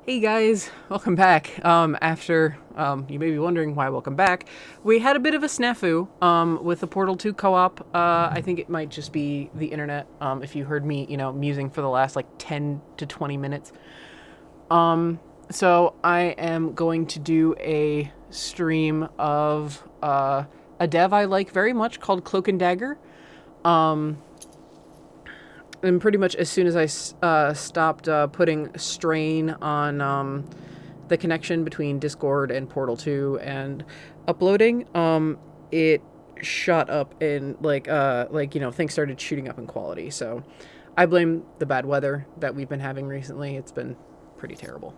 Hey guys, welcome back. You may be wondering why welcome back. We had a bit of a snafu with the Portal 2 co-op. I think it might just be the internet. If you heard me, musing for the last like 10 to 20 minutes. So I am going to do a stream of a dev I like very much called Cloak and Dagger. And pretty much as soon as I stopped putting strain on the connection between Discord and Portal 2 and uploading, it shot up and things started shooting up in quality. So I blame the bad weather that we've been having recently. It's been pretty terrible.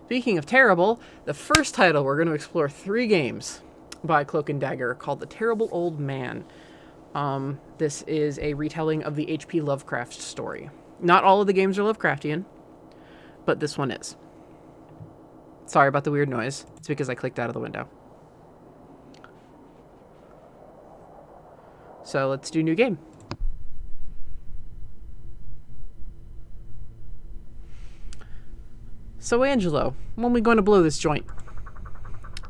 Speaking of terrible, the first title we're going to explore 3 games by Cloak and Dagger called The Terrible Old Man. This is a retelling of the H.P. Lovecraft story. Not all of the games are Lovecraftian, but this one is. Sorry about the weird noise. It's because I clicked out of the window. So let's do new game. So Angelo, when we going to blow this joint?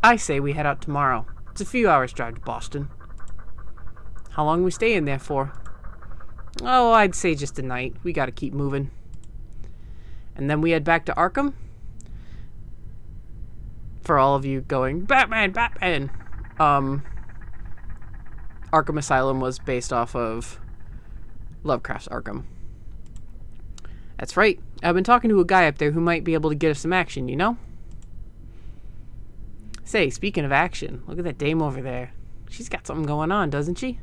I say we head out tomorrow. It's a few hours drive to Boston. How long are we staying there for? Oh, I'd say just a night. We gotta keep moving. And then we head back to Arkham? For all of you going, Batman, Batman! Arkham Asylum was based off of Lovecraft's Arkham. That's right. I've been talking to a guy up there who might be able to get us some action, you know? Say, speaking of action, look at that dame over there. She's got something going on, doesn't she?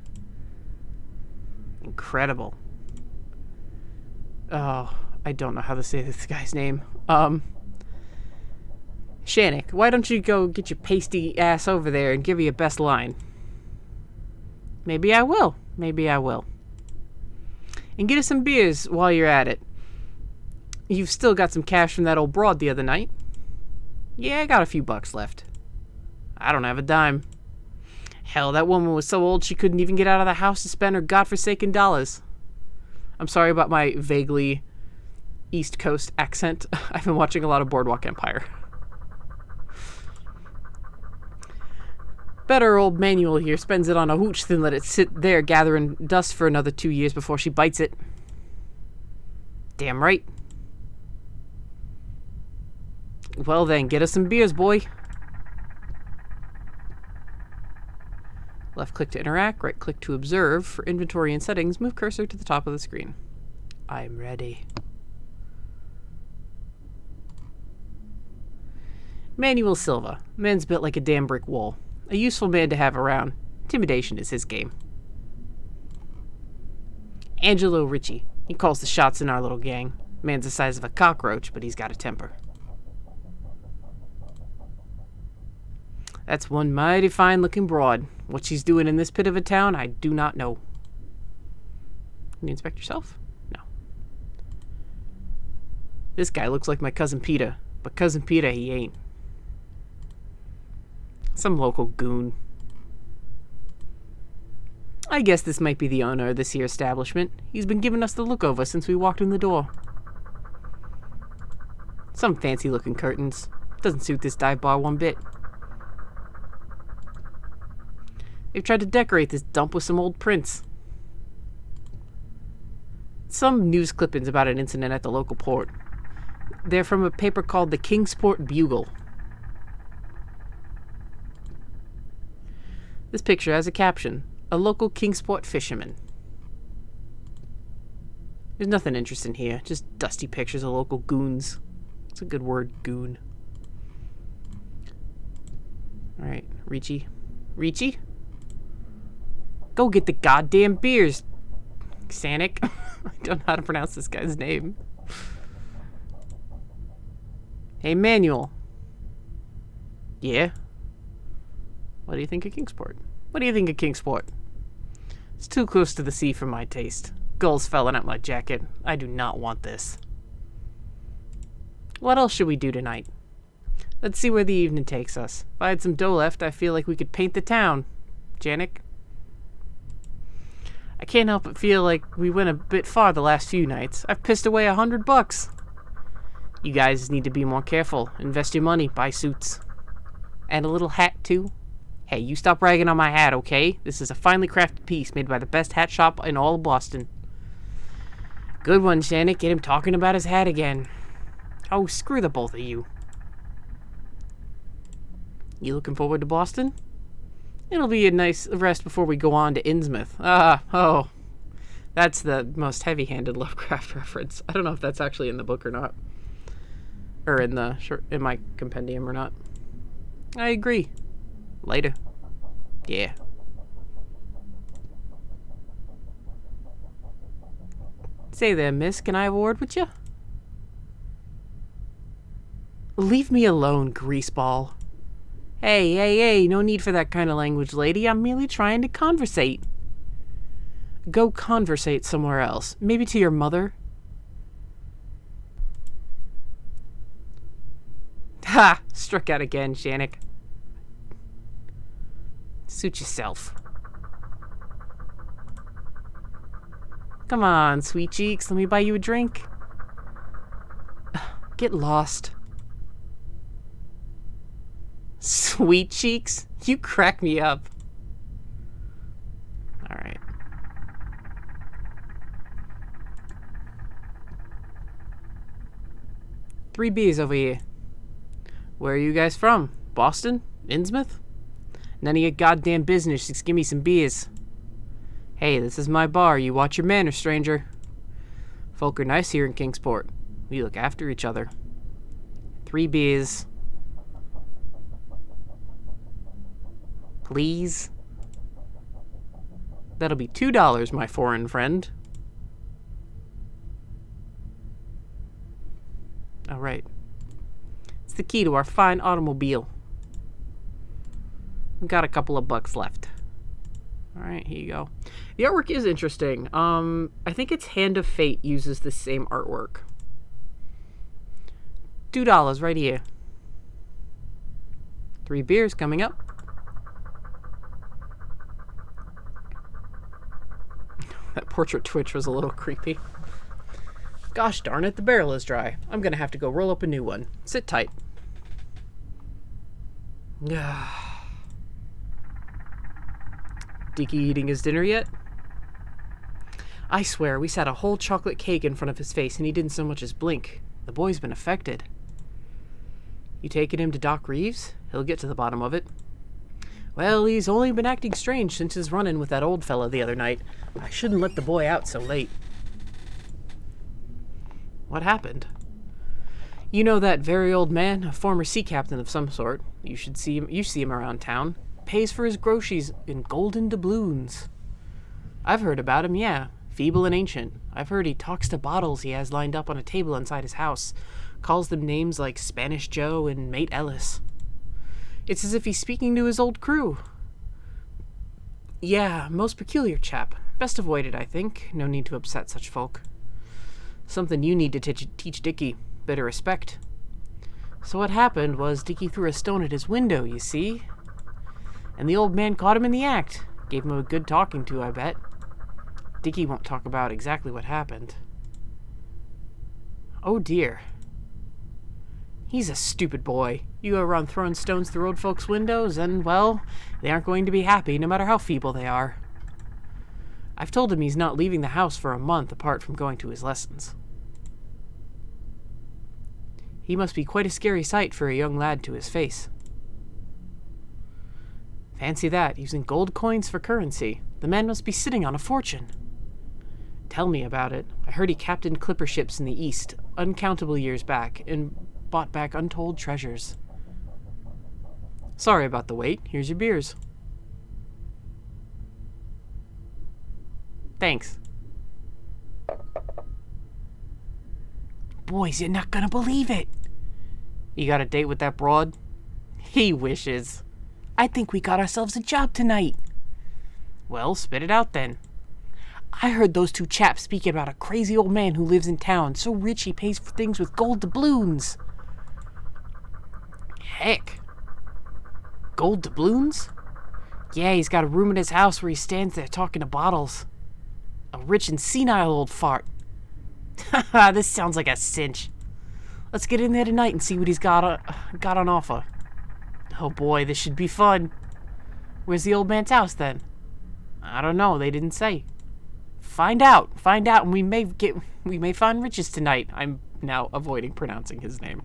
Incredible. Oh, I don't know how to say this guy's name. Shannick, why don't you go get your pasty ass over there and give her your best line? Maybe I will. Maybe I will. And get us some beers while you're at it. You've still got some cash from that old broad the other night. Yeah, I got a few bucks left. I don't have a dime. Hell, that woman was so old she couldn't even get out of the house to spend her godforsaken dollars. I'm sorry about my vaguely East Coast accent. I've been watching a lot of Boardwalk Empire. Better old Manuel here spends it on a hooch than let it sit there gathering dust for another 2 years before she bites it. Damn right. Well then, get us some beers, boy. Left click to interact, right click to observe. For inventory and settings, move cursor to the top of the screen. I'm ready. Manuel Silva. Man's built like a damn brick wall. A useful man to have around. Intimidation is his game. Angelo Ritchie. He calls the shots in our little gang. Man's the size of a cockroach, but he's got a temper. That's one mighty fine-looking broad. What she's doing in this pit of a town, I do not know. Can you inspect yourself? No. This guy looks like my cousin Peter, but cousin Peter, he ain't. Some local goon. I guess this might be the owner of this here establishment. He's been giving us the look over since we walked in the door. Some fancy-looking curtains. Doesn't suit this dive bar one bit. They've tried to decorate this dump with some old prints. Some news clippings about an incident at the local port. They're from a paper called the Kingsport Bugle. This picture has a caption, a local Kingsport fisherman. There's nothing interesting here, just dusty pictures of local goons. It's a good word, goon. Alright, Ricci. Ricci? Go get the goddamn beers, Sanic. I don't know how to pronounce this guy's name. Hey, Manuel. Yeah? What do you think of Kingsport? What do you think of Kingsport? It's too close to the sea for my taste. Gulls felling out my jacket. I do not want this. What else should we do tonight? Let's see where the evening takes us. If I had some dough left, I feel like we could paint the town. Janik? I can't help but feel like we went a bit far the last few nights. I've pissed away $100. You guys need to be more careful. Invest your money. Buy suits. And a little hat, too. Hey, you stop ragging on my hat, okay? This is a finely crafted piece made by the best hat shop in all of Boston. Good one, Shannon. Get him talking about his hat again. Oh, screw the both of you. You looking forward to Boston? It'll be a nice rest before we go on to Innsmouth. That's the most heavy-handed Lovecraft reference. I don't know if that's actually in the book or not. Or in my compendium or not. I agree. Later. Yeah. Say there, miss, can I have a word with you? Leave me alone, greaseball. Hey, no need for that kind of language, lady. I'm merely trying to conversate. Go conversate somewhere else. Maybe to your mother. Ha! Struck out again, Shannick. Suit yourself. Come on, sweet cheeks. Let me buy you a drink. Get lost. Sweet cheeks? You crack me up. Alright. Three B's over here. Where are you guys from? Boston? Innsmouth? None of your goddamn business. Just give me some beers. Hey, this is my bar. You watch your manners, stranger. Folk are nice here in Kingsport. We look after each other. 3 beers. Please. That'll be $2, my foreign friend. All right. It's the key to our fine automobile. We've got a couple of bucks left. All right, here you go. The artwork is interesting. I think it's Hand of Fate uses the same artwork. $2 right here. 3 beers coming up. That portrait twitch was a little creepy. Gosh darn it, the barrel is dry. I'm gonna have to go roll up a new one. Sit tight. Dicky eating his dinner yet? I swear, we sat a whole chocolate cake in front of his face and he didn't so much as blink. The boy's been affected. You taking him to Doc Reeves? He'll get to the bottom of it. Well, he's only been acting strange since his run-in with that old fella the other night. I shouldn't let the boy out so late. What happened? You know that very old man, a former sea captain of some sort. You see him around town. Pays for his groceries in golden doubloons. I've heard about him, yeah. Feeble and ancient. I've heard he talks to bottles he has lined up on a table inside his house. Calls them names like Spanish Joe and Mate Ellis. It's as if he's speaking to his old crew. Yeah, most peculiar chap. Best avoid it, I think. No need to upset such folk. Something you need to teach Dickie. Bit of respect. So what happened was Dickie threw a stone at his window, you see? And the old man caught him in the act. Gave him a good talking to, I bet. Dickie won't talk about exactly what happened. Oh dear. He's a stupid boy. You go around throwing stones through old folks' windows, and, well, they aren't going to be happy, no matter how feeble they are. I've told him he's not leaving the house for a month apart from going to his lessons. He must be quite a scary sight for a young lad to his face. Fancy that, using gold coins for currency. The man must be sitting on a fortune. Tell me about it. I heard he captained clipper ships in the East, uncountable years back, and bought back untold treasures. Sorry about the wait. Here's your beers. Thanks. Boys, you're not gonna believe it. You got a date with that broad? He wishes. I think we got ourselves a job tonight. Well, spit it out then. I heard those two chaps speaking about a crazy old man who lives in town, so rich he pays for things with gold doubloons. Heck. Gold doubloons? Yeah, he's got a room in his house where he stands there talking to bottles. A rich and senile old fart. Haha, this sounds like a cinch. Let's get in there tonight and see what he's got on offer. Oh boy, this should be fun. Where's the old man's house then? I don't know, they didn't say. Find out, and we may find riches tonight. I'm now avoiding pronouncing his name.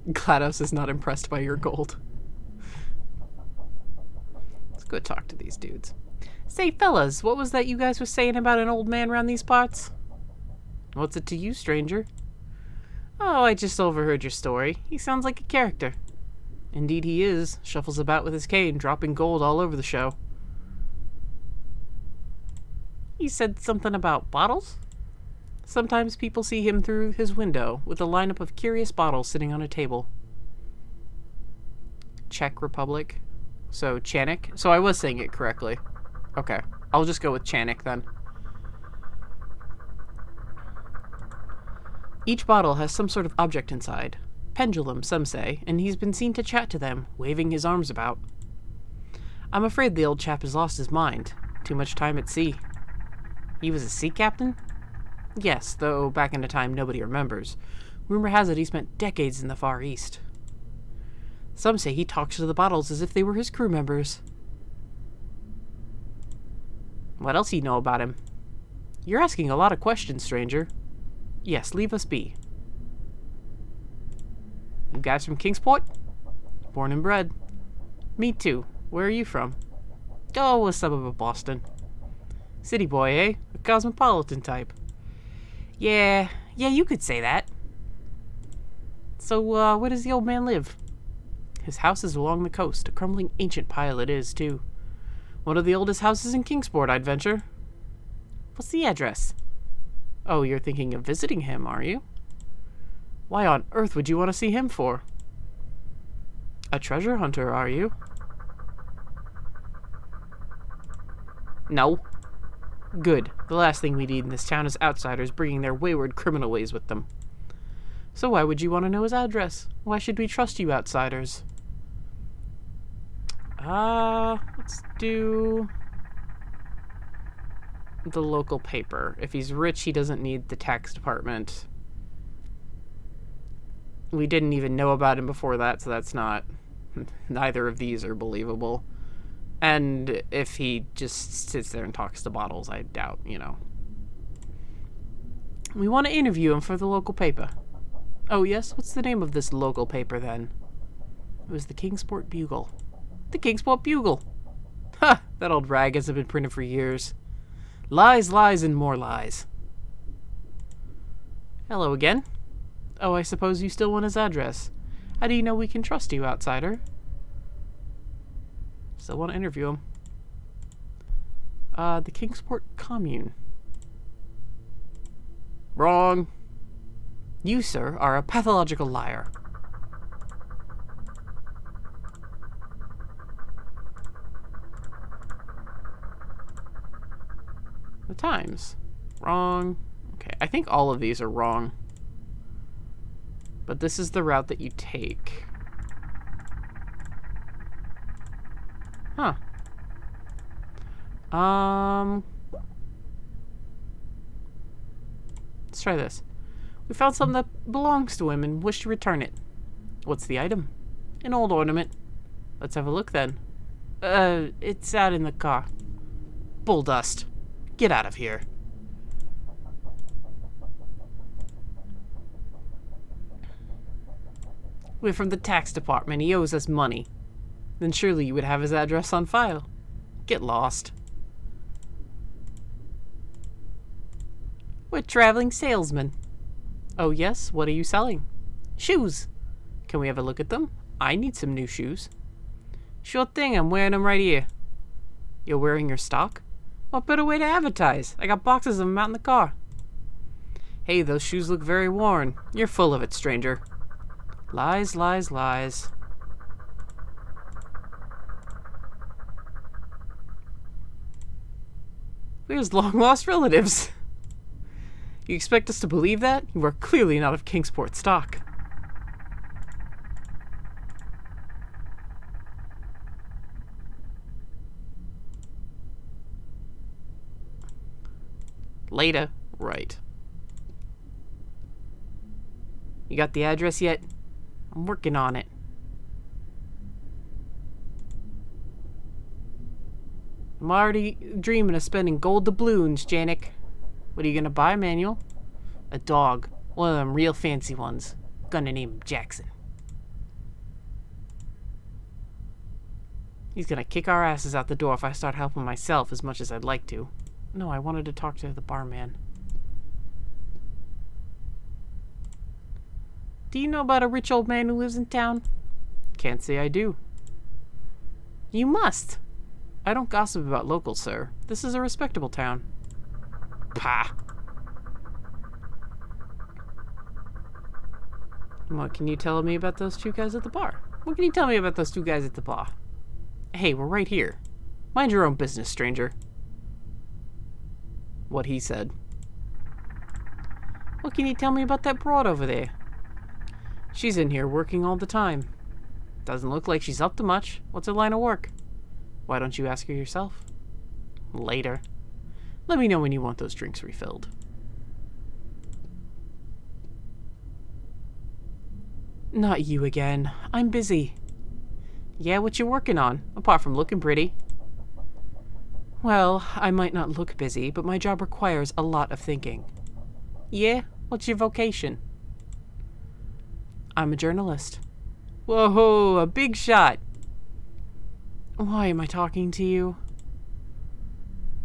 GLaDOS is not impressed by your gold. Let's go talk to these dudes. Say, fellas, what was that you guys were saying about an old man around these parts? What's it to you, stranger? Oh, I just overheard your story. He sounds like a character. Indeed he is. Shuffles about with his cane, dropping gold all over the show. He said something about bottles? Sometimes people see him through his window, with a lineup of curious bottles sitting on a table. Czech Republic. So, Chanik. So I was saying it correctly. Okay. I'll just go with Chanik then. Each bottle has some sort of object inside. Pendulum, some say, and he's been seen to chat to them, waving his arms about. I'm afraid the old chap has lost his mind. Too much time at sea. He was a sea captain? Yes, though back in a time nobody remembers. Rumor has it he spent decades in the Far East. Some say he talks to the bottles as if they were his crew members. What else do you know about him? You're asking a lot of questions, stranger. Yes, leave us be. You guys from Kingsport? Born and bred. Me too. Where are you from? Oh, a suburb of Boston. City boy, eh? A cosmopolitan type. Yeah, you could say that. So, where does the old man live? His house is along the coast. A crumbling ancient pile it is, too. One of the oldest houses in Kingsport, I'd venture. What's the address? Oh, you're thinking of visiting him, are you? Why on earth would you want to see him for? A treasure hunter, are you? No. Good. The last thing we need in this town is outsiders bringing their wayward criminal ways with them. So why would you want to know his address? Why should we trust you outsiders? Let's do the local paper. If he's rich, he doesn't need the tax department. We didn't even know about him before that, so that's not... Neither of these are believable. And if he just sits there and talks to bottles, I doubt, you know. We want to interview him for the local paper. Oh, yes? What's the name of this local paper, then? It was the Kingsport Bugle. The Kingsport Bugle! Ha! That old rag hasn't been printed for years. Lies, lies, and more lies. Hello again. Oh, I suppose you still want his address. How do you know we can trust you, outsider? Still want to interview him. The Kingsport Commune. Wrong. You, sir, are a pathological liar. The Times. Wrong. Okay, I think all of these are wrong. But this is the route that you take. Huh. Let's try this. We found something that belongs to him and wish to return it. What's the item? An old ornament. Let's have a look then. It's out in the car. Bull dust. Get out of here. We're from the tax department. He owes us money. Then surely you would have his address on file. Get lost. We're traveling salesmen. Oh yes? What are you selling? Shoes. Can we have a look at them? I need some new shoes. Sure thing, I'm wearing them right here. You're wearing your stock? What better way to advertise? I got boxes of them out in the car. Hey, those shoes look very worn. You're full of it, stranger. Lies, lies, lies. We're his long-lost relatives. You expect us to believe that? You are clearly not of Kingsport stock. Later. Right. You got the address yet? I'm working on it. I'm already dreaming of spending gold doubloons, Janik. What are you gonna buy, Manuel? A dog. One of them real fancy ones. Gonna name him Jackson. He's gonna kick our asses out the door if I start helping myself as much as I'd like to. No, I wanted to talk to the barman. Do you know about a rich old man who lives in town? Can't say I do. You must. I don't gossip about locals, sir. This is a respectable town. Pah. What can you tell me about those two guys at the bar? What can you tell me about those two guys at the bar? Hey, we're right here. Mind your own business, stranger. What he said. What can you tell me about that broad over there? She's in here working all the time. Doesn't look like she's up to much. What's her line of work? Why don't you ask her yourself? Later. Let me know when you want those drinks refilled. Not you again. I'm busy. Yeah, what you working on, apart from looking pretty? Well, I might not look busy, but my job requires a lot of thinking. Yeah? What's your vocation? I'm a journalist. Whoa, a big shot. Why am I talking to you?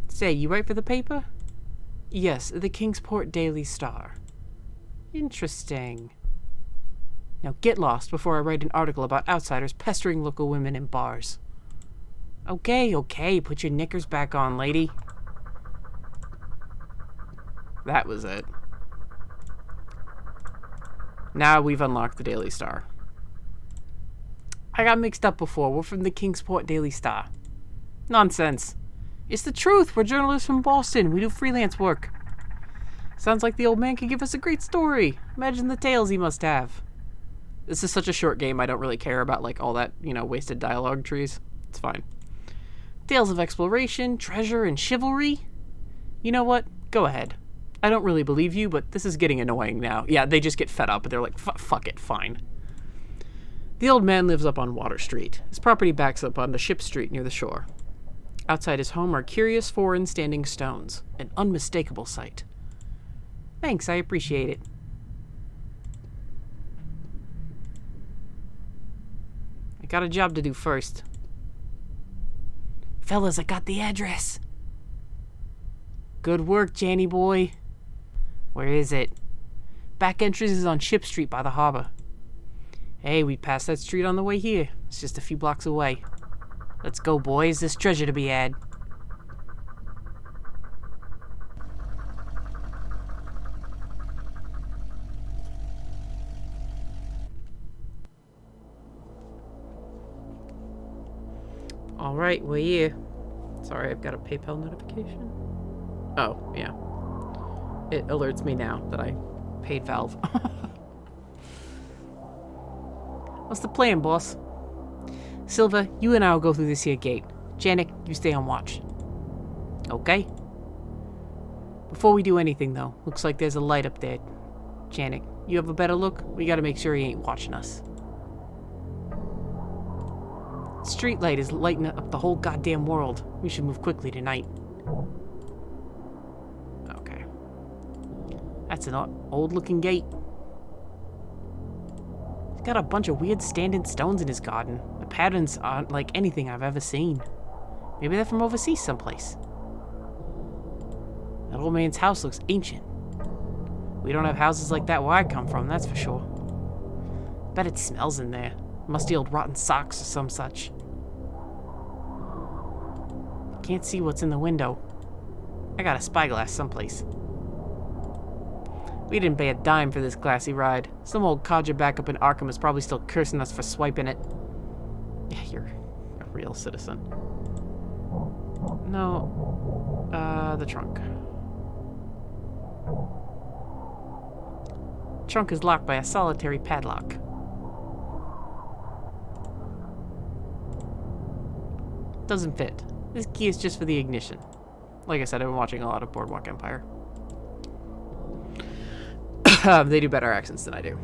Say, you write for the paper? Yes, the Kingsport Daily Star. Interesting. Now get lost before I write an article about outsiders pestering local women in bars. Okay, put your knickers back on, lady. That was it. Now we've unlocked the Daily Star. I got mixed up before. We're from the Kingsport Daily Star. Nonsense. It's the truth. We're journalists from Boston. We do freelance work. Sounds like the old man could give us a great story. Imagine the tales he must have. This is such a short game, I don't really care about like all that, wasted dialogue trees. It's fine. Tales of exploration, treasure, and chivalry? You know what? Go ahead. I don't really believe you, but this is getting annoying now. Yeah, they just get fed up, and they're like, fuck it, fine. The old man lives up on Water Street. His property backs up onto Ship Street near the shore. Outside his home are curious foreign standing stones, an unmistakable sight. Thanks, I appreciate it. I got a job to do first. Fellas, I got the address. Good work, Janny boy. Where is it? Back entrance is on Ship Street by the harbor. Hey, we passed that street on the way here. It's just a few blocks away. Let's go, boys. There's treasure to be had. Alright, we're here. Sorry, I've got a PayPal notification. Oh, yeah. It alerts me now that I paid Valve. What's the plan, boss? Silva, you and I will go through this here gate. Janik, you stay on watch. Okay? Before we do anything, though, looks like there's a light up there. Janik, you have a better look? We gotta make sure he ain't watching us. Street light is lighting up the whole goddamn world. We should move quickly tonight. Okay. That's an old-looking gate. He's got a bunch of weird standing stones in his garden. The patterns aren't like anything I've ever seen. Maybe they're from overseas someplace. That old man's house looks ancient. We don't have houses like that where I come from, that's for sure. Bet it smells in there. Musty old rotten socks or some such. Can't see what's in the window. I got a spyglass someplace. We didn't pay a dime for this classy ride. Some old codger back up in Arkham is probably still cursing us for swiping it. Yeah, you're a real citizen. No. The trunk. Trunk is locked by a solitary padlock. Doesn't fit. This key is just for the ignition. Like I said, I've been watching a lot of Boardwalk Empire. They do better accents than I do.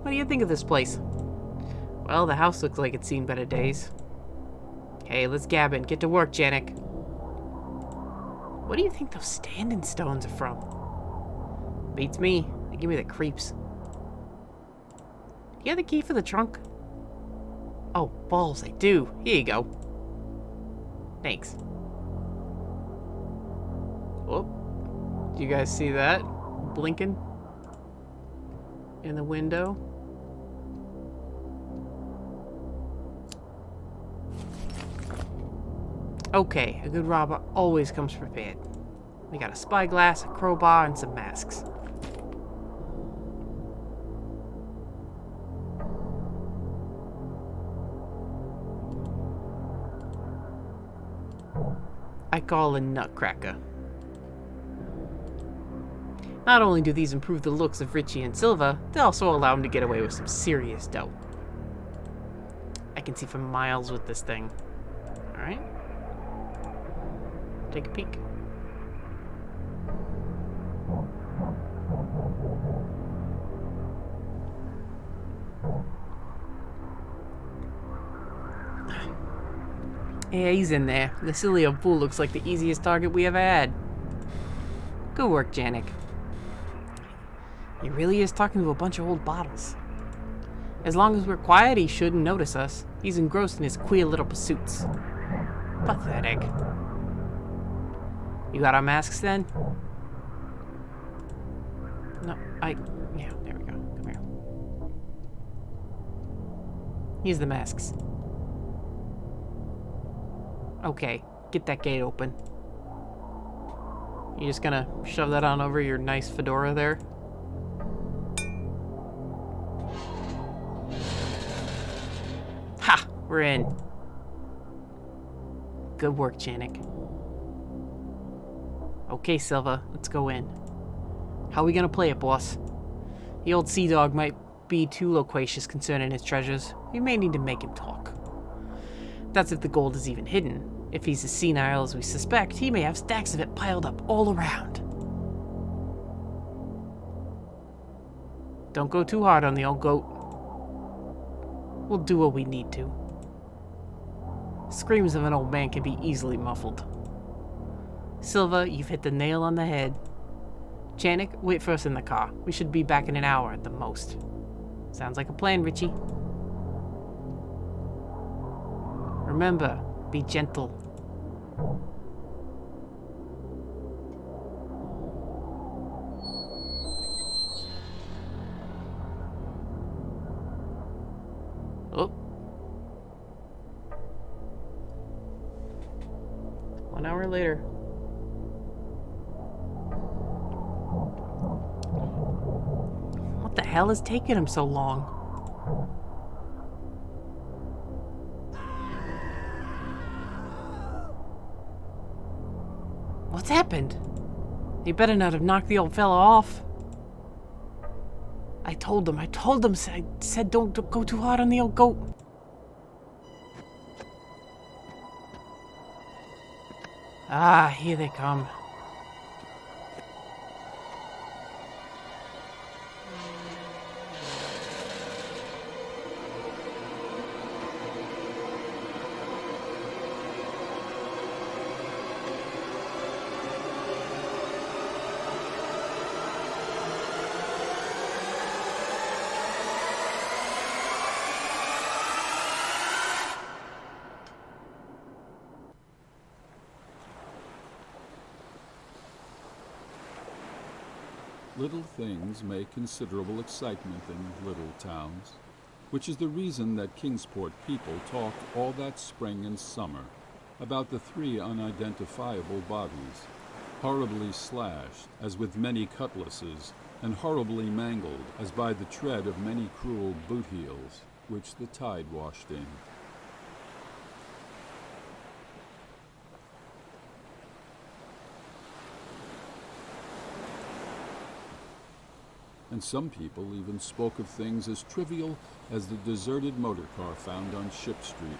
What do you think of this place? Well, the house looks like it's seen better days. Hey, let's gab and get to work, Janik. What do you think those standing stones are from? Beats me. They give me the creeps. You have the key for the trunk? Oh, balls, I do. Here you go. Thanks. Oh, do you guys see that? Blinking in the window. Okay, a good robber always comes prepared. We got a spyglass, a crowbar, and some masks. I call a nutcracker. Not only do these improve the looks of Richie and Silva, they also allow him to get away with some serious dough. I can see for miles with this thing. Alright. Take a peek. Yeah, he's in there. The silly old fool looks like the easiest target we ever had. Good work, Janik. He really is talking to a bunch of old bottles. As long as we're quiet, he shouldn't notice us. He's engrossed in his queer little pursuits. Pathetic. You got our masks then? No, yeah, there we go. Come here. Here's the masks. Okay, get that gate open. You just gonna shove that on over your nice fedora there? Ha! We're in. Good work, Janik. Okay, Silva, let's go in. How are we gonna play it, boss? The old sea dog might be too loquacious concerning his treasures. We may need to make him talk. That's if the gold is even hidden. If he's as senile as we suspect, he may have stacks of it piled up all around. Don't go too hard on the old goat. We'll do what we need to. Screams of an old man can be easily muffled. Silva, you've hit the nail on the head. Janik, wait for us in the car. We should be back in an hour at the most. Sounds like a plan, Richie. Remember, be gentle. Oh. 1 hour later. What the hell is taking him so long? What's happened? He better not have knocked the old fella off. I told him, I said don't go too hard on the old goat. Ah, here they come. Little things make considerable excitement in little towns, which is the reason that Kingsport people talked all that spring and summer about the 3 unidentifiable bodies, horribly slashed as with many cutlasses, and horribly mangled as by the tread of many cruel boot heels, which the tide washed in. And some people even spoke of things as trivial as the deserted motor car found on Ship Street,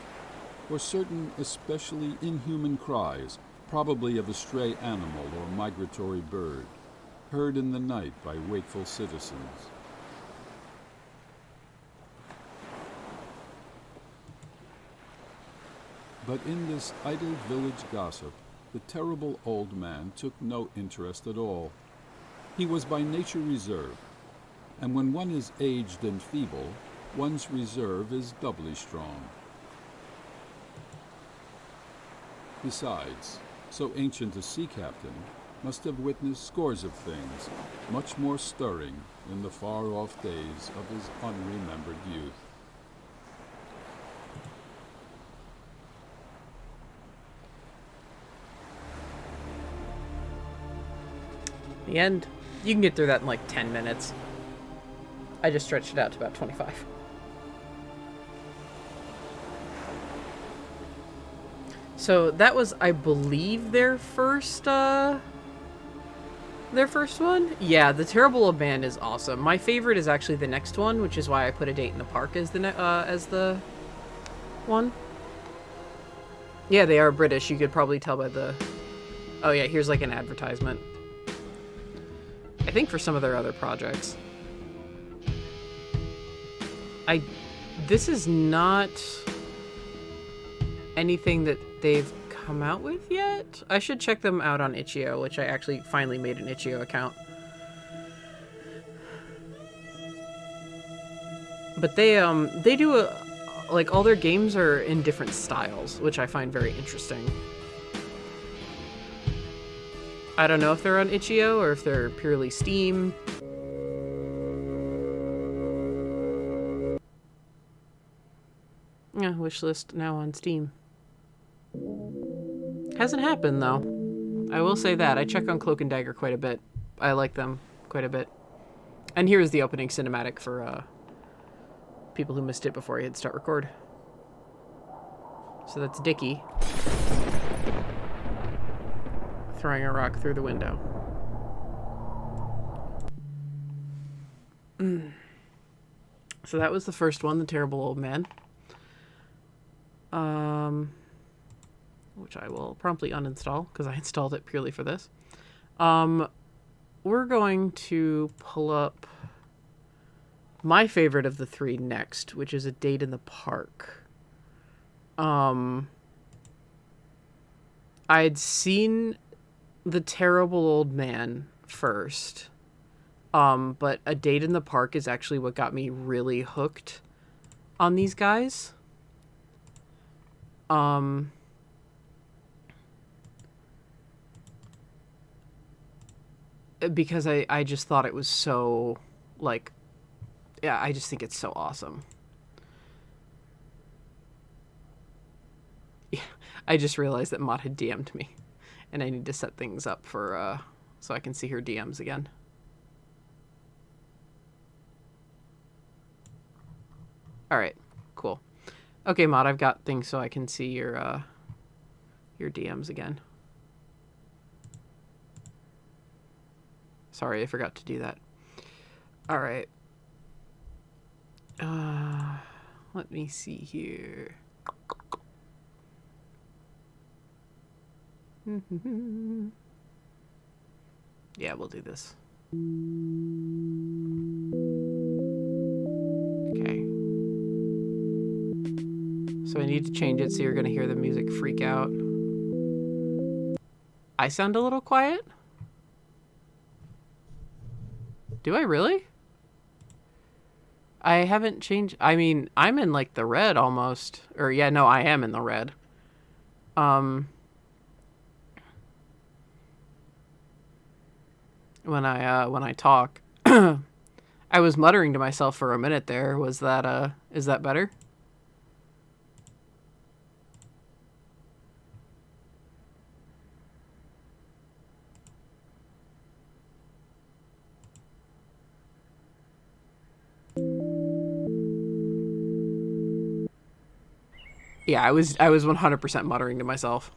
or certain especially inhuman cries, probably of a stray animal or migratory bird, heard in the night by wakeful citizens. But in this idle village gossip, the terrible old man took no interest at all. He was by nature reserved, and when one is aged and feeble, one's reserve is doubly strong. Besides, so ancient a sea captain must have witnessed scores of things much more stirring in the far-off days of his unremembered youth. The end. You can get through that in like 10 minutes. I just stretched it out to about 25. So that was, I believe, their first one. Yeah, the Terrible Old Man is awesome. My favorite is actually the next one, which is why I put A Date in the Park as the one. Yeah, they are British. You could probably tell by the... Oh yeah, here's like an advertisement. I think for some of their other projects. This is not anything that they've come out with yet. I should check them out on Itch.io, which I actually finally made an Itch.io account. But they do like all their games are in different styles, which I find very interesting. I don't know if they're on Itch.io or if they're purely Steam. Yeah, wishlist now on Steam. Hasn't happened, though. I will say that. I check on Cloak and Dagger quite a bit. I like them quite a bit. And here's the opening cinematic for people who missed it before I hit start record. So that's Dickie throwing a rock through the window. So that was the first one, The Terrible Old Man. Which I will promptly uninstall because I installed it purely for this. We're going to pull up my favorite of the three next, which is A Date in the Park. I'd seen The Terrible Old Man first. But A Date in the Park is actually what got me really hooked on these guys. Because I just thought it was so, like, yeah, I just think it's so awesome. Yeah, I just realized that Maud had DM'd me, and I need to set things up for, so I can see her DMs again. Alright, cool. Okay, Maud, I've got things so I can see your DMs again. Sorry, I forgot to do that. Alright. Let me see here. Yeah, we'll do this. Okay. So I need to change it so you're going to hear the music freak out. I sound a little quiet? Do I really? I haven't changed. I mean, I'm in like the red almost. Or yeah, no, I am in the red. When I talk, I was muttering to myself for a minute there. Was that is that better? Yeah, I was 100% muttering to myself.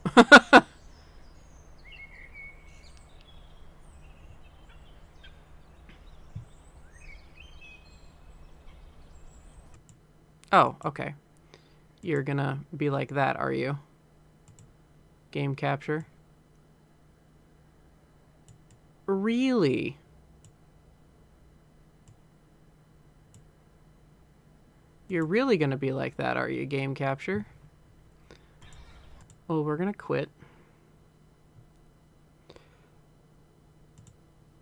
Oh, okay. You're gonna be like that, are you? Game capture? Really? You're really gonna be like that, are you, game capture? Well, we're gonna quit.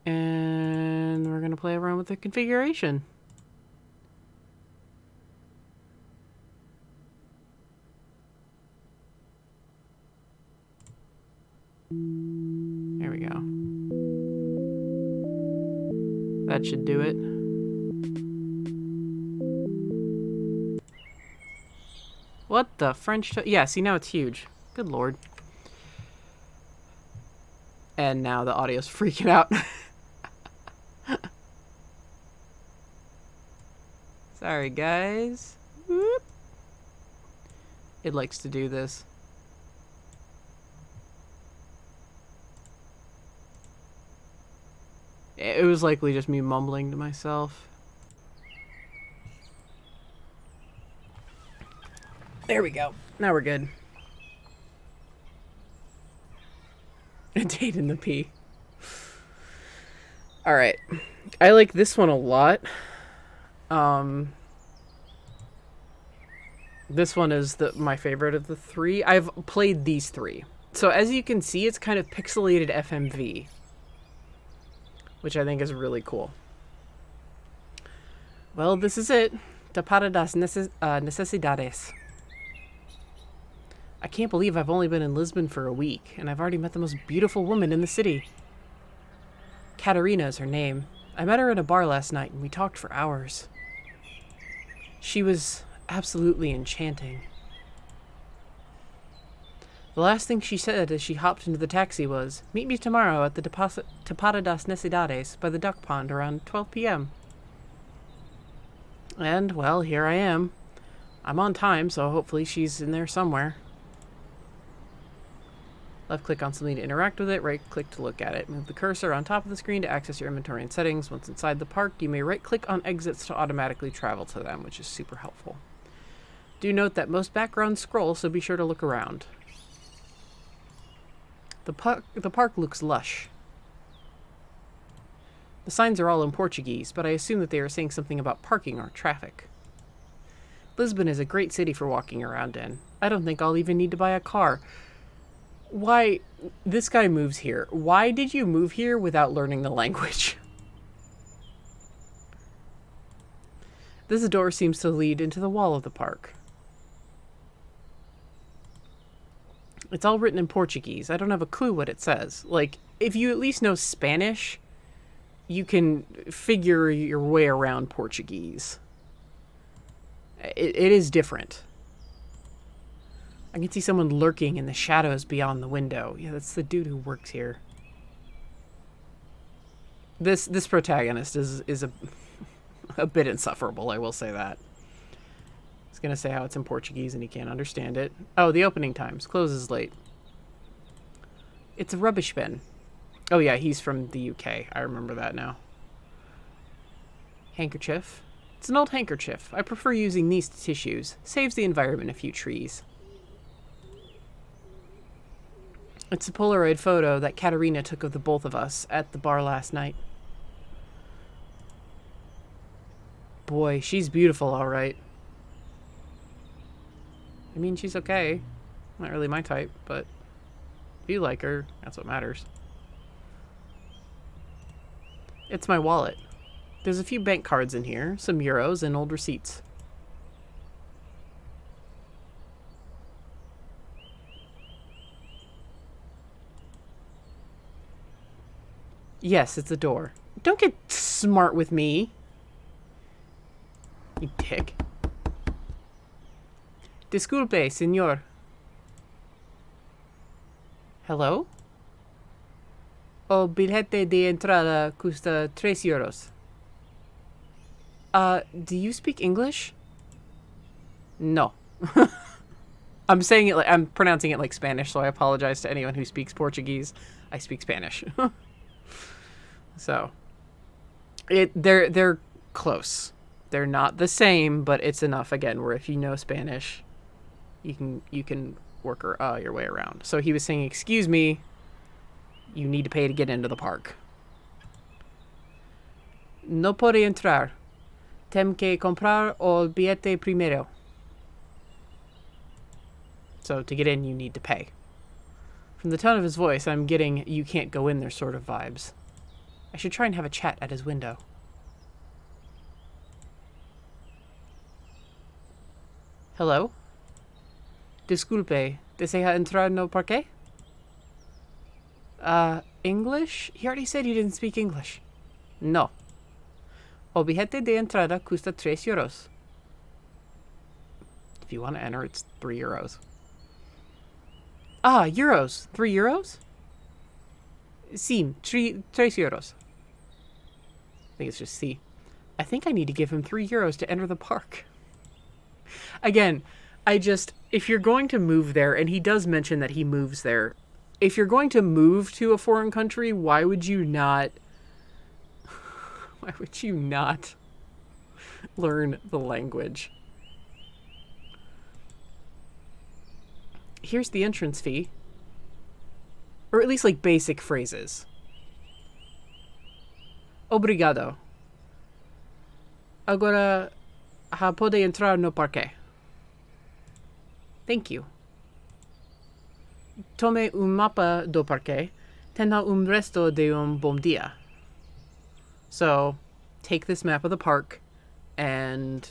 And we're gonna play around with the configuration. There we go. That should do it. What the French? Yeah, see, now it's huge. Good lord. And now the audio's freaking out. Sorry, guys. Whoop. It likes to do this. It was likely just me mumbling to myself. There we go. Now we're good. A date in the P. Alright. I like this one a lot. This one is my favorite of the three. I've played these three. So as you can see, it's kind of pixelated FMV, which I think is really cool. Well, this is it. Tapada das necesidades. I can't believe I've only been in Lisbon for a week, and I've already met the most beautiful woman in the city. Katarina is her name. I met her in a bar last night, and we talked for hours. She was absolutely enchanting. The last thing she said as she hopped into the taxi was, "Meet me tomorrow at the Tapada das Necesidades by the duck pond around 12 p.m. And, well, here I am. I'm on time, so hopefully she's in there somewhere. Left click on something to interact with it, right click to look at it. Move the cursor on top of the screen to access your inventory and settings. Once inside the park, you may right click on exits to automatically travel to them, which is super helpful. Do note that most backgrounds scroll, so be sure to look around. The park looks lush. The signs are all in Portuguese, but I assume that they are saying something about parking or traffic. Lisbon is a great city for walking around in. I don't think I'll even need to buy a car. Why, this guy moves here. Why did you move here without learning the language? This door seems to lead into the wall of the park. It's all written in Portuguese. I don't have a clue what it says. Like, if you at least know Spanish, you can figure your way around Portuguese. It is different. I can see someone lurking in the shadows beyond the window. Yeah, that's the dude who works here. This protagonist is a bit insufferable, I will say that. He's gonna say how it's in Portuguese and he can't understand it. Oh, the opening times. Closes late. It's a rubbish bin. Oh yeah, he's from the UK. I remember that now. Handkerchief. It's an old handkerchief. I prefer using these tissues. Saves the environment a few trees. It's a Polaroid photo that Katarina took of the both of us at the bar last night. Boy, she's beautiful, all right. I mean, she's okay. Not really my type, but if you like her, that's what matters. It's my wallet. There's a few bank cards in here, some euros, and old receipts. Yes, it's a door. Don't get smart with me. You dick. Disculpe, señor. Hello? O bilhete de entrada custa 3 euros. Do you speak English? No. I'm pronouncing it like Spanish, so I apologize to anyone who speaks Portuguese. I speak Spanish. So, they're close. They're not the same, but it's enough again where if you know Spanish, you can work your way around. So he was saying, "Excuse me, you need to pay to get into the park." No puede entrar. Tem que comprar el billete primero. So to get in, you need to pay. From the tone of his voice, I'm getting you can't go in there sort of vibes. I should try and have a chat at his window. Hello? Disculpe, ¿desea entrar no parque? English? He already said he didn't speak English. No. El billete de entrada cuesta 3 euros. If you want to enter, it's 3 euros. Ah, euros. 3 euros? Sí, 3 euros. I think it's just C. I think I need to give him 3 euros to enter the park. Again, if you're going to move there, and he does mention that he moves there, if you're going to move to a foreign country, why would you not learn the language? Here's the entrance fee. Or at least like basic phrases. Obrigado. Agora pode entrar no parque. Thank you. Tome mapa do parque. Tenha resto de bom dia. So, take this map of the park and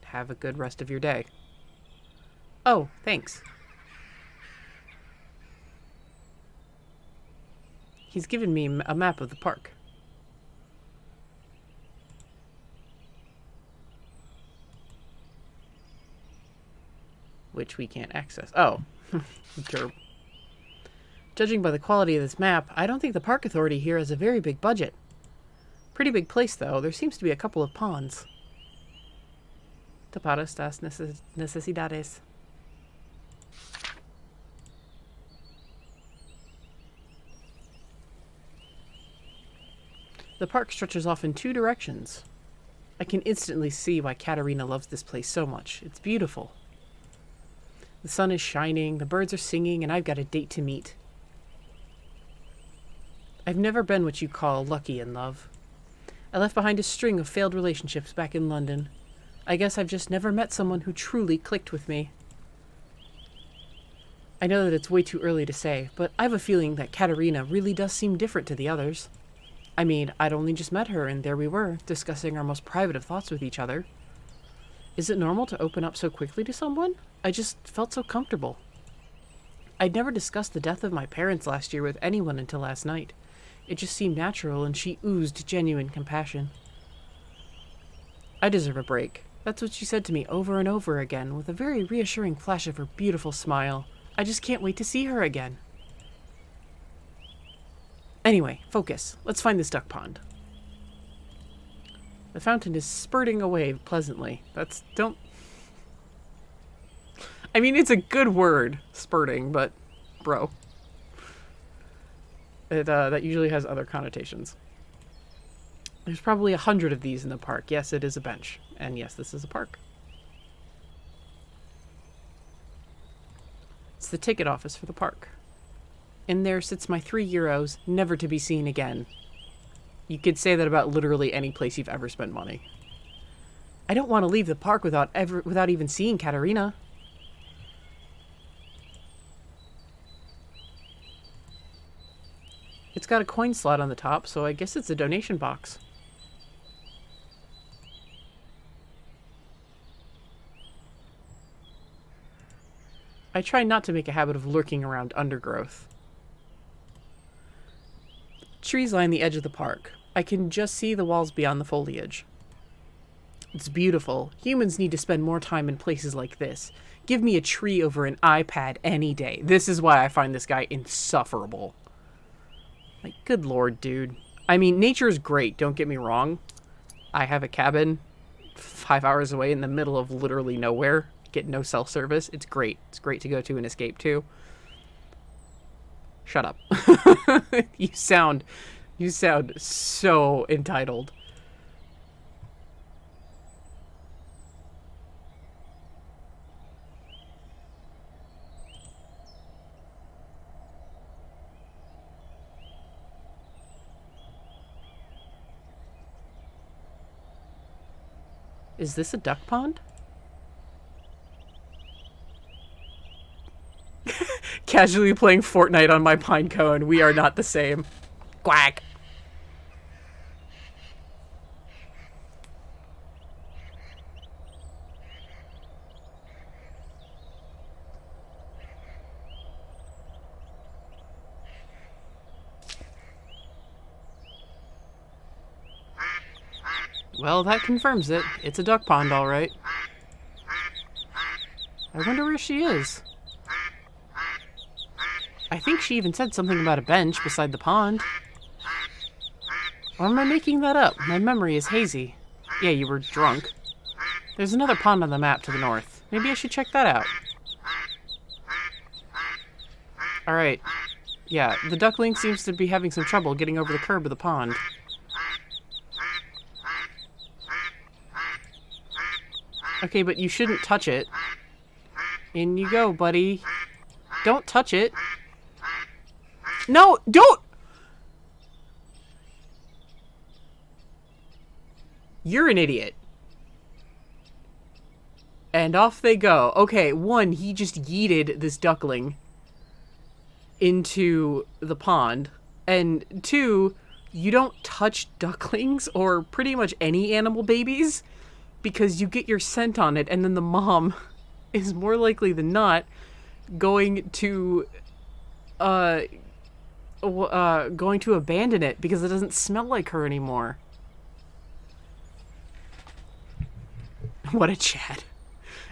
have a good rest of your day. Oh, thanks. He's given me a map of the park. Which we can't access. Oh. Derp. Judging by the quality of this map, I don't think the park authority here has a very big budget. Pretty big place, though. There seems to be a couple of ponds. Tapar estas necesidades. The park stretches off in 2 directions. I can instantly see why Katerina loves this place so much. It's beautiful. The sun is shining, the birds are singing, and I've got a date to meet. I've never been what you call lucky in love. I left behind a string of failed relationships back in London. I guess I've just never met someone who truly clicked with me. I know that it's way too early to say, but I have a feeling that Katerina really does seem different to the others. I mean, I'd only just met her, and there we were, discussing our most private of thoughts with each other. Is it normal to open up so quickly to someone? I just felt so comfortable. I'd never discussed the death of my parents last year with anyone until last night. It just seemed natural, and she oozed genuine compassion. I deserve a break. That's what she said to me over and over again, with a very reassuring flash of her beautiful smile. I just can't wait to see her again. Anyway, focus. Let's find this duck pond. The fountain is spurting away pleasantly. I mean, it's a good word, spurting, but bro. That usually has other connotations. There's probably 100 of these in the park. Yes, it is a bench. And yes, this is a park. It's the ticket office for the park. In there sits my 3 euros, never to be seen again. You could say that about literally any place you've ever spent money. I don't want to leave the park without even seeing Katerina. It's got a coin slot on the top, so I guess it's a donation box. I try not to make a habit of lurking around undergrowth. Trees line the edge of the park. I can just see the walls beyond the foliage. It's beautiful. Humans need to spend more time in places like this. Give me a tree over an iPad any day. This is why I find this guy insufferable. Like, good lord, dude. I mean, nature is great, don't get me wrong. I have a cabin 5 hours away in the middle of literally nowhere. Get no cell service. It's great. It's great to go to and escape to. Shut up. You sound so entitled. Is this a duck pond? Casually playing Fortnite on my pine cone. We are not the same. Quack. Well, that confirms it. It's a duck pond, all right. I wonder where she is. I think she even said something about a bench beside the pond. Or am I making that up? My memory is hazy. Yeah, you were drunk. There's another pond on the map to the north. Maybe I should check that out. Alright. Yeah, the duckling seems to be having some trouble getting over the curb of the pond. Okay, but you shouldn't touch it. In you go, buddy. Don't touch it. No, don't! You're an idiot. And off they go. Okay, one, he just yeeted this duckling into the pond. And two, you don't touch ducklings or pretty much any animal babies because you get your scent on it, and then the mom is more likely than not going to abandon it because it doesn't smell like her anymore. What a Chad.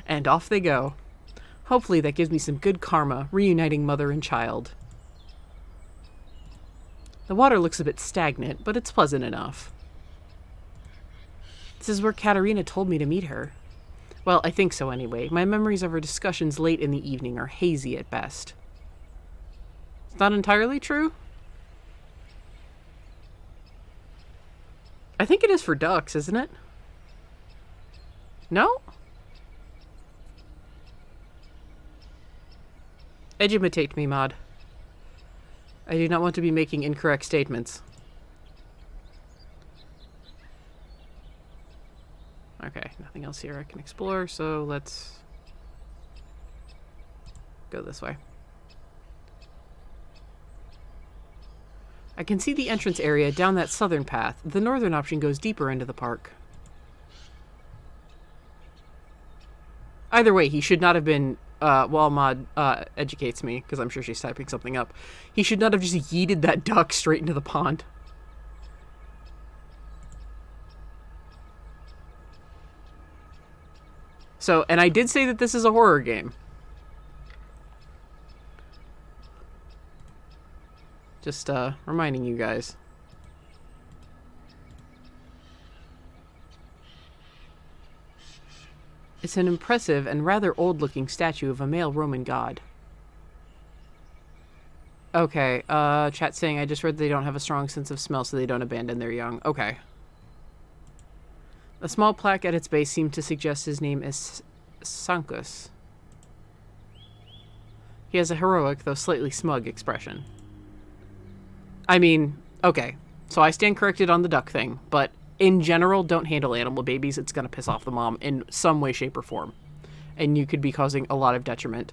And off they go. Hopefully that gives me some good karma, reuniting mother and child. The water looks a bit stagnant, but it's pleasant enough. This is where Katerina told me to meet her. Well, I think so anyway. My memories of our discussions late in the evening are hazy at best. It's not entirely true? I think it is for ducks, isn't it? No? Edumitate me, Maud. I do not want to be making incorrect statements. Okay, nothing else here I can explore, so let's go this way. I can see the entrance area down that southern path. The northern option goes deeper into the park. Either way, he should not have been, while Maud educates me, because I'm sure she's typing something up, he should not have just yeeted that duck straight into the pond. So, and I did say that this is a horror game. Just, reminding you guys. It's an impressive and rather old-looking statue of a male Roman god. Okay, chat saying I just read they don't have a strong sense of smell, so they don't abandon their young. Okay. A small plaque at its base seemed to suggest his name is Sancus. He has a heroic, though slightly smug, expression. I mean, okay, so I stand corrected on the duck thing, but in general, don't handle animal babies. It's going to piss off the mom in some way, shape, or form. And you could be causing a lot of detriment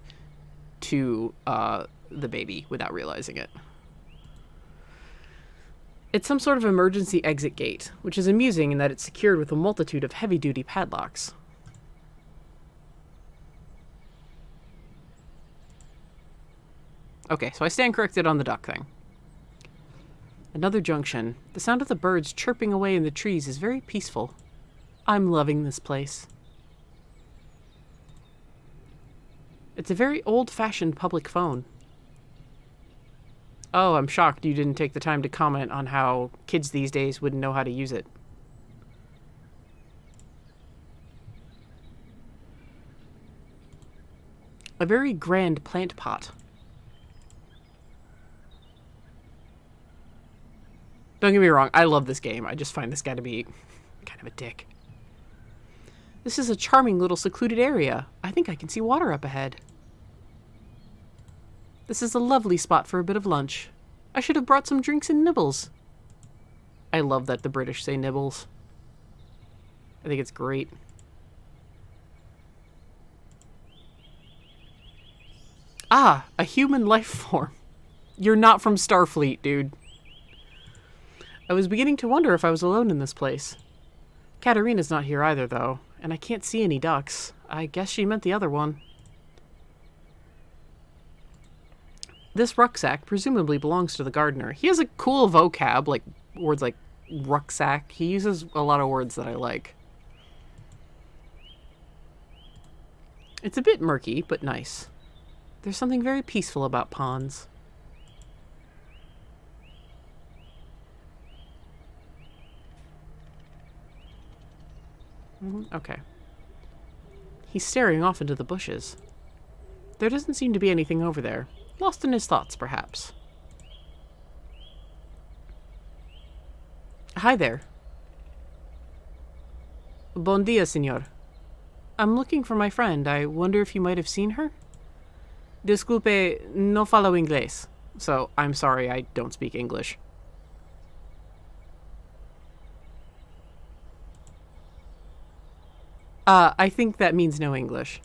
to the baby without realizing it. It's some sort of emergency exit gate, which is amusing in that it's secured with a multitude of heavy-duty padlocks. Okay, so I stand corrected on the duck thing. Another junction. The sound of the birds chirping away in the trees is very peaceful. I'm loving this place. It's a very old-fashioned public phone. Oh, I'm shocked you didn't take the time to comment on how kids these days wouldn't know how to use it. A very grand plant pot. Don't get me wrong, I love this game. I just find this guy to be kind of a dick. This is a charming little secluded area. I think I can see water up ahead. This is a lovely spot for a bit of lunch. I should have brought some drinks and nibbles. I love that the British say nibbles. I think it's great. Ah, a human life form. You're not from Starfleet, dude. I was beginning to wonder if I was alone in this place. Katarina's not here either, though, and I can't see any ducks. I guess she meant the other one. This rucksack presumably belongs to the gardener. He has a cool vocab, like words like rucksack. He uses a lot of words that I like. It's a bit murky, but nice. There's something very peaceful about ponds. Okay. He's staring off into the bushes. There doesn't seem to be anything over there. Lost in his thoughts, perhaps. Hi there. Bon dia, senor. I'm looking for my friend. I wonder if you might have seen her? Disculpe, no falo inglés. So, I'm sorry, I don't speak English. I think that means no English.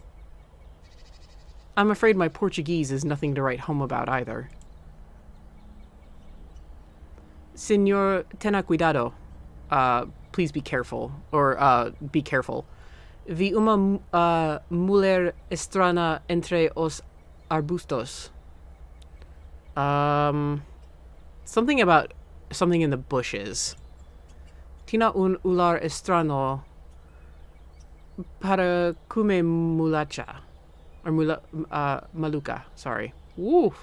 I'm afraid my Portuguese is nothing to write home about either. Senor, tenha cuidado. Please be careful. Or, be careful. Vi uma mulher extraña entre os arbustos. Something about something in the bushes. Tina un ular extraño para cume mulacha. Or maluca, sorry. Woo!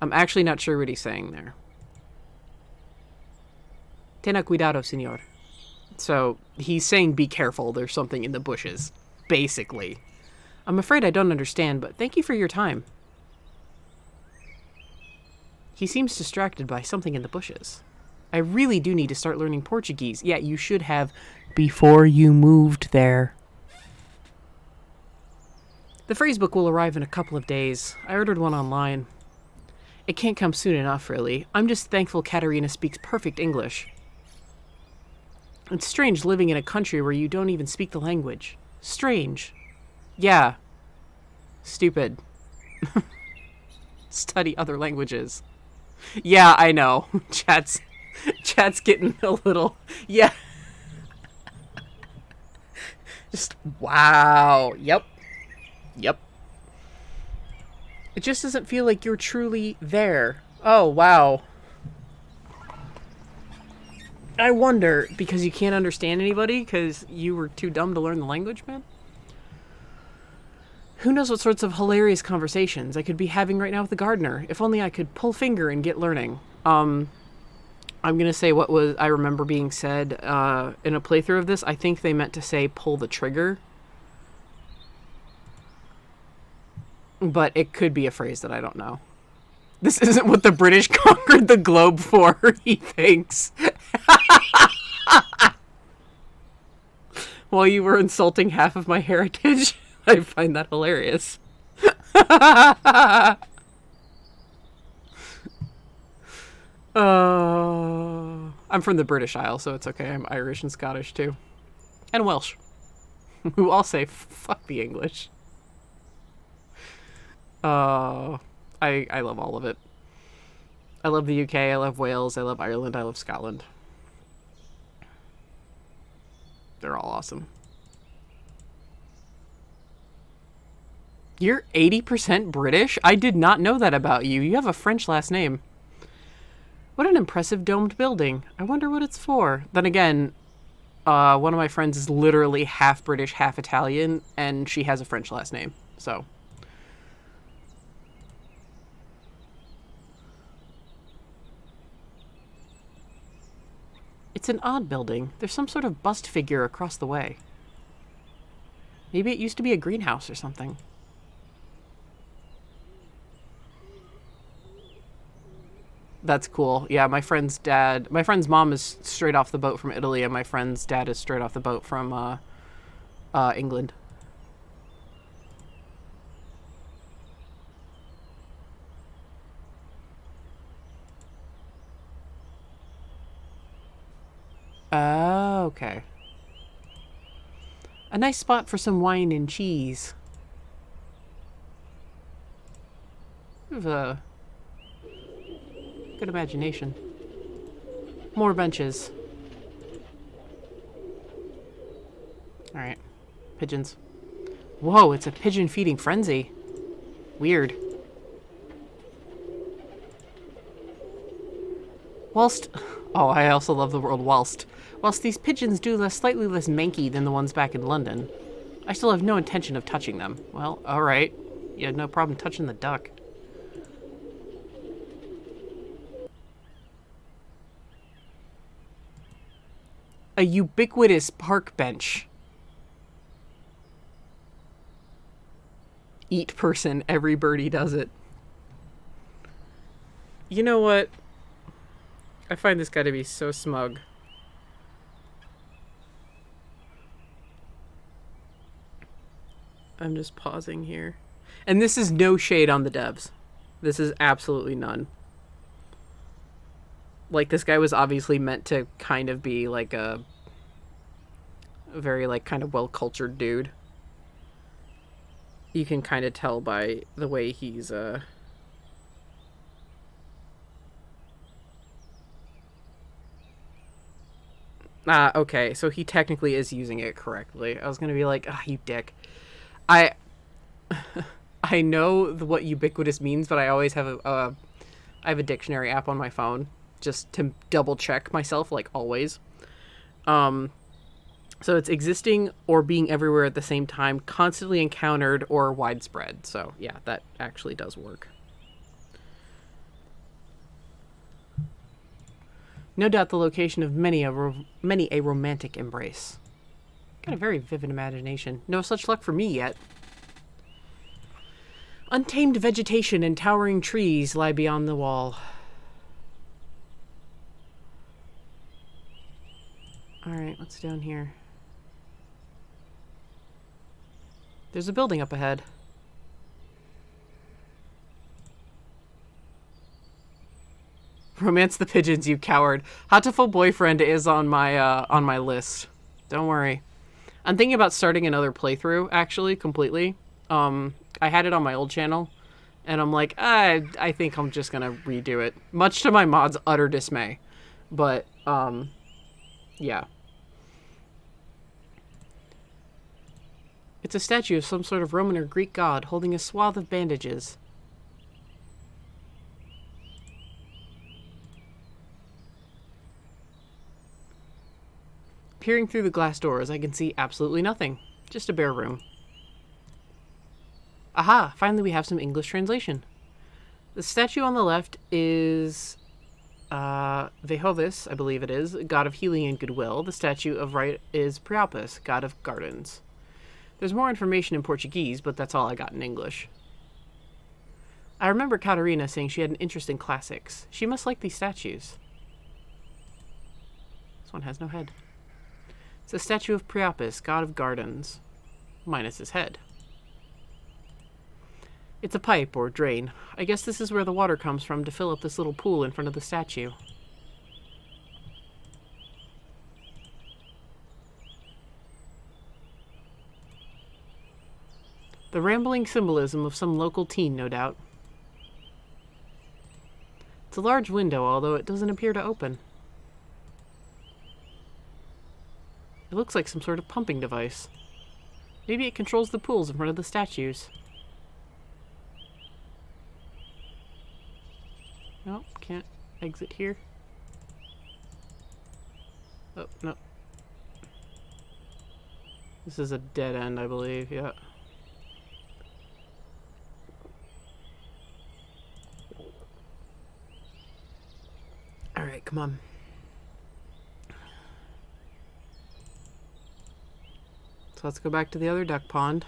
I'm actually not sure what he's saying there. Tenha cuidado, señor. So, he's saying be careful, there's something in the bushes. Basically. I'm afraid I don't understand, but thank you for your time. He seems distracted by something in the bushes. I really do need to start learning Portuguese. Yeah, you should have before you moved there. The phrase book will arrive in a couple of days. I ordered one online. It can't come soon enough, really. I'm just thankful Katarina speaks perfect English. It's strange living in a country where you don't even speak the language. Strange. Yeah. Stupid. Study other languages. Yeah, I know. Chat's getting a little... Yeah. Just, wow. Yep. It just doesn't feel like you're truly there. Oh, wow. I wonder, because you can't understand anybody, because you were too dumb to learn the language, man? Who knows what sorts of hilarious conversations I could be having right now with the gardener. If only I could pull finger and get learning. I'm going to say what was I remember being said in a playthrough of this. I think they meant to say pull the trigger. But it could be a phrase that I don't know. This isn't what the British conquered the globe for, he thinks. While you were insulting half of my heritage, I find that hilarious. I'm from the British Isle, so it's okay. I'm Irish and Scottish, too. And Welsh. Who all say, fuck the English. I love all of it. I love the UK, I love Wales, I love Ireland, I love Scotland. They're all awesome. You're 80% British? I did not know that about you. You have a French last name. What an impressive domed building. I wonder what it's for. Then again, one of my friends is literally half British, half Italian, and she has a French last name. So... It's an odd building. There's some sort of bust figure across the way. Maybe it used to be a greenhouse or something. That's cool. Yeah, my friend's mom is straight off the boat from Italy, and my friend's dad is straight off the boat from England. Oh, okay. A nice spot for some wine and cheese. You have a good imagination. More benches. Alright. Pigeons. Whoa, it's a pigeon feeding frenzy. Weird. Whilst... Oh, I also love the word whilst. Whilst these pigeons do slightly less manky than the ones back in London, I still have no intention of touching them. Well, alright. You had no problem touching the duck. A ubiquitous park bench. Eat person, every birdie does it. You know what? I find this guy to be so smug. I'm just pausing here. And this is no shade on the devs. This is absolutely none. Like, this guy was obviously meant to kind of be like a very, like, kind of well-cultured dude. You can kind of tell by the way he's, okay, so he technically is using it correctly. I was gonna be like, you dick. I know what ubiquitous means, but I always have I have a dictionary app on my phone just to double check myself, like always. So it's existing or being everywhere at the same time, constantly encountered or widespread. So yeah, that actually does work. No doubt the location of many a romantic embrace. Got a very vivid imagination. No such luck for me yet. Untamed vegetation and towering trees lie beyond the wall. Alright, what's down here? There's a building up ahead. Romance the pigeons, you coward. Hatoful boyfriend is on my list. Don't worry. I'm thinking about starting another playthrough, actually, completely. I had it on my old channel, and I'm like, I think I'm just gonna redo it. Much to my mod's utter dismay. But, yeah. It's a statue of some sort of Roman or Greek god holding a swath of bandages. Peering through the glass doors, I can see absolutely nothing. Just a bare room. Aha! Finally we have some English translation. The statue on the left is Vehovis, I believe it is, god of healing and goodwill. The statue of right is Priapus, god of gardens. There's more information in Portuguese, but that's all I got in English. I remember Katarina saying she had an interest in classics. She must like these statues. This one has no head. It's a statue of Priapus, god of gardens, minus his head. It's a pipe or drain. I guess this is where the water comes from to fill up this little pool in front of the statue. The rambling symbolism of some local teen, no doubt. It's a large window, although it doesn't appear to open. It looks like some sort of pumping device. Maybe it controls the pools in front of the statues. Nope, can't exit here. Oh, no. This is a dead end, I believe, yeah. Alright, come on. So let's go back to the other duck pond.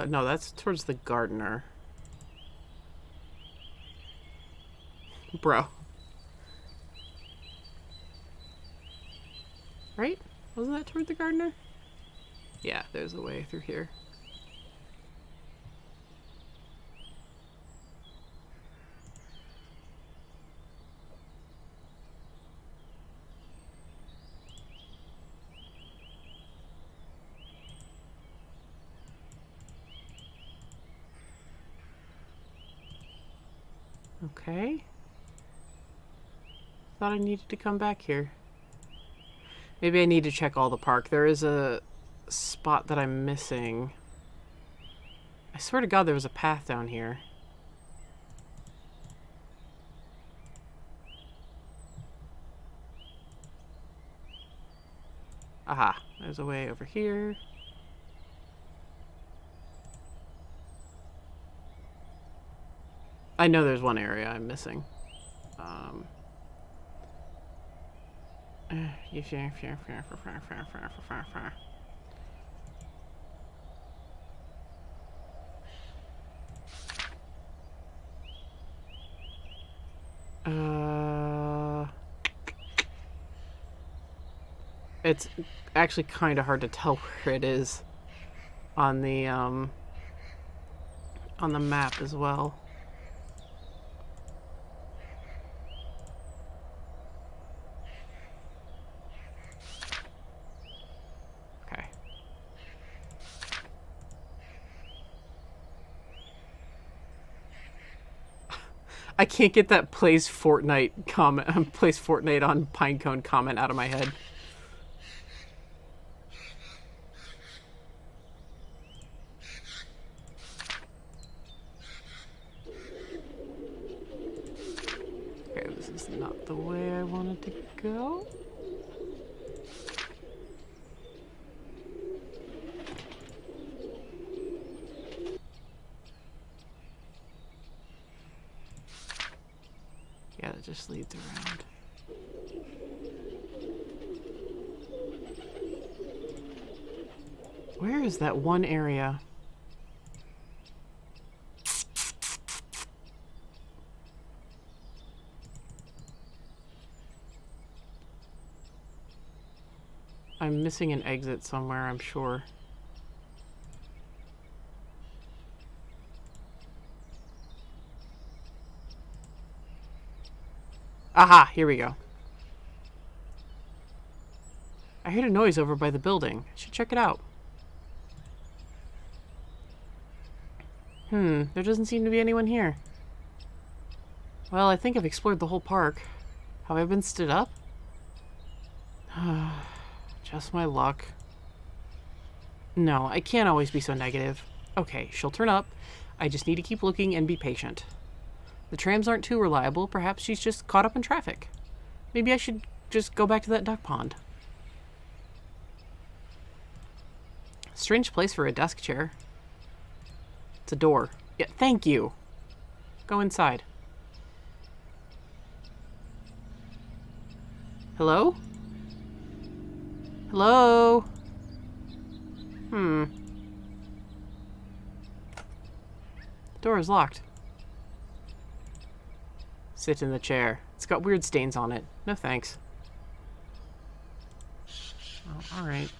No, that's towards the gardener. Bro. Right? Wasn't that toward the gardener? Yeah, there's a way through here. Okay. Thought I needed to come back here. Maybe I need to check all the park. There is a spot that I'm missing. I swear to God there was a path down here. Aha, there's a way over here. I know there's one area I'm missing. It's actually kind of hard to tell where it is on the map as well. Okay. I can't get that plays Fortnite comment, plays Fortnite on Pinecone comment out of my head. Okay, this is not the way I wanted to go. Yeah, that just leads around. Where is that one area? I'm missing an exit somewhere, I'm sure. Aha, here we go. I heard a noise over by the building. I should check it out. There doesn't seem to be anyone here. Well, I think I've explored the whole park. Have I been stood up? Just my luck. No, I can't always be so negative. Okay, she'll turn up. I just need to keep looking and be patient. The trams aren't too reliable. Perhaps she's just caught up in traffic. Maybe I should just go back to that duck pond. Strange place for a desk chair. It's a door. Yeah, thank you. Go inside. Hello? Hello? The door is locked. Sit in the chair. It's got weird stains on it. No thanks. Oh, alright.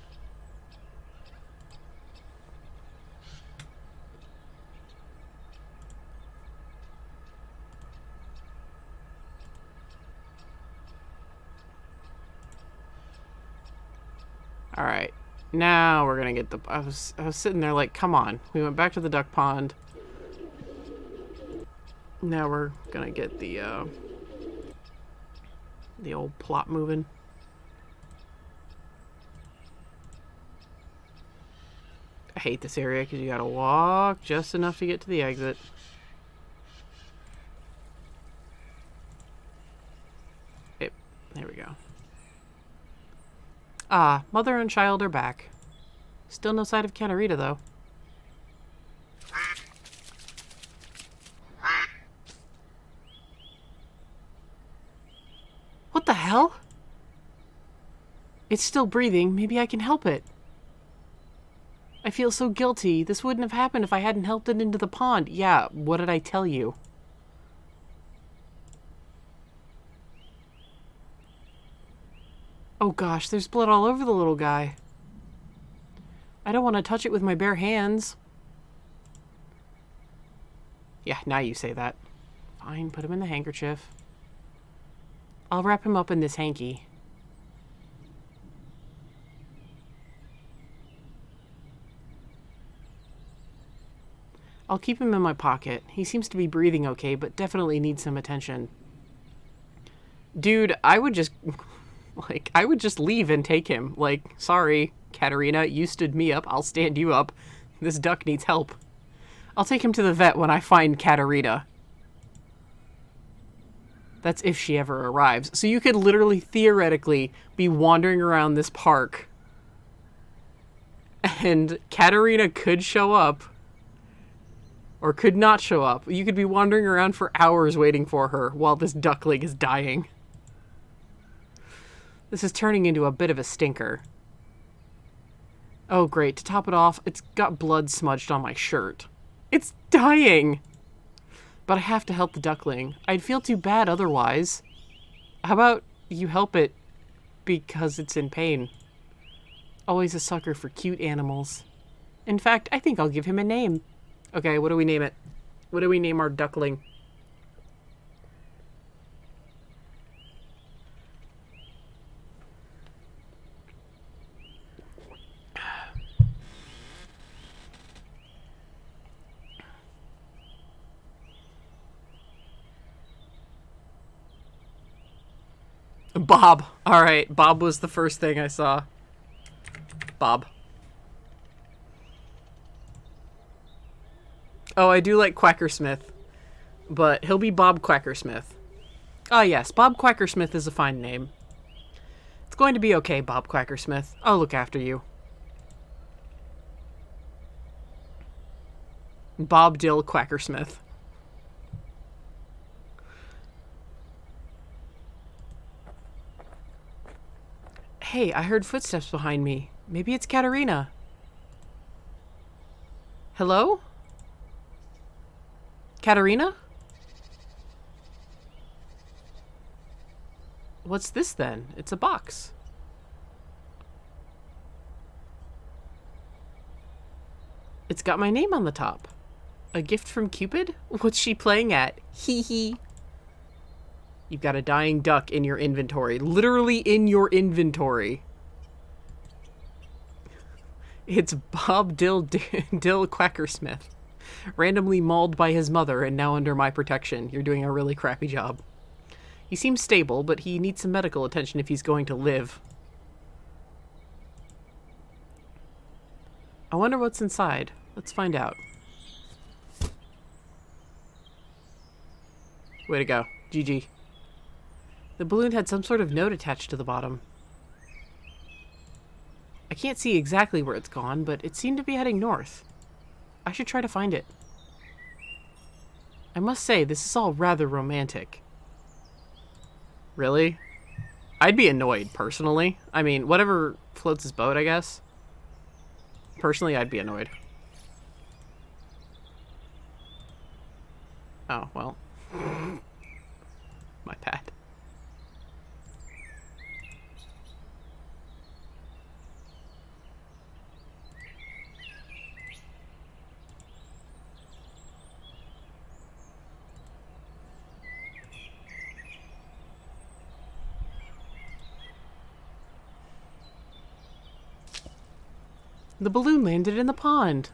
Alright. Now we're gonna get the... I was sitting there like, come on. We went back to the duck pond. Now we're gonna get the old plot moving. I hate this area because you gotta walk just enough to get to the exit. There we go. Ah, mother and child are back. Still no sight of Katarina, though. What the hell? It's still breathing. Maybe I can help it. I feel so guilty. This wouldn't have happened if I hadn't helped it into the pond. Yeah, what did I tell you? Oh gosh, there's blood all over the little guy. I don't want to touch it with my bare hands. Yeah, now you say that. Fine, put him in the handkerchief. I'll wrap him up in this hanky. I'll keep him in my pocket. He seems to be breathing okay, but definitely needs some attention. Dude, I would just leave and take him. Like, sorry, Katerina, you stood me up. I'll stand you up. This duck needs help. I'll take him to the vet when I find Katerina. That's if she ever arrives. So you could literally, theoretically, be wandering around this park, and Katerina could show up, or could not show up. You could be wandering around for hours waiting for her while this duckling is dying. This is turning into a bit of a stinker. Oh great, to top it off, it's got blood smudged on my shirt. It's dying! But I have to help the duckling. I'd feel too bad otherwise. How about you help it because it's in pain? Always a sucker for cute animals. In fact, I think I'll give him a name. Okay, what do we name it? What do we name our duckling? Bob. Alright, Bob was the first thing I saw. Bob. Oh, I do like Quackersmith, but he'll be Bob Quackersmith. Ah, yes, Bob Quackersmith is a fine name. It's going to be okay, Bob Quackersmith. I'll look after you. Bob Dill Quackersmith. Hey, I heard footsteps behind me. Maybe it's Katerina. Hello? Katerina? What's this then? It's a box. It's got my name on the top. A gift from Cupid? What's she playing at? Hee hee. You've got a dying duck in your inventory. Literally in your inventory. It's Bob Dill Quackersmith. Randomly mauled by his mother and now under my protection. You're doing a really crappy job. He seems stable, but he needs some medical attention if he's going to live. I wonder what's inside. Let's find out. Way to go. GG. The balloon had some sort of note attached to the bottom. I can't see exactly where it's gone, but it seemed to be heading north. I should try to find it. I must say, this is all rather romantic. Really? I'd be annoyed, personally. I mean, whatever floats his boat, I guess. Personally, I'd be annoyed. Oh, well. My bad. The balloon landed in the pond.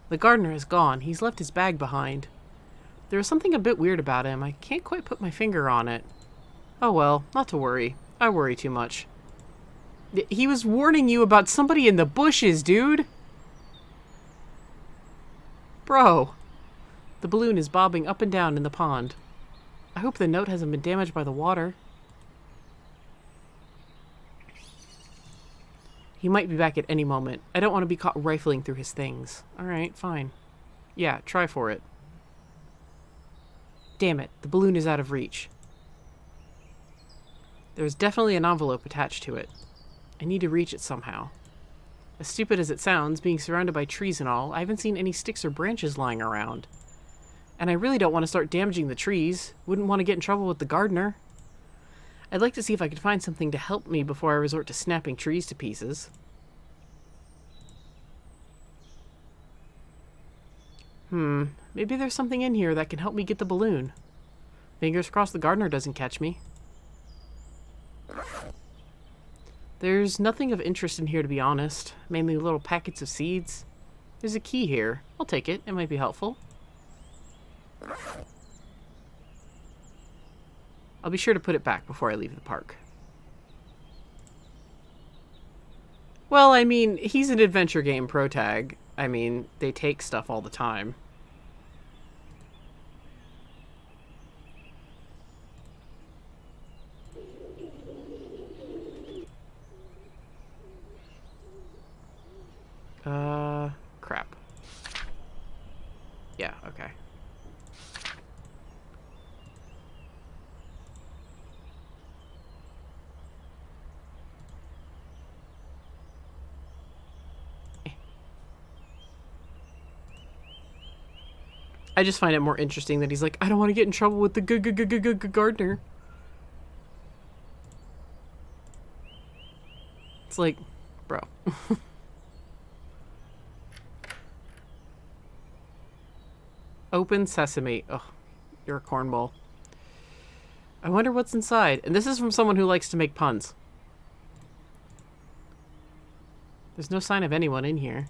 The gardener is gone. He's left his bag behind. There is something a bit weird about him. I can't quite put my finger on it. Oh well, not to worry. I worry too much. He was warning you about somebody in the bushes, dude! Bro. The balloon is bobbing up and down in the pond. I hope the note hasn't been damaged by the water. He might be back at any moment. I don't want to be caught rifling through his things. Alright, fine. Yeah, try for it. Damn it, the balloon is out of reach. There's definitely an envelope attached to it. I need to reach it somehow. As stupid as it sounds, being surrounded by trees and all, I haven't seen any sticks or branches lying around. And I really don't want to start damaging the trees. Wouldn't want to get in trouble with the gardener. I'd like to see if I could find something to help me before I resort to snapping trees to pieces. Maybe there's something in here that can help me get the balloon. Fingers crossed the gardener doesn't catch me. There's nothing of interest in here, to be honest. Mainly little packets of seeds. There's a key here. I'll take it. It might be helpful. I'll be sure to put it back before I leave the park. Well, I mean, he's an adventure game protag. I mean, they take stuff all the time. Crap. Yeah, okay. I just find it more interesting that he's like, I don't want to get in trouble with the gardener. It's like, bro. Open sesame. Oh, you're a cornball. I wonder what's inside. And this is from someone who likes to make puns. There's no sign of anyone in here.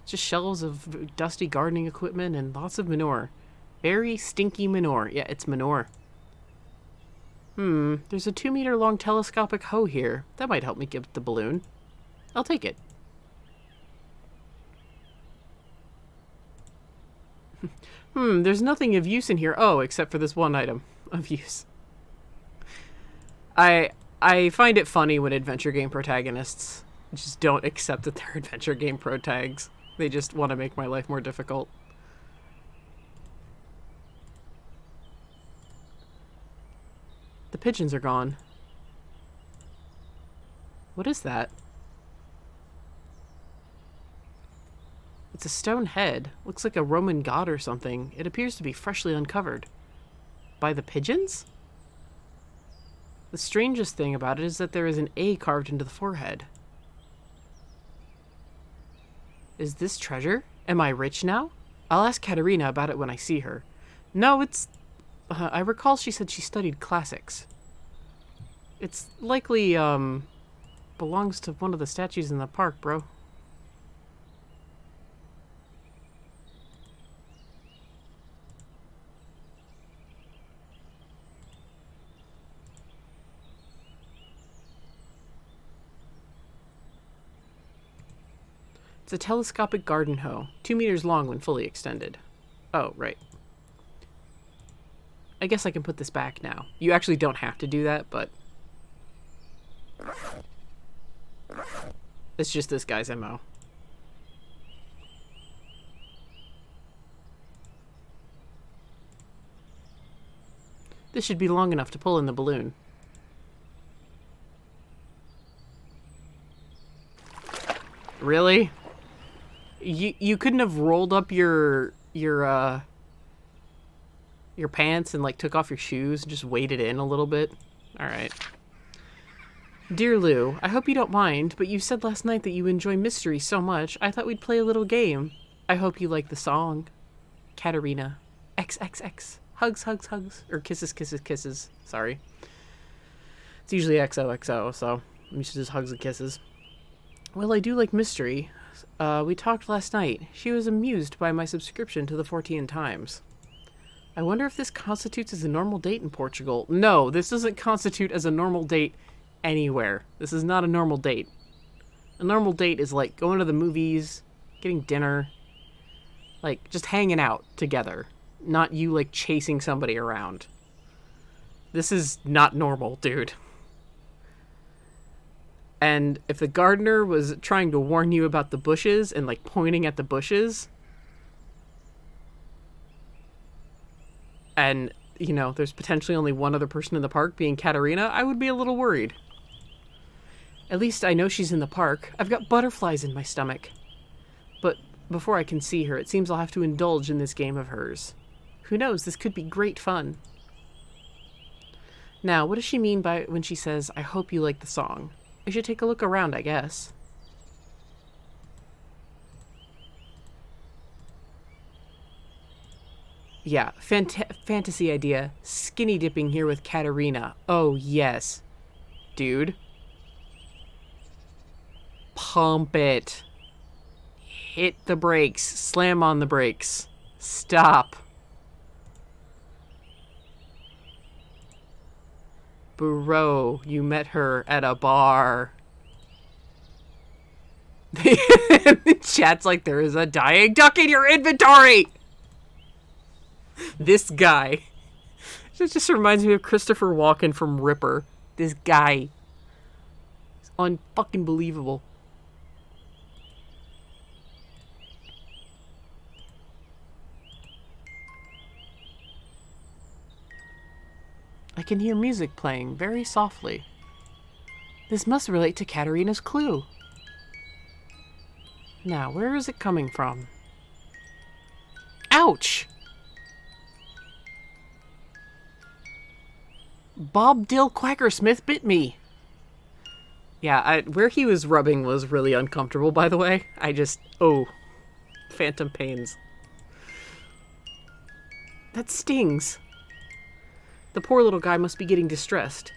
Just shelves of dusty gardening equipment and lots of manure. Very stinky manure. Yeah, it's manure. There's a 2-meter long telescopic hoe here. That might help me get the balloon. I'll take it. There's nothing of use in here. Oh, except for this one item of use. I find it funny when adventure game protagonists just don't accept that they're adventure game protags. They just want to make my life more difficult. The pigeons are gone. What is that? It's a stone head. Looks like a Roman god or something. It appears to be freshly uncovered. By the pigeons? The strangest thing about it is that there is an A carved into the forehead. Is this treasure? Am I rich now? I'll ask Katerina about it when I see her. No, it's... I recall she said she studied classics. It's likely, belongs to one of the statues in the park, bro. It's a telescopic garden hoe, 2 meters long when fully extended. Oh, right. I guess I can put this back now. You actually don't have to do that, but... it's just this guy's MO. This should be long enough to pull in the balloon. Really? You couldn't have rolled up your pants and like took off your shoes and just waded in a little bit? Alright. Dear Lou, I hope you don't mind, but you said last night that you enjoy mystery so much, I thought we'd play a little game. I hope you like the song. Katerina. XXX. Hugs, hugs, hugs. Or kisses, kisses, kisses. Sorry. It's usually XOXO, so I'm used to just hugs and kisses. Well, I do like mystery. We talked last night. She was amused by my subscription to the 14 Times. I wonder if this constitutes as a normal date in Portugal. No, this doesn't constitute as a normal date anywhere. This is not a normal date. A normal date is like going to the movies, getting dinner, like just hanging out together. Not you like chasing somebody around. This is not normal, dude. And if the gardener was trying to warn you about the bushes and like pointing at the bushes, and, you know, there's potentially only one other person in the park being Katerina, I would be a little worried. At least I know she's in the park. I've got butterflies in my stomach. But before I can see her, it seems I'll have to indulge in this game of hers. Who knows, this could be great fun. Now, what does she mean by when she says, I hope you like the song? I should take a look around, I guess. Yeah, fantasy idea. Skinny dipping here with Katerina. Oh, yes. Dude. Pump it. Hit the brakes. Slam on the brakes. Stop. Bro, you met her at a bar. Chat's like, there is a dying duck in your inventory! This guy. It just reminds me of Christopher Walken from Ripper. This guy. It's unfucking believable. I can hear music playing very softly. This must relate to Katerina's clue. Now, where is it coming from? Ouch! Bob Dill Quackersmith bit me. Yeah, where he was rubbing was really uncomfortable, by the way. Oh, phantom pains. That stings. The poor little guy must be getting distressed.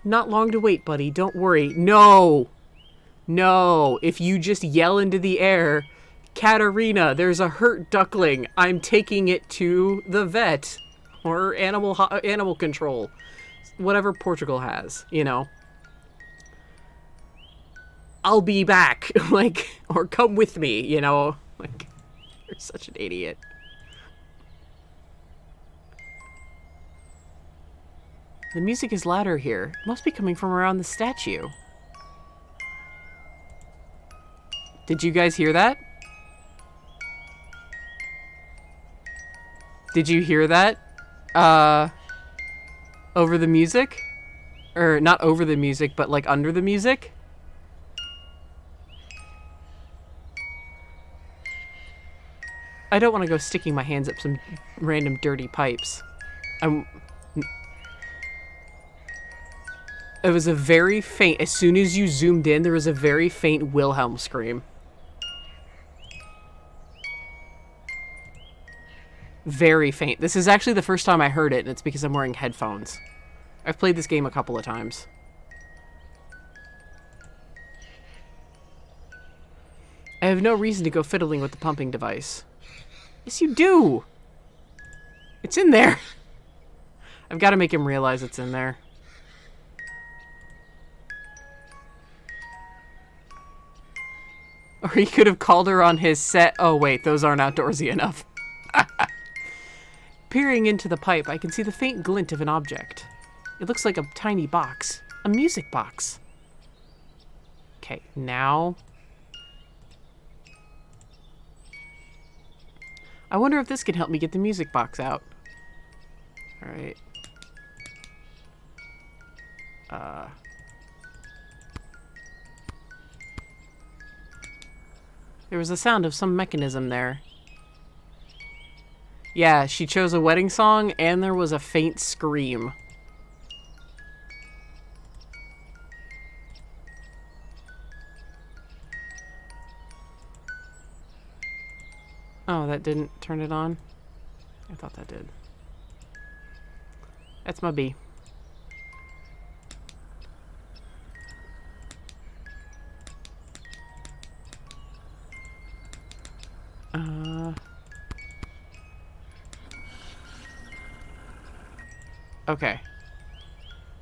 Not long to wait, buddy. Don't worry. No! No! If you just yell into the air, Katerina, there's a hurt duckling. I'm taking it to the vet. Or animal control. Whatever Portugal has, you know. I'll be back. Like, or come with me, you know. Like, you're such an idiot. The music is louder here. It must be coming from around the statue. Did you guys hear that? Did you hear that? Over the music? Or not over the music, but like under the music? I don't want to go sticking my hands up some random dirty pipes. It was a very faint, as soon as you zoomed in, there was a very faint Wilhelm scream. Very faint. This is actually the first time I heard it, and it's because I'm wearing headphones. I've played this game a couple of times. I have no reason to go fiddling with the pumping device. Yes, you do! It's in there! I've got to make him realize it's in there. Or he could have called her on his set. Oh, wait, those aren't outdoorsy enough. Peering into the pipe, I can see the faint glint of an object. It looks like a tiny box. A music box. Okay, now... I wonder if this can help me get the music box out. Alright. There was a sound of some mechanism there. Yeah, she chose a wedding song, and there was a faint scream. Oh, that didn't turn it on? I thought that did. That's my bee. Okay.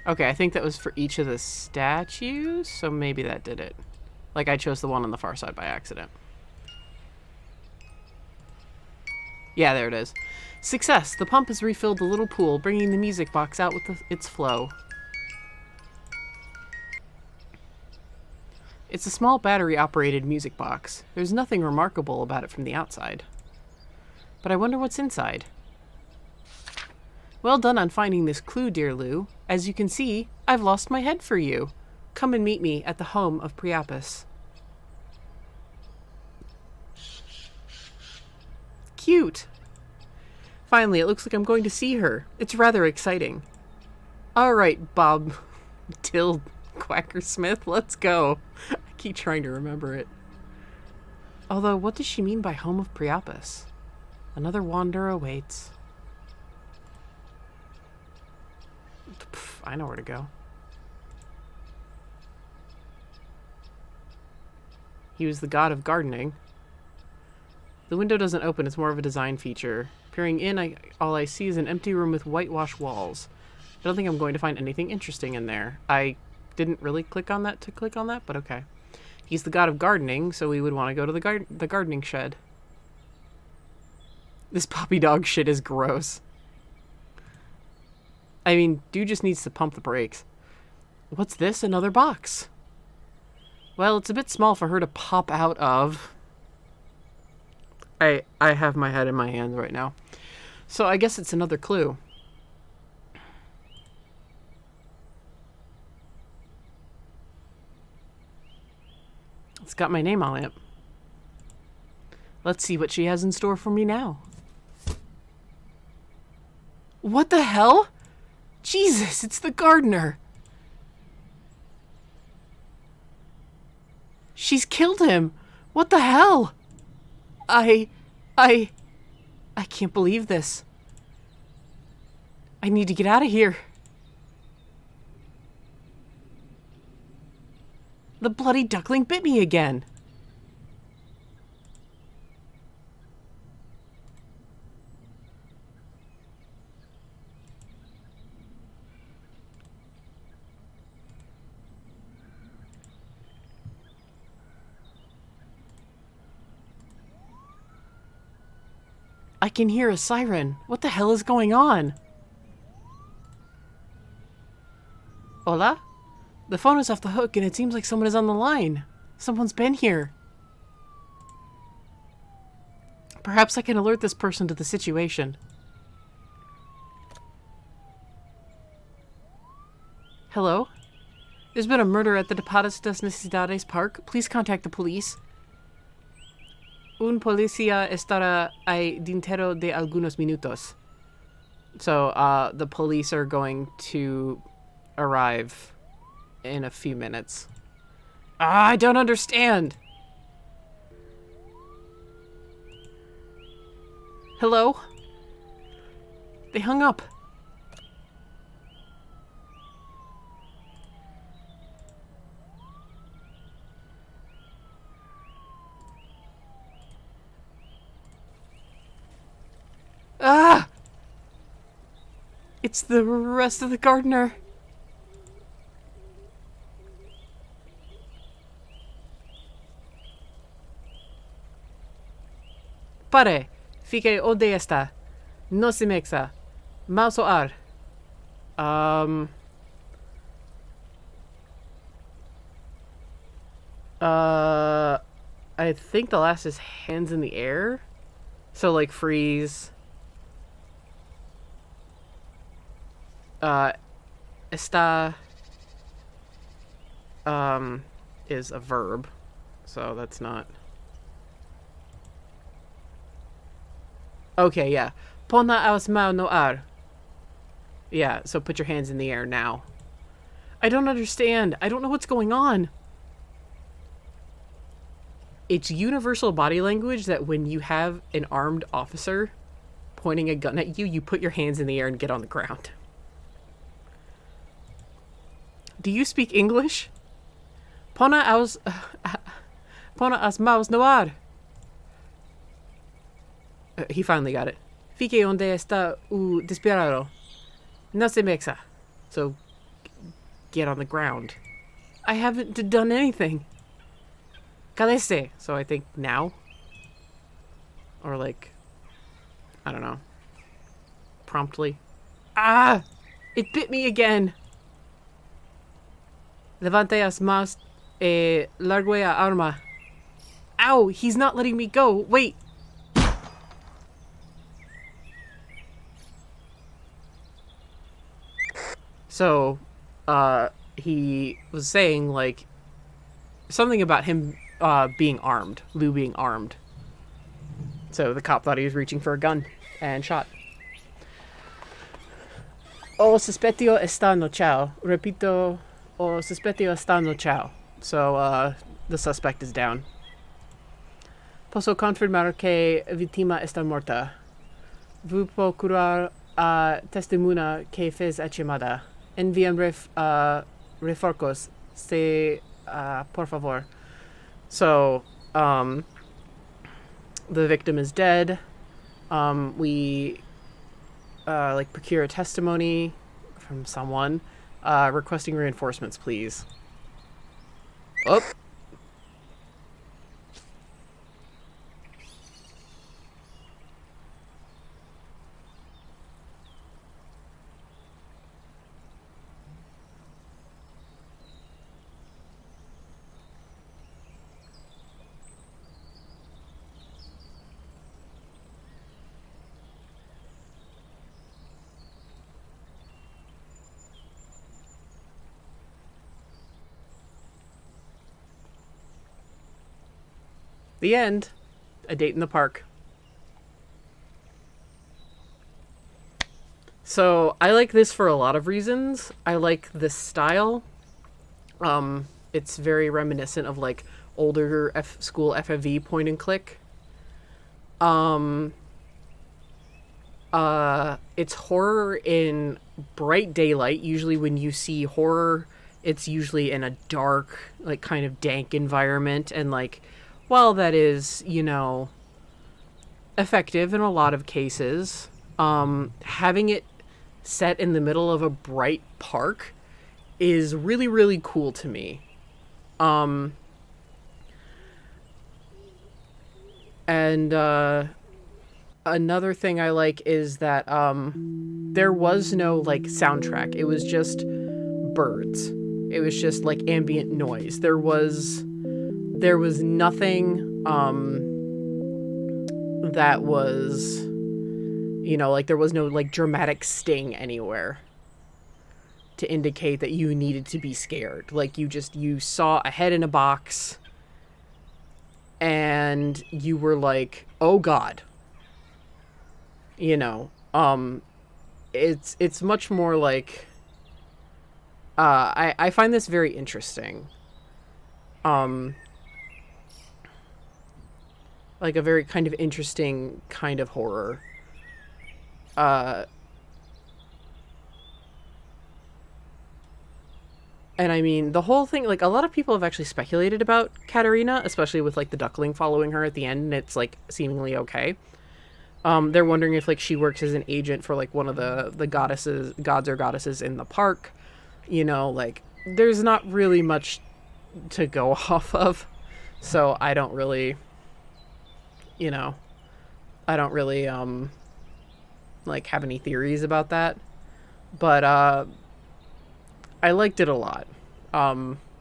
Okay, I think that was for each of the statues, so maybe that did it. Like, I chose the one on the far side by accident. Yeah, there it is. Success! The pump has refilled the little pool, bringing the music box out with its flow. It's a small battery-operated music box. There's nothing remarkable about it from the outside. But I wonder what's inside. Well done on finding this clue, dear Lou. As you can see, I've lost my head for you. Come and meet me at the home of Priapus. Cute! Finally, it looks like I'm going to see her. It's rather exciting. Alright, Bob Dill Quackersmith, let's go. I keep trying to remember it. Although, what does she mean by home of Priapus? Another wanderer awaits. Pff, I know where to go. He was the god of gardening. The window doesn't open, it's more of a design feature. Peering in, all I see is an empty room with whitewashed walls. I don't think I'm going to find anything interesting in there. I didn't really click on that to click on that, but okay. He's the god of gardening, so we would want to go to the gardening shed. This puppy dog shit is gross. I mean, dude just needs to pump the brakes. What's this? Another box. Well, it's a bit small for her to pop out of. I have my head in my hands right now. So I guess it's another clue. It's got my name on it. Let's see what she has in store for me now. What the hell? Jesus, it's the gardener. She's killed him. What the hell? I can't believe this. I need to get out of here. The bloody duckling bit me again. I can hear a siren. What the hell is going on? Hola? The phone is off the hook and it seems like someone is on the line. Someone's been here. Perhaps I can alert this person to the situation. Hello? There's been a murder at the Depadas das Necesidades Park. Please contact the police. Un policía estará ahí dentro de algunos minutos. So, the police are going to arrive in a few minutes. I don't understand. Hello? They hung up. Ah! It's the rest of the gardener. Pare, fique onde está. No se mexa. Mouse ar. I think the last is hands in the air. So like freeze. Está is a verb, so that's not. Okay, yeah. Pon las manos no ar. Yeah, so put your hands in the air now. I don't understand. I don't know what's going on. It's universal body language that when you have an armed officer pointing a gun at you, you put your hands in the air and get on the ground. Do you speak English? Pona as maus no ar. He finally got it. Fique onde está o desperado. No se mexa. So, get on the ground. I haven't done anything. Calese. So I think now. Or like, I don't know. Promptly. Ah! It bit me again. Levante as mas largue a arma. Ow! He's not letting me go. Wait. So, he was saying, like, something about him being armed. Lou being armed. So the cop thought he was reaching for a gun and shot. O suspetio está no chao. Repito, o suspetio está no chao. So, the suspect is down. Posso confirmar que víctima está morta. Vou procurar a testemunha que fez a chamada. Enviam reforcos, se por favor. So, the victim is dead. We like procure a testimony from someone requesting reinforcements, please. Oh. The end. A date in the park. So I like this for a lot of reasons. I like the style. It's very reminiscent of like older school FFV point and click. It's horror in bright daylight. Usually when you see horror, it's usually in a dark, like kind of dank environment. And like, while that is, you know, effective in a lot of cases, having it set in the middle of a bright park is really, really cool to me. And another thing I like is that there was no like soundtrack. It was just birds. It was just like ambient noise. There was nothing that was, you know, like there was no like dramatic sting anywhere to indicate that you needed to be scared. Like you saw a head in a box and you were like, "Oh God." You know, it's much more like I find this very interesting. Like a very kind of interesting kind of horror. And I mean, the whole thing, like, a lot of people have actually speculated about Katarina, especially with, like, the duckling following her at the end, and it's, like, seemingly okay. They're wondering if, like, she works as an agent for, like, one of the gods or goddesses in the park. You know, like, there's not really much to go off of. So I don't really, you know, I don't really, like, have any theories about that. But, I liked it a lot.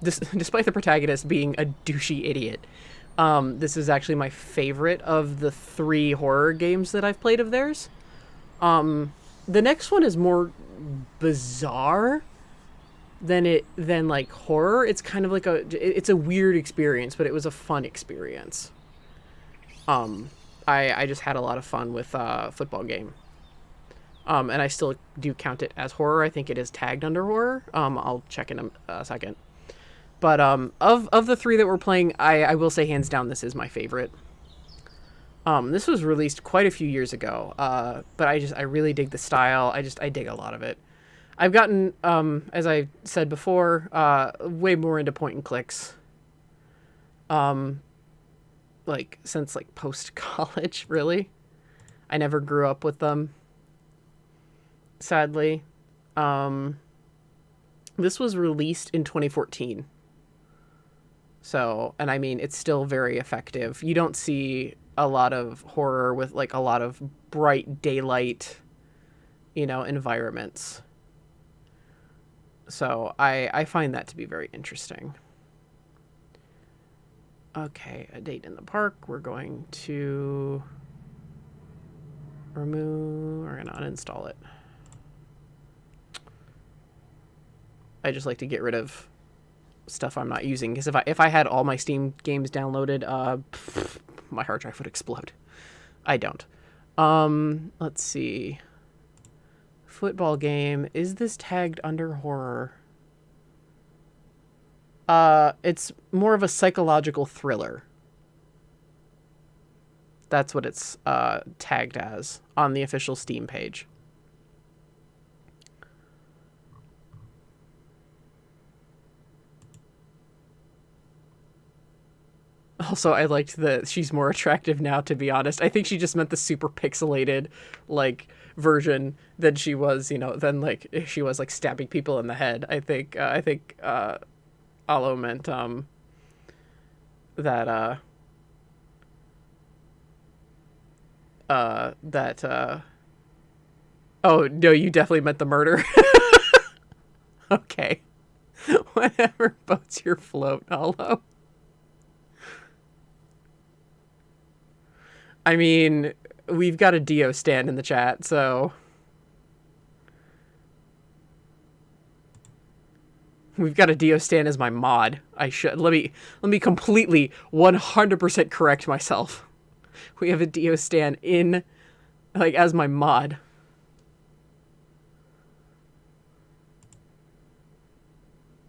Despite the protagonist being a douchey idiot. This is actually my favorite of the 3 horror games that I've played of theirs. The next one is more bizarre than like horror. It's kind of like it's a weird experience, but it was a fun experience. I just had a lot of fun with football game. And I still do count it as horror. I think it is tagged under horror. I'll check in a second. But of the 3 that we're playing, I will say hands down this is my favorite. This was released quite a few years ago, but I really dig the style. I dig a lot of it. I've gotten, as I said before, way more into point and clicks. Like since like post college, really. I never grew up with them. Sadly. This was released in 2014. So, and I mean, it's still very effective. You don't see a lot of horror with like a lot of bright daylight, you know, environments. So I find that to be very interesting. Okay, a date in the park. We're going to we're going to uninstall it. I just like to get rid of stuff I'm not using, because if I had all my Steam games downloaded, my hard drive would explode. I don't. Let's see. Football game. Is this tagged under horror? It's more of a psychological thriller. That's what it's tagged as on the official Steam page. Also, I liked that she's more attractive now, to be honest. I think she just meant the super pixelated, like, version than she was, than, like, if she was, like, stabbing people in the head. I think Alo meant, that, oh, no, you definitely meant the murder. Okay. Whatever boats your float, Alo. I mean, we've got a Dio stand in the chat, so... We've got a Dio stand as my mod. Let me completely 100% correct myself. We have a Dio stand in, like, as my mod.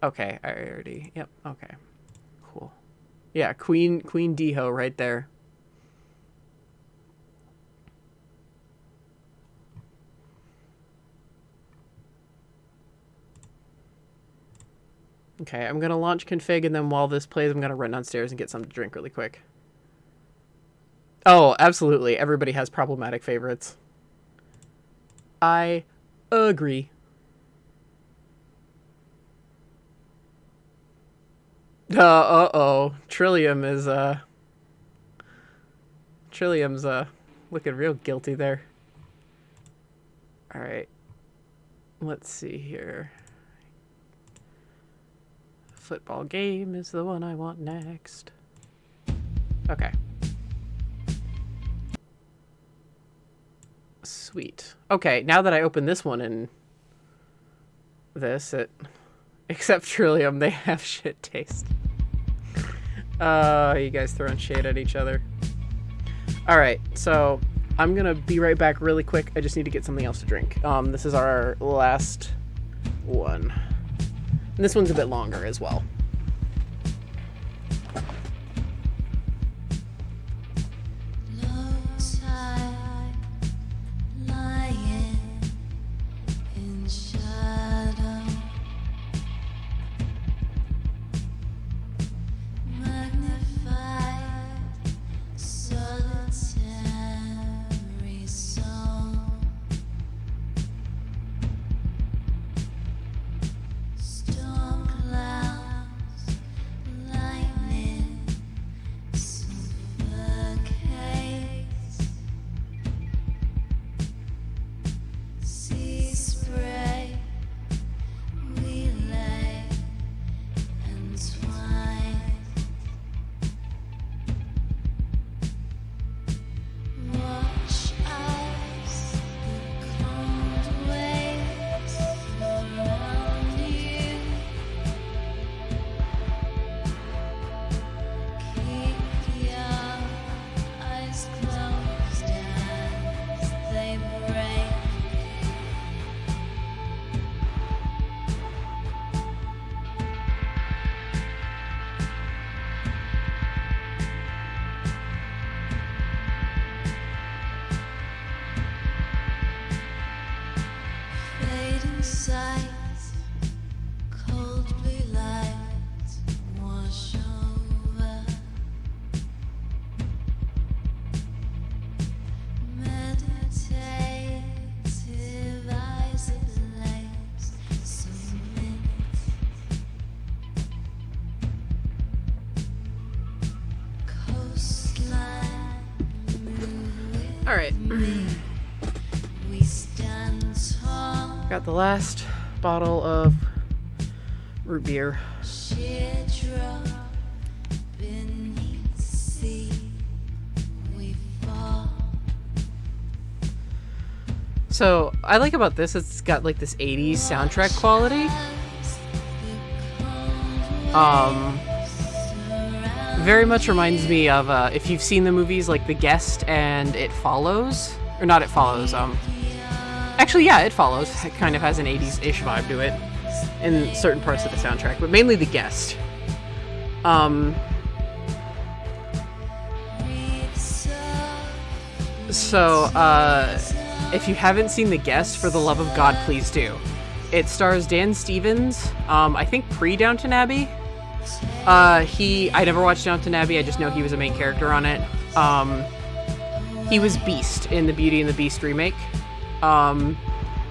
Okay, I already... Yep, okay. Cool. Yeah, Queen Diho right there. Okay, I'm going to launch config, and then while this plays, I'm going to run downstairs and get something to drink really quick. Oh, absolutely. Everybody has problematic favorites. I agree. Uh-oh. Trillium's looking real guilty there. Alright. Let's see here. Football game is the one I want next. Okay. Sweet. Okay, now that I open this one in this, except Trillium, they have shit taste. You guys throwing shade at each other. Alright, so I'm gonna be right back really quick. I just need to get something else to drink. This is our last one. And this one's a bit longer as well. Alright. Got the last bottle of root beer. So, I like about this, it's got like this 80s soundtrack quality. Very much reminds me of, if you've seen the movies like The Guest and It Follows. Or not It Follows, actually, yeah, It Follows. It kind of has an 80s-ish vibe to it in certain parts of the soundtrack, but mainly The Guest. If you haven't seen The Guest, for the love of God, please do. It stars Dan Stevens, I think pre-Downton Abbey. I never watched Downton Abbey. I just know he was a main character on it. He was Beast in the Beauty and the Beast remake.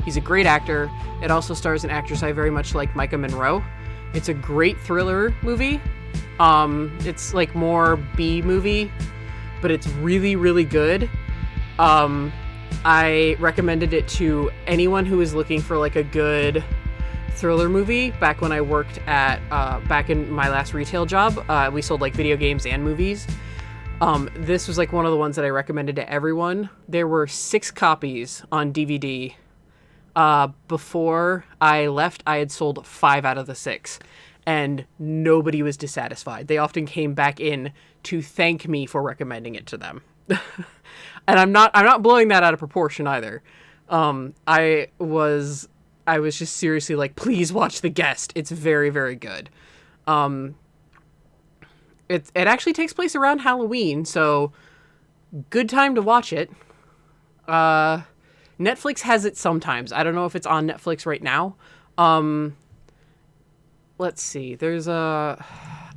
He's a great actor. It also stars an actress I very much like, Micah Monroe. It's a great thriller movie. It's like more B movie, but it's really, really good. I recommended it to anyone who was looking for like a good thriller movie. Back when I worked at back in my last retail job, we sold like video games and movies. This was like one of the ones that I recommended to everyone. There were 6 copies on DVD. Before I left, I had sold 5 out of the 6, and nobody was dissatisfied. They often came back in to thank me for recommending it to them. And I'm not blowing that out of proportion either. I was just seriously like, please watch The Guest. It's very, very good. It actually takes place around Halloween, so good time to watch it. Netflix has it sometimes. I don't know if it's on Netflix right now. Let's see. There's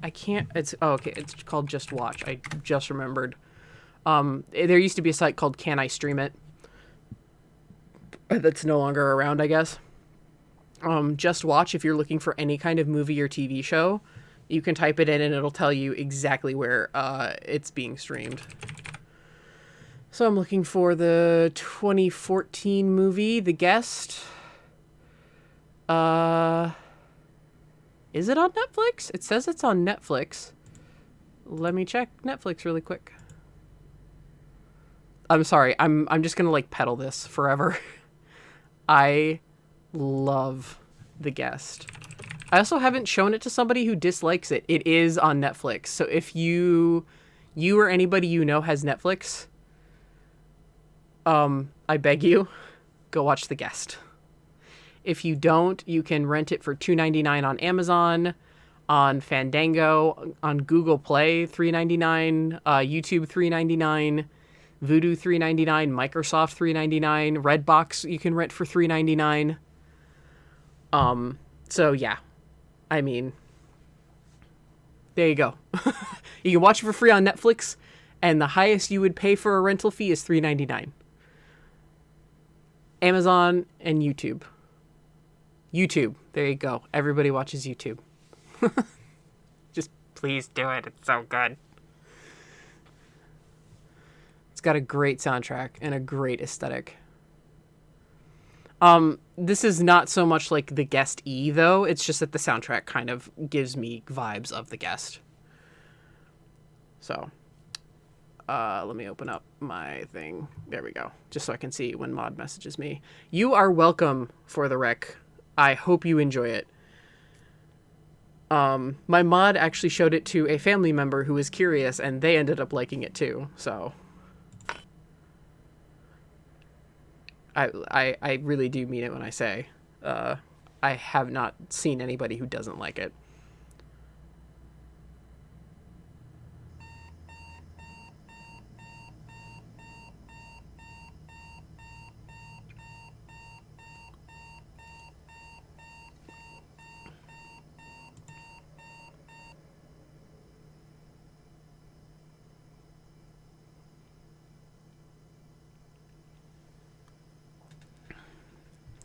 it's called Just Watch. I just remembered. There used to be a site called Can I Stream It? That's no longer around, I guess. Just Watch, if you're looking for any kind of movie or TV show, you can type it in and it'll tell you exactly where it's being streamed. So I'm looking for the 2014 movie, The Guest. Is it on Netflix? It says it's on Netflix. Let me check Netflix really quick. I'm sorry. I'm just gonna like peddle this forever. I love The Guest. I also haven't shown it to somebody who dislikes it. It is on Netflix. So if you or anybody you know has Netflix, I beg you, go watch The Guest. If you don't, you can rent it for $2.99 on Amazon, on Fandango, on Google Play $3.99, YouTube $3.99, Vudu $3.99, Microsoft $3.99, Redbox you can rent for $3.99. So yeah, I mean, there you go. You can watch it for free on Netflix, and the highest you would pay for a rental fee is $3.99. Amazon and YouTube. YouTube. There you go. Everybody watches YouTube. Just please do it. It's so good. It's got a great soundtrack and a great aesthetic. This is not so much like The Guest E, though. It's just that the soundtrack kind of gives me vibes of The Guest. So, let me open up my thing. There we go. Just so I can see when Mod messages me. You are welcome for the rec. I hope you enjoy it. My mod actually showed it to a family member who was curious, and they ended up liking it too. So, I really do mean it when I say, I have not seen anybody who doesn't like it.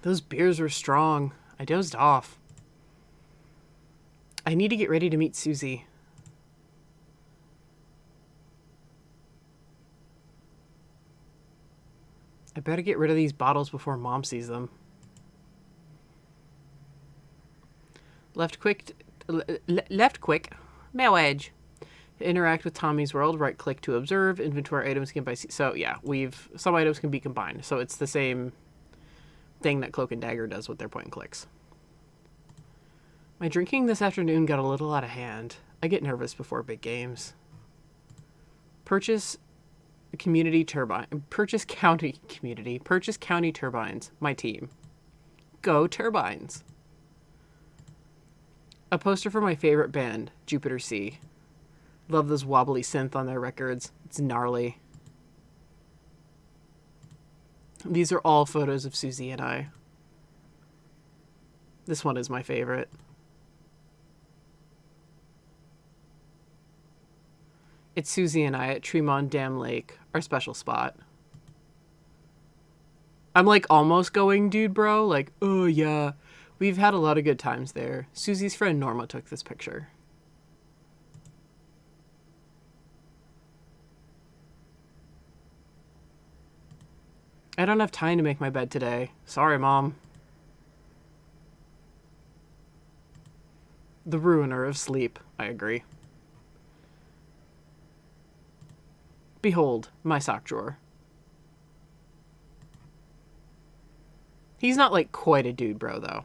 Those beers were strong. I dozed off. I need to get ready to meet Susie. I better get rid of these bottles before Mom sees them. Left quick. Mail edge. To interact with Tommy's world, right click to observe. Inventory items can be. So yeah, some items can be combined. So it's the same thing that Cloak and Dagger does with their point and clicks. My drinking this afternoon got a little out of hand. I get nervous before big games. Purchase county turbines. My team. Go Turbines. A poster for my favorite band, Jupiter Sea. Love this wobbly synth on their records. It's gnarly. These are all photos of Susie and I. This one is my favorite. It's Susie and I at Tremont Dam Lake, our special spot. I'm like almost going, dude, bro. Like, oh yeah, we've had a lot of good times there. Susie's friend Norma took this picture. I don't have time to make my bed today. Sorry, Mom. The ruiner of sleep, I agree. Behold, my sock drawer. He's not like quite a dude bro, though.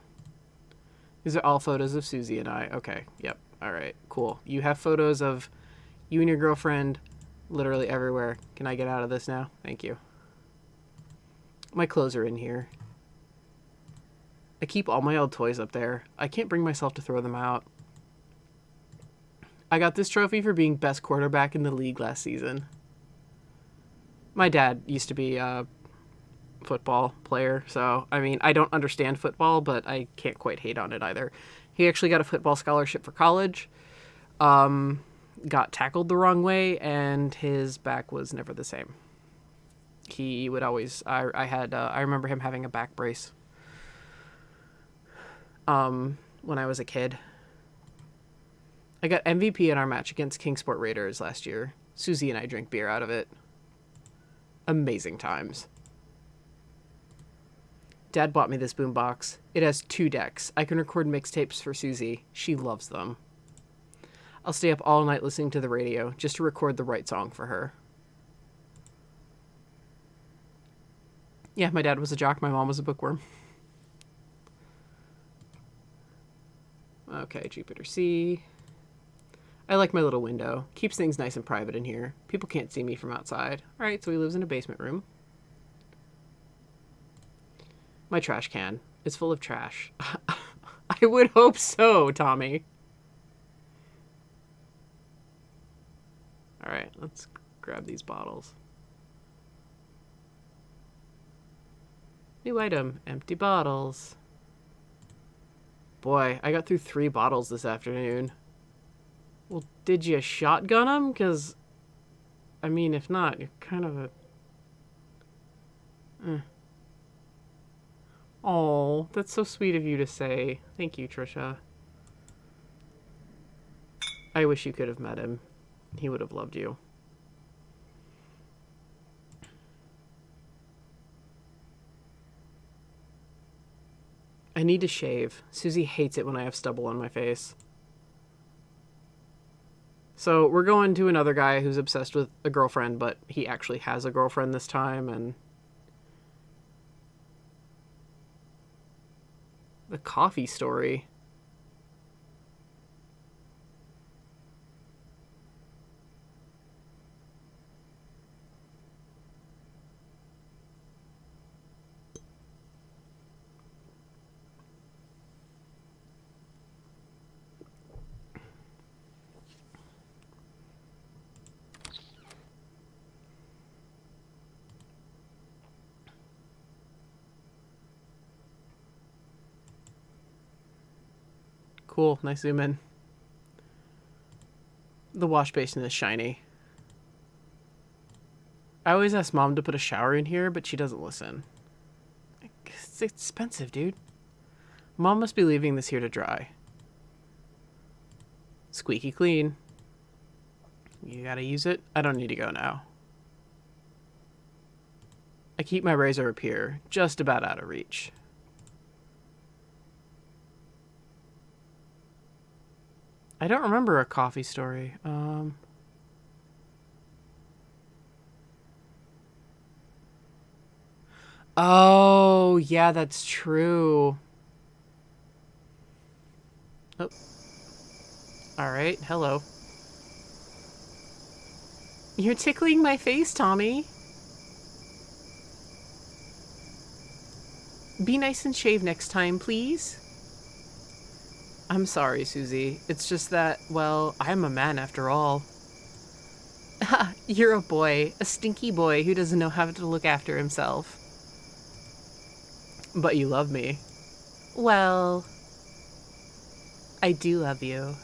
These are all photos of Susie and I. Okay, yep. All right, cool. You have photos of you and your girlfriend literally everywhere. Can I get out of this now? Thank you. My clothes are in here. I keep all my old toys up there. I can't bring myself to throw them out. I got this trophy for being best quarterback in the league last season. My dad used to be a football player, so, I mean, I don't understand football, but I can't quite hate on it either. He actually got a football scholarship for college, got tackled the wrong way, and his back was never the same. He would always, I remember him having a back brace when I was a kid. I got MVP in our match against Kingsport Raiders last year. Susie and I drank beer out of it. Amazing times. Dad bought me this boombox. It has 2 decks. I can record mixtapes for Susie. She loves them. I'll stay up all night listening to the radio just to record the right song for her. Yeah, my dad was a jock. My mom was a bookworm. Okay, Jupiter C. I like my little window. Keeps things nice and private in here. People can't see me from outside. All right, so he lives in a basement room. My trash can is full of trash. I would hope so, Tommy. All right, let's grab these bottles. New item, empty bottles. Boy, I got through 3 bottles this afternoon. Well, did you shotgun them? Because, I mean, if not, you're kind of a... Oh, that's so sweet of you to say. Thank you, Trisha. I wish you could have met him. He would have loved you. I need to shave. Susie hates it when I have stubble on my face. So we're going to another guy who's obsessed with a girlfriend, but he actually has a girlfriend this time, and... The coffee story. Cool, nice zoom in. The wash basin is shiny. I always ask Mom to put a shower in here, but she doesn't listen. It's expensive, dude. Mom must be leaving this here to dry. Squeaky clean. You gotta use it? I don't need to go now. I keep my razor up here, just about out of reach. I don't remember a coffee story. Oh, yeah, that's true. Oh. All right, hello. You're tickling my face, Tommy. Be nice and shave next time, please. I'm sorry, Susie. It's just that, well, I'm a man after all. You're a boy. A stinky boy who doesn't know how to look after himself. But you love me. Well, I do love you.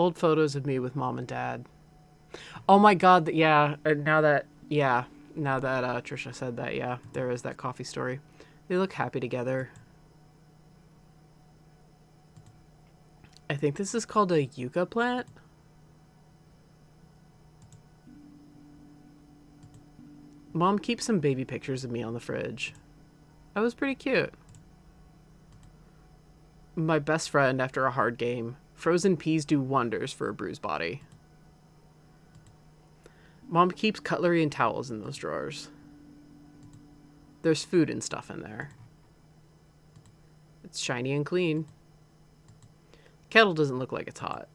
Old photos of me with mom and dad. Oh my god, yeah, now that Trisha said that, yeah, there is that coffee story. They look happy together. I think this is called a yucca plant. Mom keeps some baby pictures of me on the fridge. That was pretty cute. My best friend after a hard game. Frozen peas do wonders for a bruised body. Mom keeps cutlery and towels in those drawers. There's food and stuff in there. It's shiny and clean. Kettle doesn't look like it's hot.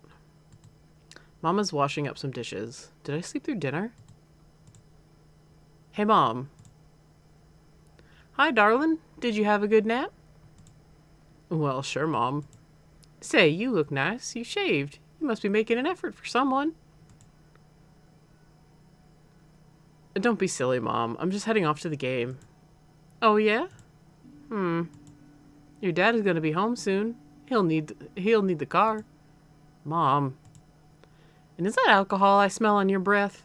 Mama's washing up some dishes. Did I sleep through dinner? Hey, Mom. Hi, darling. Did you have a good nap? Well, sure, Mom. Say, you look nice. You shaved. You must be making an effort for someone. Don't be silly, Mom. I'm just heading off to the game. Oh, yeah? Your dad is going to be home soon. He'll need the car. Mom. And is that alcohol I smell on your breath?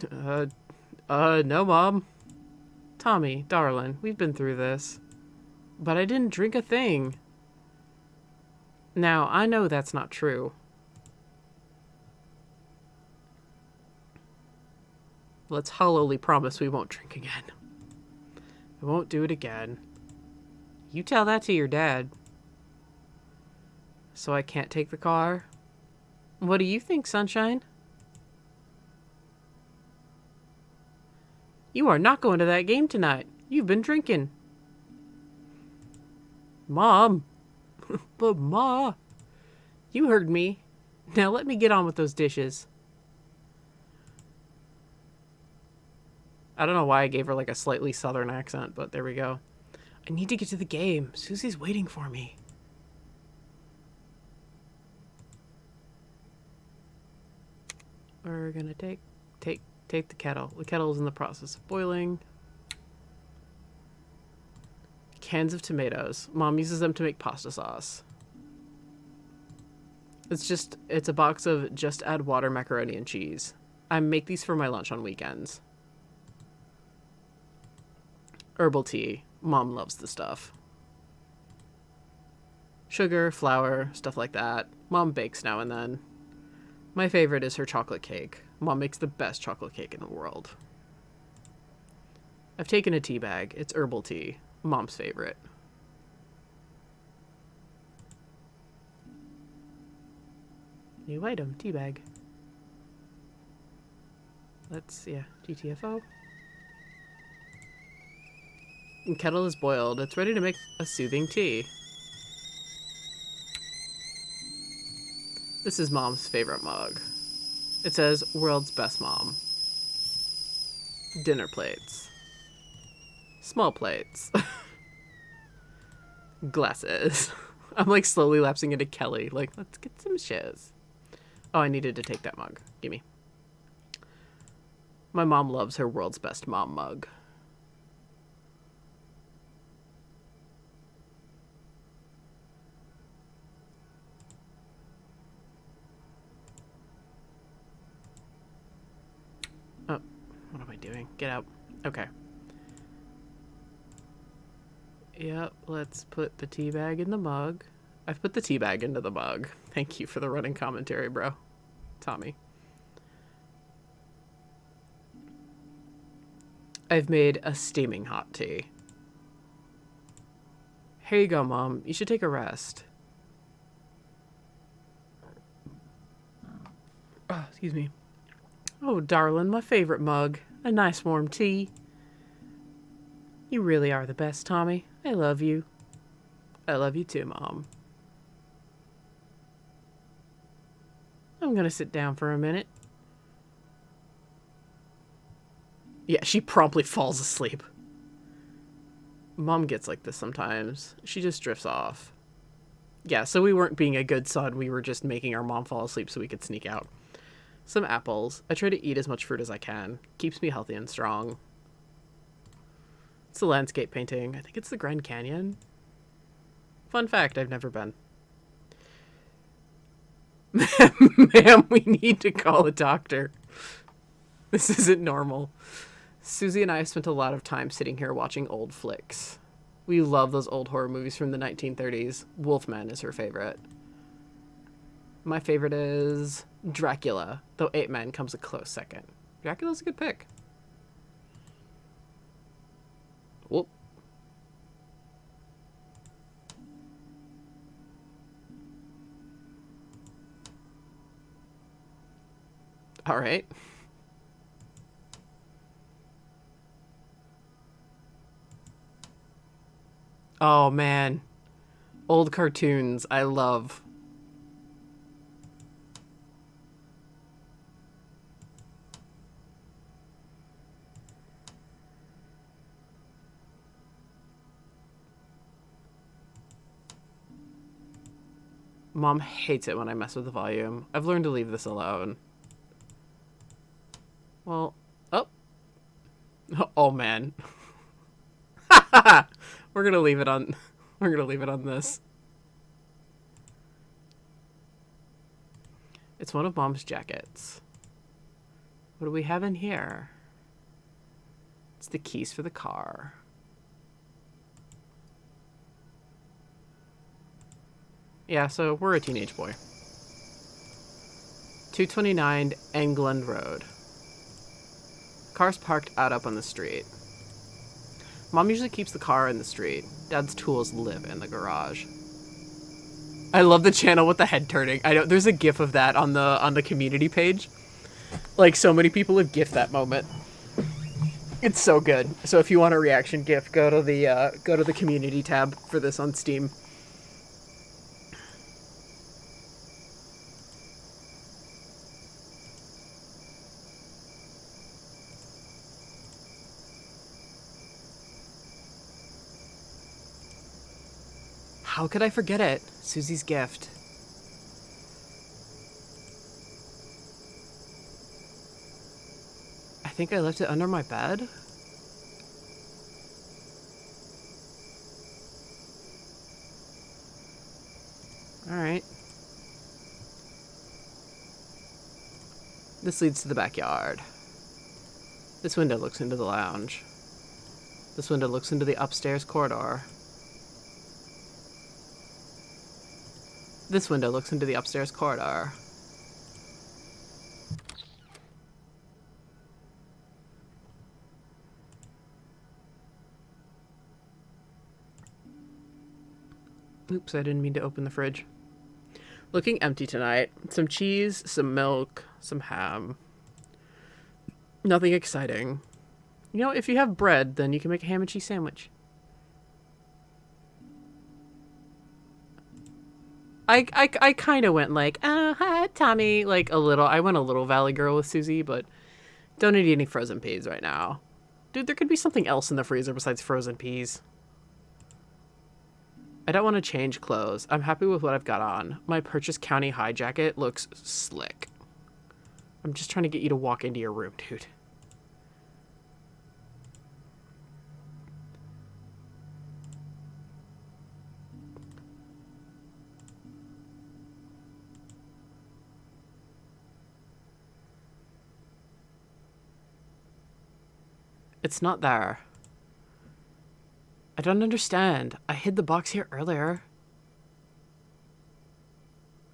No, Mom. Tommy, darling, we've been through this. But I didn't drink a thing. Now, I know that's not true. Let's hollowly promise we won't drink again. I won't do it again. You tell that to your dad. So I can't take the car? What do you think, Sunshine? You are not going to that game tonight. You've been drinking. Mom. But Ma. You heard me. Now let me get on with those dishes. I don't know why I gave her like a slightly southern accent, but there we go. I need to get to the game. Susie's waiting for me. We're gonna take the kettle. The kettle is in the process of boiling. Cans of tomatoes. Mom uses them to make pasta sauce. It's a box of just add water, macaroni, and cheese. I make these for my lunch on weekends. Herbal tea. Mom loves the stuff. Sugar, flour, stuff like that. Mom bakes now and then. My favorite is her chocolate cake. Mom makes the best chocolate cake in the world. I've taken a tea bag. It's herbal tea. Mom's favorite. New item, tea bag. GTFO. And kettle is boiled. It's ready to make a soothing tea. This is Mom's favorite mug. It says, World's Best Mom. Dinner plates. Small plates. Glasses. I'm like slowly lapsing into Kelly. Like, let's get some shiz. Oh, I needed to take that mug. Gimme. My mom loves her World's Best Mom mug. Oh, what am I doing? Get out. Okay. Yep, let's put the tea bag in the mug. I've put the tea bag into the mug. Thank you for the running commentary, bro. Tommy. I've made a steaming hot tea. Here you go, Mom. You should take a rest. Oh, excuse me. Oh, darling, my favorite mug. A nice warm tea. You really are the best, Tommy. I love you. I love you too, Mom. I'm gonna sit down for a minute. Yeah, she promptly falls asleep. Mom gets like this sometimes. She just drifts off. Yeah, so we weren't being a good son. We were just making our mom fall asleep so we could sneak out. Some apples. I try to eat as much fruit as I can. Keeps me healthy and strong. It's a landscape painting. I think it's the Grand Canyon. Fun fact, I've never been. Ma'am, we need to call a doctor. This isn't normal. Susie and I have spent a lot of time sitting here watching old flicks. We love those old horror movies from the 1930s. Wolfman is her favorite. My favorite is Dracula, though Ape Man comes a close second. Dracula's a good pick. Whoop. All right. Oh, man. Old cartoons, I love. Mom hates it when I mess with the volume. I've learned to leave this alone. Well, oh. Oh, man. We're gonna leave it on. We're gonna leave it on this. It's one of Mom's jackets. What do we have in here? It's the keys for the car. Yeah, so we're a teenage boy. 229 England Road. Car's parked out up on the street. Mom usually keeps the car in the street. Dad's tools live in the garage. I love the channel with the head turning. I know there's a GIF of that on the community page. Like, so many people have GIFed that moment. It's so good. So if you want a reaction GIF, go to the community tab for this on Steam. How could I forget it? Susie's gift. I think I left it under my bed. All right. This leads to the backyard. This window looks into the lounge. This window looks into the upstairs corridor. This window looks into the upstairs corridor. Oops, I didn't mean to open the fridge. Looking empty tonight. Some cheese, some milk, some ham. Nothing exciting. You know, if you have bread, then you can make a ham and cheese sandwich. I kind of went like, hi, Tommy, like a little. I went a little Valley Girl with Susie, but don't need any frozen peas right now. Dude, there could be something else in the freezer besides frozen peas. I don't want to change clothes. I'm happy with what I've got on. My Purchase County High jacket looks slick. I'm just trying to get you to walk into your room, dude. It's not there. I don't understand. I hid the box here earlier.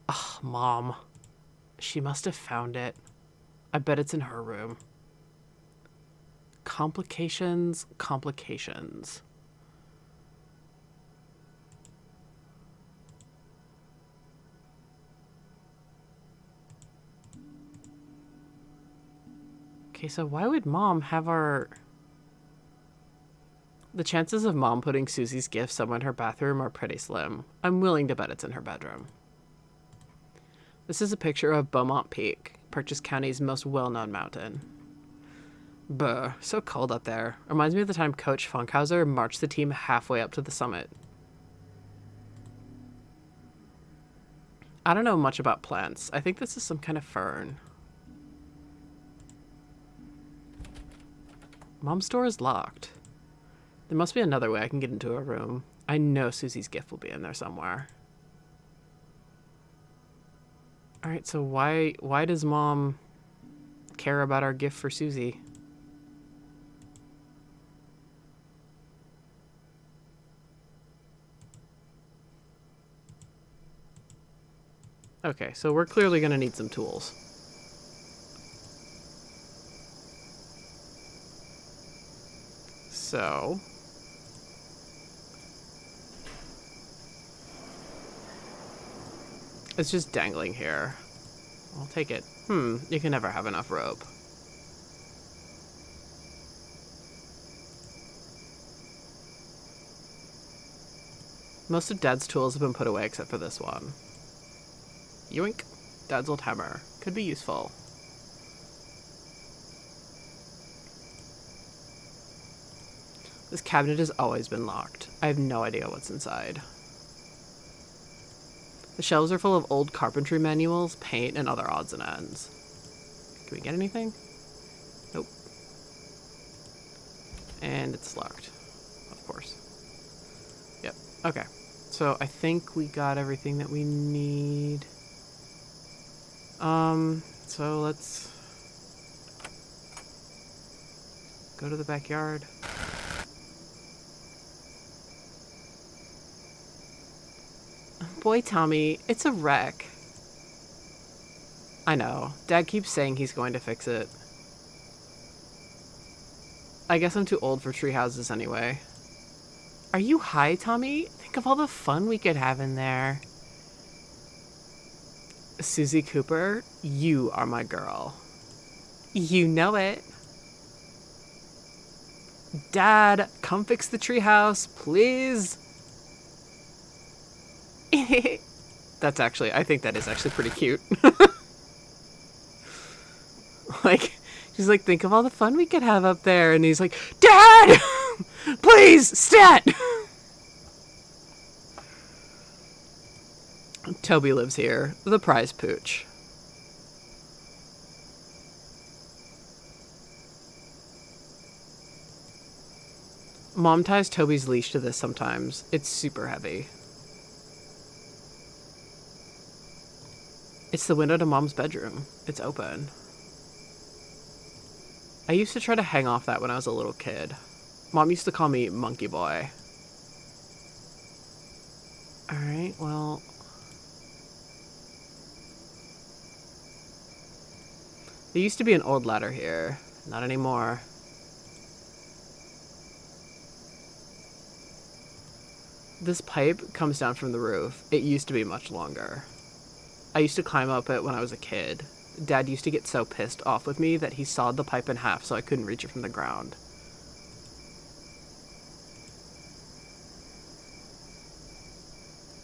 Ugh, Mom. She must have found it. I bet it's in her room. Complications, complications. Okay, so why would Mom have our... The chances of Mom putting Susie's gift somewhere in her bathroom are pretty slim. I'm willing to bet it's in her bedroom. This is a picture of Beaumont Peak, Purchase County's most well-known mountain. Brr, so cold up there. Reminds me of the time Coach Funkhauser marched the team halfway up to the summit. I don't know much about plants. I think this is some kind of fern. Mom's door is locked. There must be another way I can get into her room. I know Susie's gift will be in there somewhere. All right, so why does Mom care about our gift for Susie? Okay, so we're clearly going to need some tools. So... it's just dangling here. I'll take it. You can never have enough rope. Most of Dad's tools have been put away except for this one. Yoink! Dad's old hammer. Could be useful. This cabinet has always been locked. I have no idea what's inside. The shelves are full of old carpentry manuals, paint, and other odds and ends. Can we get anything? Nope. And it's locked. Of course. Yep. Okay. So I think we got everything that we need. So let's go to the backyard. Boy, Tommy, it's a wreck. I know. Dad keeps saying he's going to fix it. I guess I'm too old for tree houses anyway. Are you high, Tommy? Think of all the fun we could have in there. Susie Cooper, you are my girl. You know it. Dad, come fix the treehouse, please. That's actually, I think that is actually pretty cute. Like, she's like, think of all the fun we could have up there. And he's like, Dad, please, stat. Toby lives here, the prize pooch. Mom ties Toby's leash to this sometimes. It's super heavy. It's the window to Mom's bedroom. It's open. I used to try to hang off that when I was a little kid. Mom used to call me Monkey Boy. Alright, well... there used to be an old ladder here. Not anymore. This pipe comes down from the roof. It used to be much longer. I used to climb up it when I was a kid. Dad used to get so pissed off with me that he sawed the pipe in half so I couldn't reach it from the ground.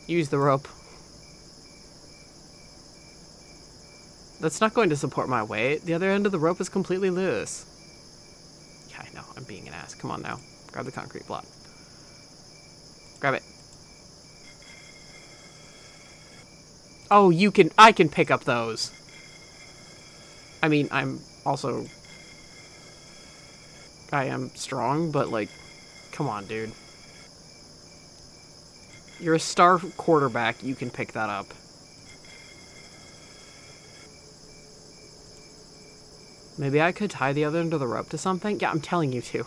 Use the rope. That's not going to support my weight. The other end of the rope is completely loose. Yeah, I know. I'm being an ass. Come on now. Grab the concrete block. Grab it. Oh, I can pick up those. I mean, I am strong, but like, come on, dude. You're a star quarterback. You can pick that up. Maybe I could tie the other end of the rope to something? Yeah, I'm telling you to.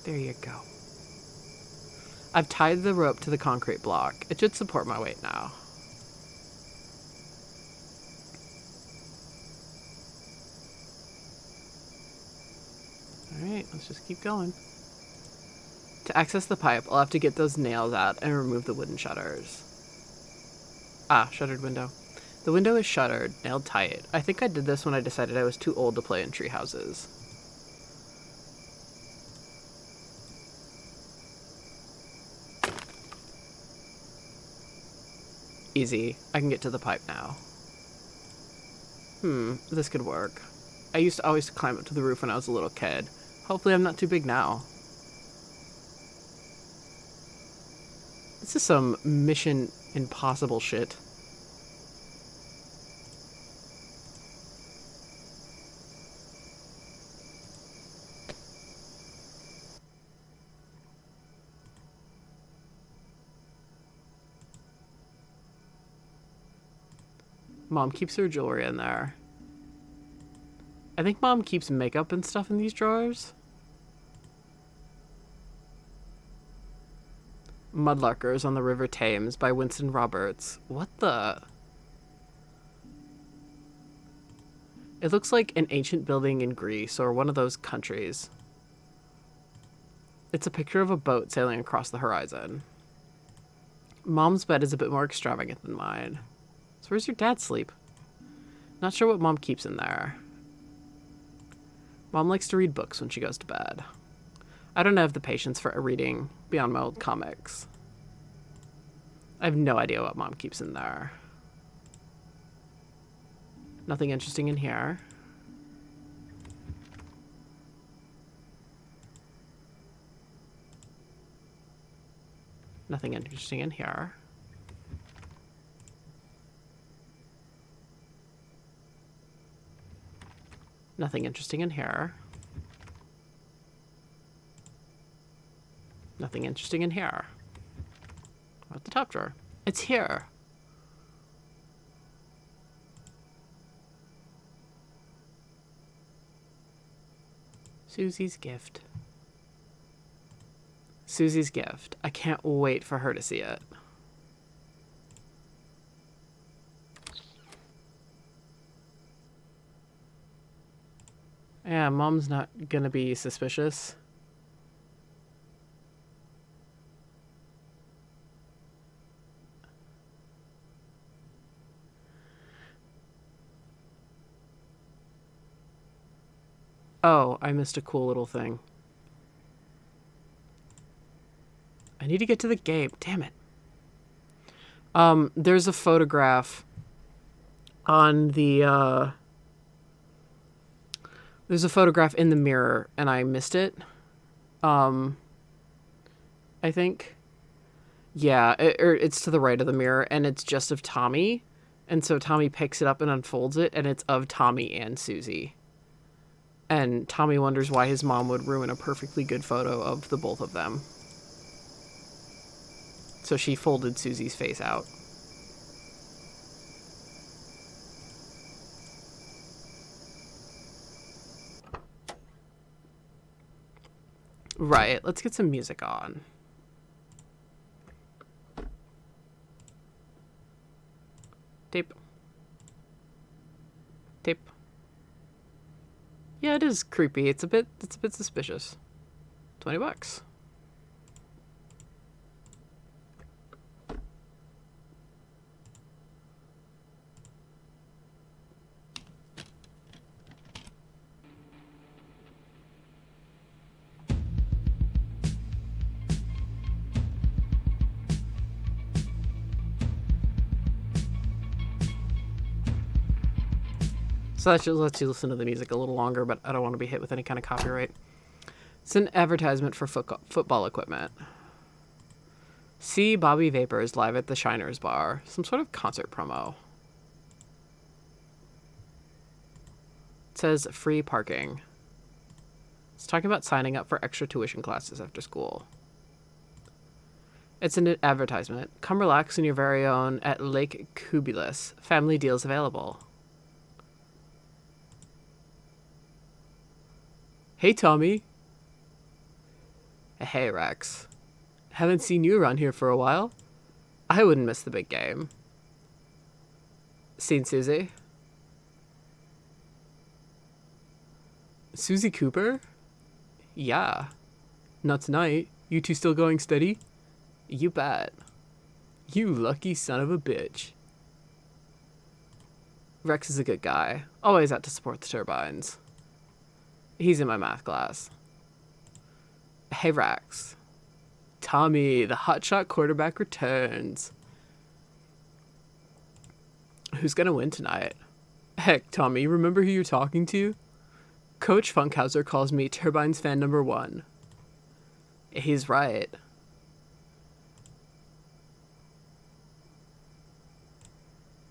There you go. I've tied the rope to the concrete block. It should support my weight now. Alright, let's just keep going. To access the pipe, I'll have to get those nails out and remove the wooden shutters. Ah, shuttered window. The window is shuttered, nailed tight. I think I did this when I decided I was too old to play in tree houses. Easy. I can get to the pipe now. This could work. I used to always climb up to the roof when I was a little kid. Hopefully I'm not too big now. This is some Mission Impossible shit. Mom keeps her jewelry in there. I think Mom keeps makeup and stuff in these drawers. Mudlarkers on the River Thames by Winston Roberts. What the? It looks like an ancient building in Greece or one of those countries. It's a picture of a boat sailing across the horizon. Mom's bed is a bit more extravagant than mine. So where's your dad sleep? Not sure what Mom keeps in there. Mom likes to read books when she goes to bed. I don't have the patience for reading beyond my old comics. I have no idea what Mom keeps in there. Nothing interesting in here. Nothing interesting in here. Nothing interesting in here. Nothing interesting in here. At the top drawer. It's here. Susie's gift. Susie's gift. I can't wait for her to see it. Yeah, Mom's not gonna be suspicious. Oh, I missed a cool little thing. I need to get to the game. Damn it. There's a photograph on the, there's a photograph in the mirror, and I missed it. I think. Yeah, it's to the right of the mirror, and it's just of Tommy. And so Tommy picks it up and unfolds it, and it's of Tommy and Susie. And Tommy wonders why his mom would ruin a perfectly good photo of the both of them. So she folded Susie's face out. Right, let's get some music on. Tape. Tape. Yeah, it is creepy. It's a bit suspicious. $20. So that just lets you listen to the music a little longer, but I don't want to be hit with any kind of copyright. It's an advertisement for football equipment. See Bobby Vapors live at the Shiners Bar. Some sort of concert promo. It says free parking. It's talking about signing up for extra tuition classes after school. It's an advertisement. Come relax in your very own at Lake Cubulus. Family deals available. Hey, Tommy. Hey, Rex. Haven't seen you around here for a while. I wouldn't miss the big game. Seen Susie? Susie Cooper? Yeah. Not tonight. You two still going steady? You bet. You lucky son of a bitch. Rex is a good guy. Always out to support the turbines. He's in my math class. Hey, Rex. Tommy, the hotshot quarterback returns. Who's gonna win tonight? Heck, Tommy, remember who you're talking to? Coach Funkhauser calls me Turbines fan number 1. He's right.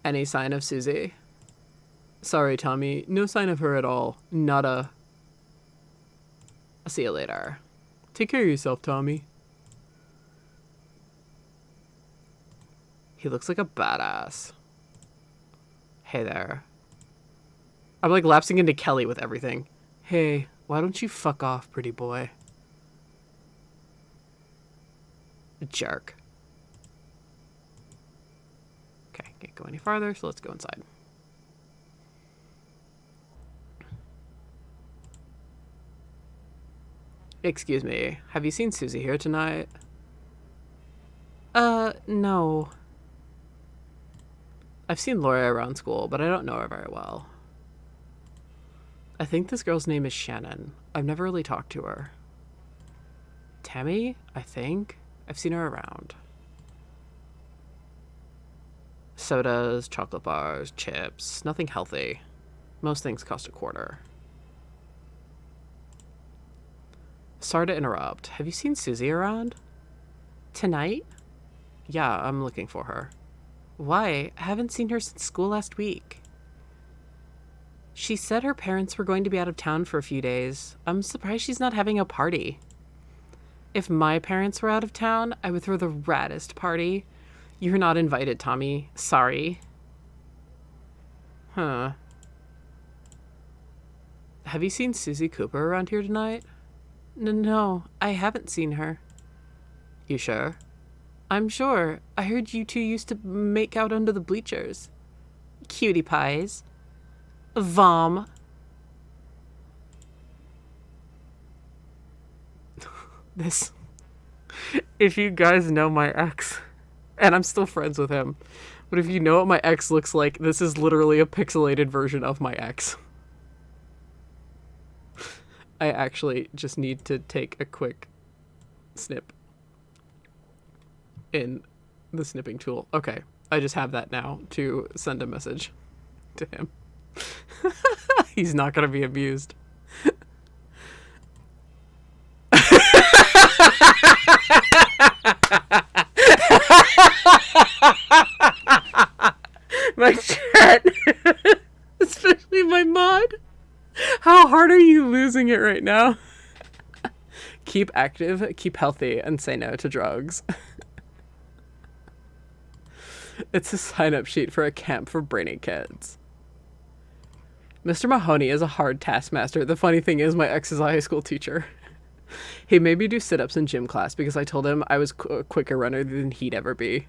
Any sign of Susie? Sorry, Tommy, no sign of her at all. Nada. I'll see you later. Take care of yourself, Tommy. He looks like a badass. Hey there. I'm like lapsing into Kelly with everything. Hey, why don't you fuck off, pretty boy? Jerk. Okay, can't go any farther, so let's go inside. Excuse me, have you seen Susie here tonight? No. I've seen Laura around school, but I don't know her very well. I think this girl's name is Shannon. I've never really talked to her. Tammy, I think? I've seen her around. Sodas, chocolate bars, chips, nothing healthy. Most things cost $0.25. Sorry to interrupt. Have you seen Susie around? Tonight? Yeah, I'm looking for her. Why? I haven't seen her since school last week. She said her parents were going to be out of town for a few days. I'm surprised she's not having a party. If my parents were out of town, I would throw the raddest party. You're not invited, Tommy. Sorry. Huh. Have you seen Susie Cooper around here tonight? No, I haven't seen her. You sure? I'm sure. I heard you two used to make out under the bleachers. Cutie pies. Vom. This. If you guys know my ex, and I'm still friends with him, but if you know what my ex looks like, this is literally a pixelated version of my ex. I actually just need to take a quick snip in the snipping tool. Okay, I just have that now to send a message to him. He's not going to be amused. My chat, especially my mod. How hard are you losing it right now? Keep active, keep healthy, and say no to drugs. It's a sign-up sheet for a camp for brainy kids. Mr. Mahoney is a hard taskmaster. The funny thing is, my ex is a high school teacher. He made me do sit-ups in gym class because I told him I was a quicker runner than he'd ever be.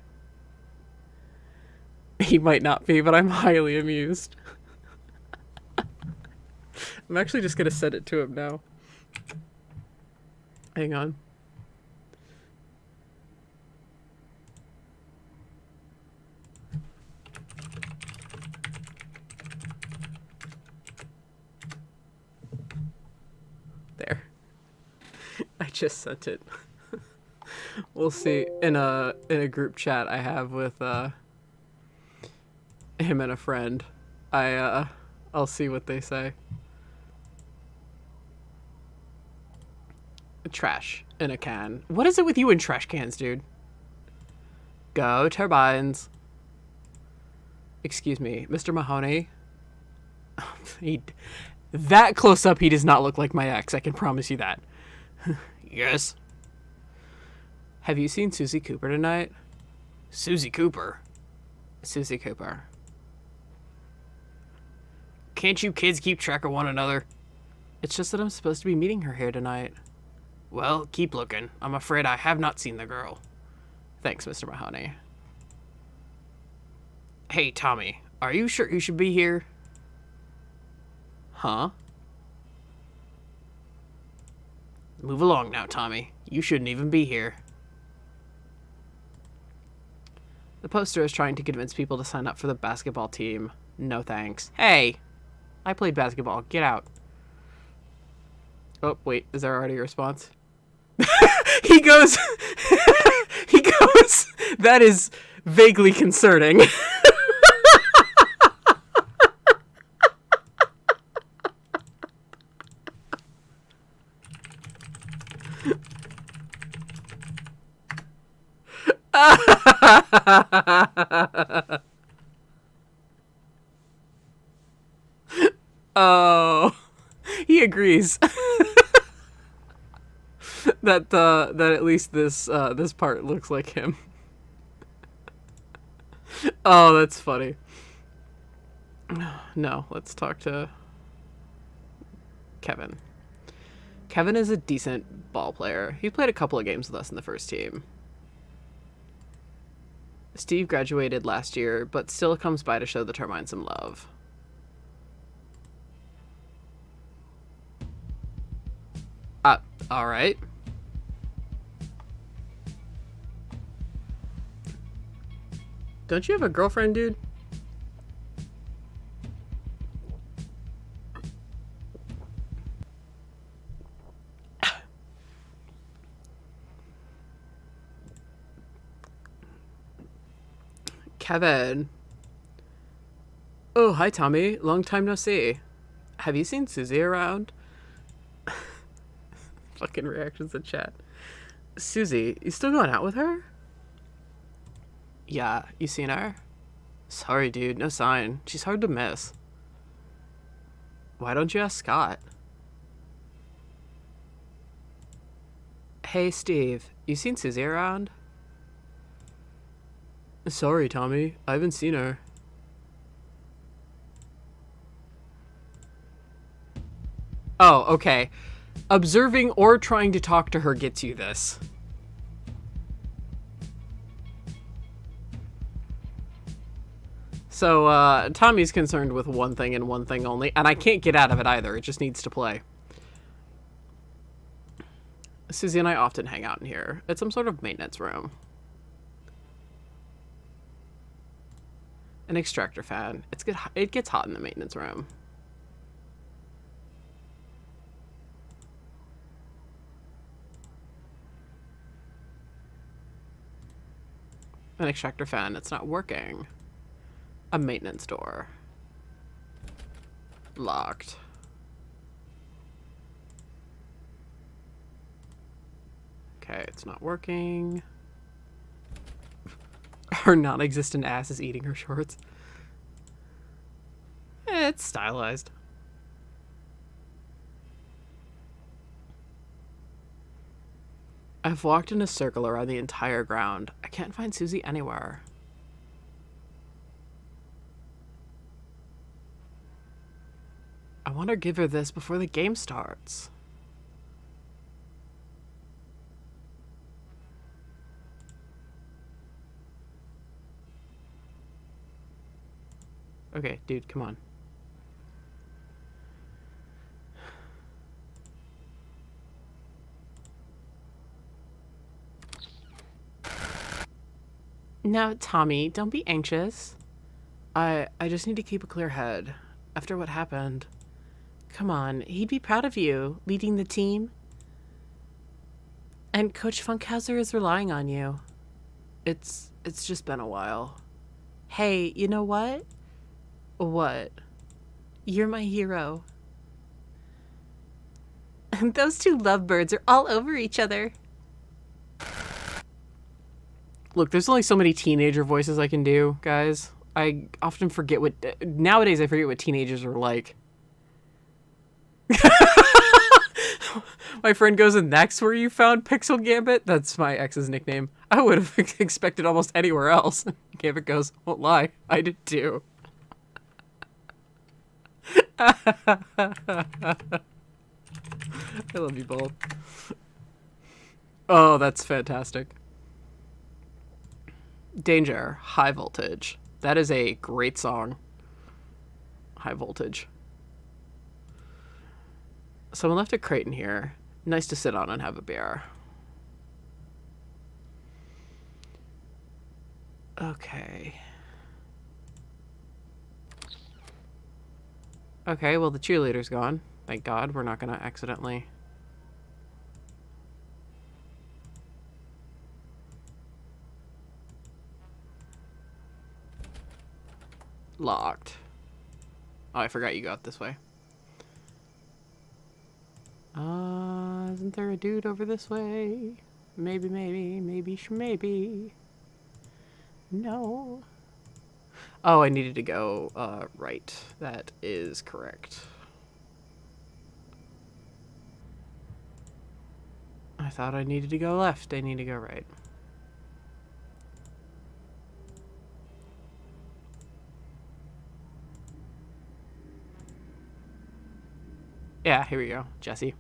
He might not be, but I'm highly amused. I'm actually just gonna send it to him now. Hang on. There. I just sent it. We'll see in a group chat I have with him and a friend. I'll see what they say. Trash in a can. What is it with you and trash cans, dude? Go turbines. Excuse me, Mr. Mahoney. That close up, he does not look like my ex. I can promise you that. Yes. Have you seen Susie Cooper tonight? Susie Cooper? Susie Cooper. Can't you kids keep track of one another? It's just that I'm supposed to be meeting her here tonight. Well, keep looking. I'm afraid I have not seen the girl. Thanks, Mr. Mahoney. Hey, Tommy, are you sure you should be here? Huh? Move along now, Tommy. You shouldn't even be here. The poster is trying to convince people to sign up for the basketball team. No thanks. Hey! I played basketball. Get out. Oh, wait. Is there already a response? He goes... He goes... That is vaguely concerning. Oh, he agrees. that at least this part looks like him. Oh, that's funny. No, let's talk to Kevin. Kevin is a decent ball player. He played a couple of games with us in the first team. Steve graduated last year, but still comes by to show the Termine some love. Alright. Don't you have a girlfriend, dude? Kevin. Oh, hi, Tommy. Long time no see. Have you seen Susie around? Fucking reactions in chat. Susie, you still going out with her? Yeah, you seen her? Sorry, dude, no sign. She's hard to miss. Why don't you ask Scott? Hey, Steve, you seen Susie around? Sorry, Tommy, I haven't seen her. Oh, okay. Observing or trying to talk to her gets you this. So, Tommy's concerned with one thing and one thing only, and I can't get out of it either. It just needs to play. Susie and I often hang out in here. It's some sort of maintenance room. An extractor fan. It gets hot in the maintenance room. An extractor fan. It's not working. A maintenance door. Locked. Okay, it's not working. Her non-existent ass is eating her shorts. It's stylized. I've walked in a circle around the entire ground. I can't find Susie anywhere. I want to give her this before the game starts. Okay, dude, come on. No, Tommy, don't be anxious. I just need to keep a clear head after what happened. Come on, he'd be proud of you, leading the team. And Coach Funkhauser is relying on you. It's just been a while. Hey, you know what? What? You're my hero. Those two lovebirds are all over each other. Look, there's only so many teenager voices I can do, guys. I often forget what... Nowadays, I forget what teenagers are like. My friend goes, and that's where you found Pixel Gambit? That's my ex's nickname. I would have expected almost anywhere else. Gambit goes, won't lie, I did too. I love you both. Oh, that's fantastic. Danger, High Voltage. That is a great song. High Voltage. Someone left a crate in here. Nice to sit on and have a beer. Okay. Okay, well the cheerleader's gone. Thank God, we're not gonna accidentally... Locked. Oh, I forgot you got this way. Isn't there a dude over this way? Maybe, maybe. No. Oh, I needed to go, right. That is correct. I thought I needed to go left. I need to go right. Yeah, here we go. Jesse.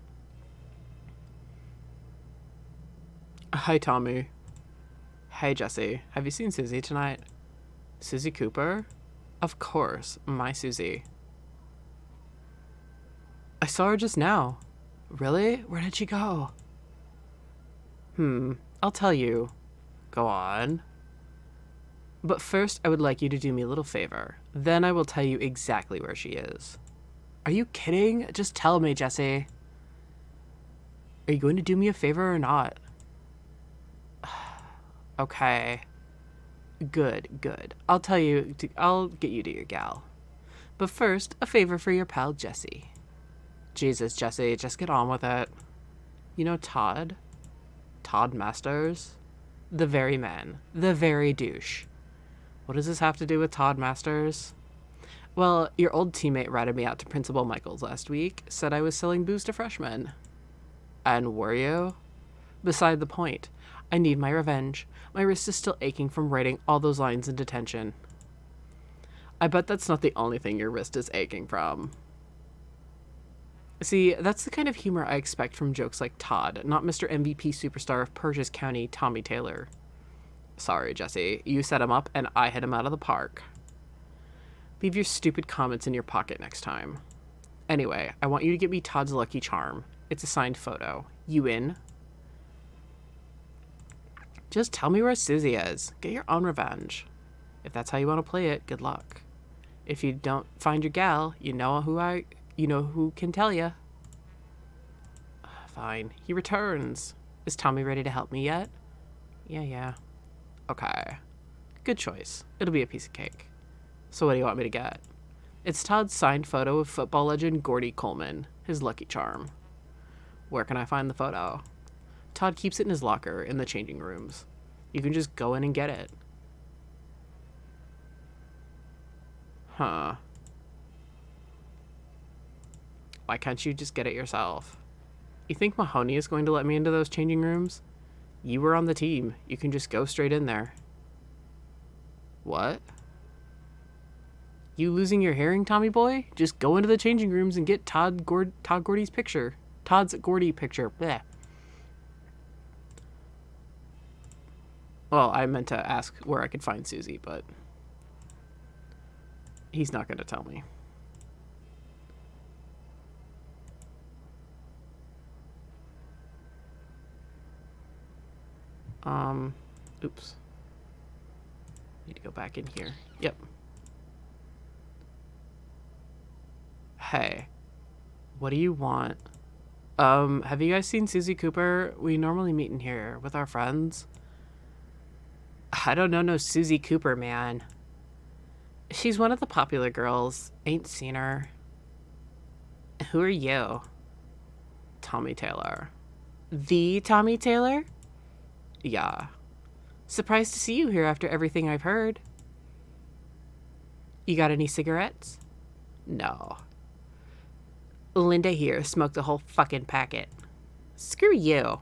Hi, Tommy. Hey, Jesse. Have you seen Susie tonight? Susie Cooper? Of course, my Susie. I saw her just now. Really? Where did she go? I'll tell you. Go on. But first, I would like you to do me a little favor. Then I will tell you exactly where she is. Are you kidding? Just tell me, Jesse. Are you going to do me a favor or not? Okay. Good. I'll tell you, I'll get you to your gal. But first, a favor for your pal, Jesse. Jesus, Jesse, just get on with it. You know Todd? Todd Masters? The very man. The very douche. What does this have to do with Todd Masters? Well, your old teammate ratted me out to Principal Michaels last week, said I was selling booze to freshmen. And were you? Beside the point. I need my revenge. My wrist is still aching from writing all those lines in detention. I bet that's not the only thing your wrist is aching from. See, that's the kind of humor I expect from jokes like Todd, not Mr. MVP superstar of Purchase County, Tommy Taylor. Sorry, Jesse. You set him up, and I hit him out of the park. Leave your stupid comments in your pocket next time. Anyway, I want you to get me Todd's lucky charm. It's a signed photo. You in? Just tell me where Susie is. Get your own revenge. If that's how you want to play it, good luck. If you don't find your gal, you know who can tell you. Fine. He returns. Is Tommy ready to help me yet? Yeah. Okay. Good choice. It'll be a piece of cake. So what do you want me to get? It's Todd's signed photo of football legend Gordy Coleman, his lucky charm. Where can I find the photo? Todd keeps it in his locker in the changing rooms. You can just go in and get it. Huh. Why can't you just get it yourself? You think Mahoney is going to let me into those changing rooms? You were on the team. You can just go straight in there. What? You losing your hearing, Tommy boy? Just go into the changing rooms and get Todd Gordy's picture. Todd's Gordy picture. Blech. Well, I meant to ask where I could find Susie, but he's not going to tell me. Oops. Need to go back in here. Yep. Hey, what do you want? Have you guys seen Susie Cooper? We normally meet in here with our friends. I don't know no Susie Cooper, man. She's one of the popular girls. Ain't seen her. Who are you? Tommy Taylor. The Tommy Taylor? Yeah. Surprised to see you here after everything I've heard. You got any cigarettes? No. Linda here smoked a whole fucking packet. Screw you.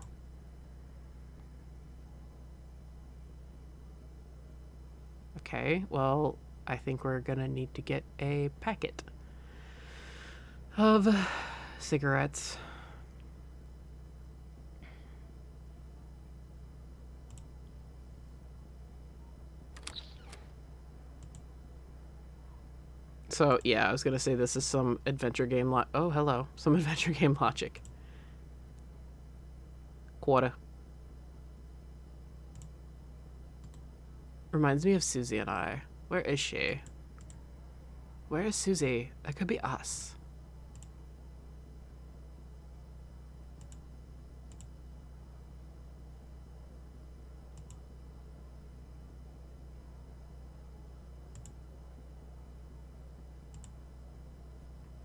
Okay, well, I think we're gonna need to get a packet of cigarettes. So, yeah, I was gonna say this is some adventure game oh, hello. Some adventure game logic. Quarter. Reminds me of Susie and I. Where is she? Where is Susie? That could be us.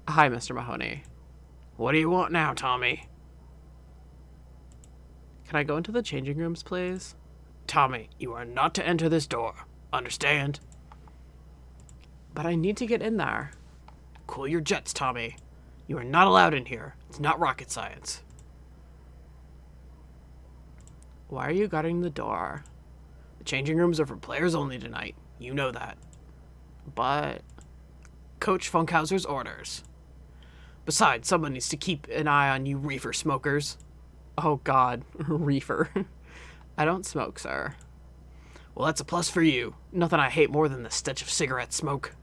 Hi, Mr. Mahoney. What do you want now, Tommy? Can I go into the changing rooms, please? Tommy, you are not to enter this door. Understand? But I need to get in there. Cool your jets, Tommy. You are not allowed in here. It's not rocket science. Why are you guarding the door? The changing rooms are for players only tonight. You know that. But Coach Funkhauser's orders. Besides, someone needs to keep an eye on you reefer smokers. Oh God, reefer. I don't smoke, sir. Well, that's a plus for you. Nothing I hate more than the stench of cigarette smoke.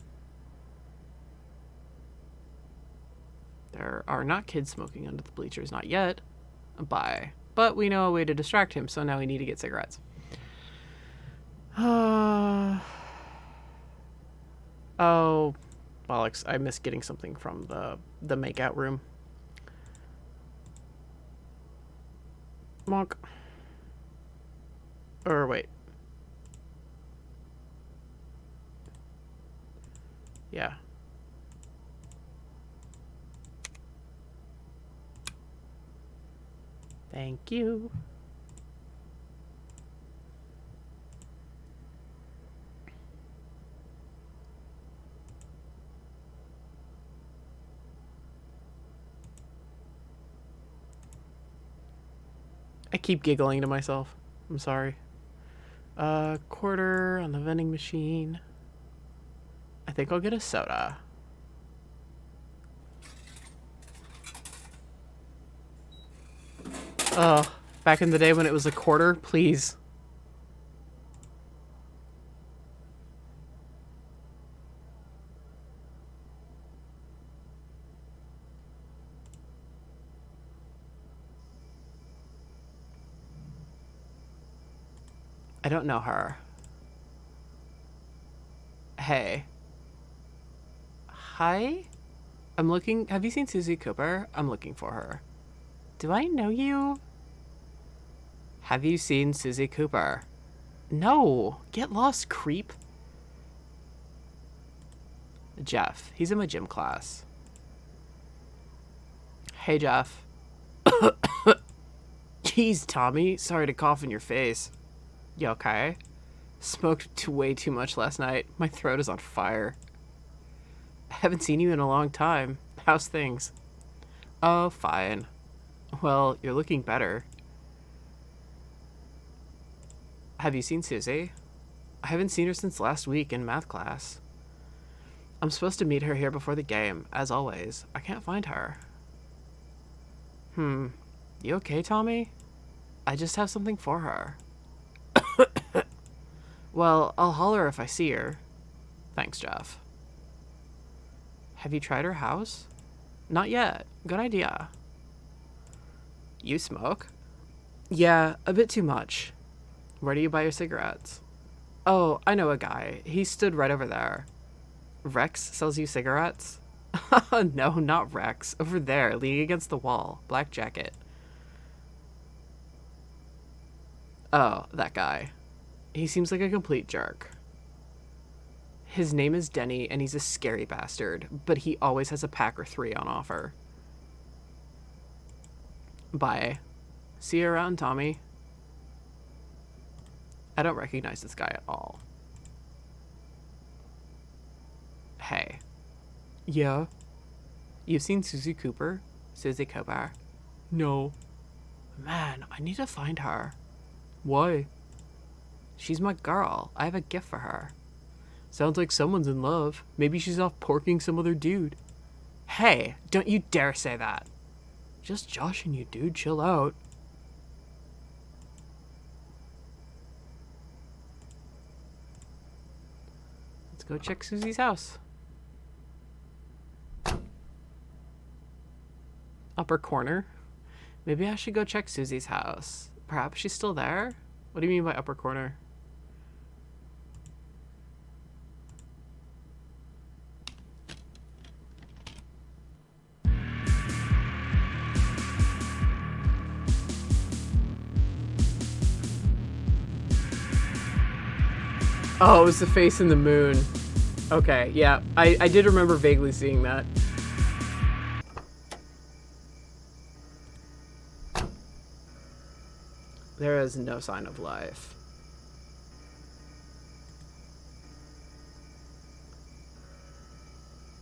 There are not kids smoking under the bleachers, not yet. Bye. But we know a way to distract him, so now we need to get cigarettes. Oh, bollocks. I missed getting something from the makeout room. Monk. Or wait. Yeah. Thank you. I keep giggling to myself. I'm sorry. Quarter on the vending machine. I think I'll get a soda. Oh, back in the day when it was a quarter, please. I don't know her. Hey. Hi? I'm looking. Have you seen Susie Cooper? I'm looking for her. Do I know you? Have you seen Susie Cooper? No. Get lost, creep. Jeff. He's in my gym class. Hey, Jeff. Jeez, Tommy. Sorry to cough in your face. You okay? Smoked way too much last night. My throat is on fire. I haven't seen you in a long time. How's things? Oh, fine. Well, you're looking better. Have you seen Susie? I haven't seen her since last week in math class. I'm supposed to meet her here before the game, as always. I can't find her. You okay, Tommy? I just have something for her. Well, I'll holler if I see her. Thanks, Jeff. Have you tried her house? Not yet. Good idea. You smoke? Yeah, a bit too much. Where do you buy your cigarettes? Oh, I know a guy. He stood right over there. Rex sells you cigarettes? No, not Rex. Over there, leaning against the wall. Black jacket. Oh, that guy. He seems like a complete jerk. His name is Denny, and he's a scary bastard, but he always has a pack or 3 on offer. Bye. See you around, Tommy. I don't recognize this guy at all. Hey. Yeah? You've seen Susie Cooper? Susie Cooper? No. Man, I need to find her. Why? She's my girl. I have a gift for her. Sounds like someone's in love. Maybe she's off porking some other dude. Hey, don't you dare say that. Just joshing you, dude. Chill out. Let's go check Susie's house. Upper corner. Maybe I should go check Susie's house. Perhaps she's still there? What do you mean by upper corner? Oh, it was the face in the moon. Okay, yeah. I did remember vaguely seeing that. There is no sign of life.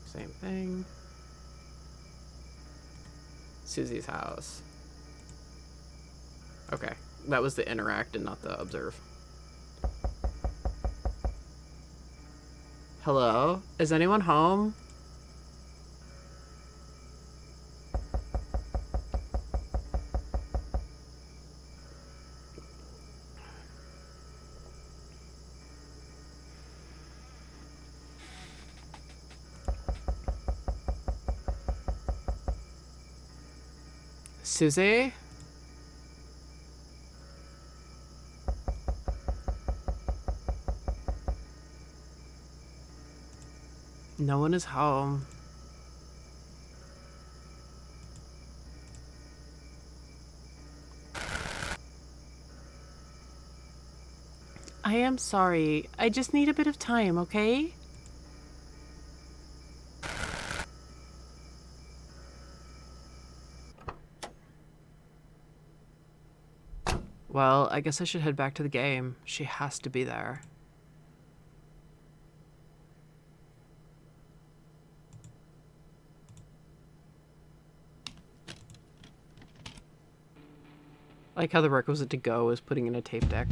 Same thing. Susie's house. Okay, that was the interact and not the observe. Hello? Is anyone home? Susie? No one is home. I am sorry. I just need a bit of time, okay? Well, I guess I should head back to the game. She has to be there. I like how the requisite to go is putting in a tape deck.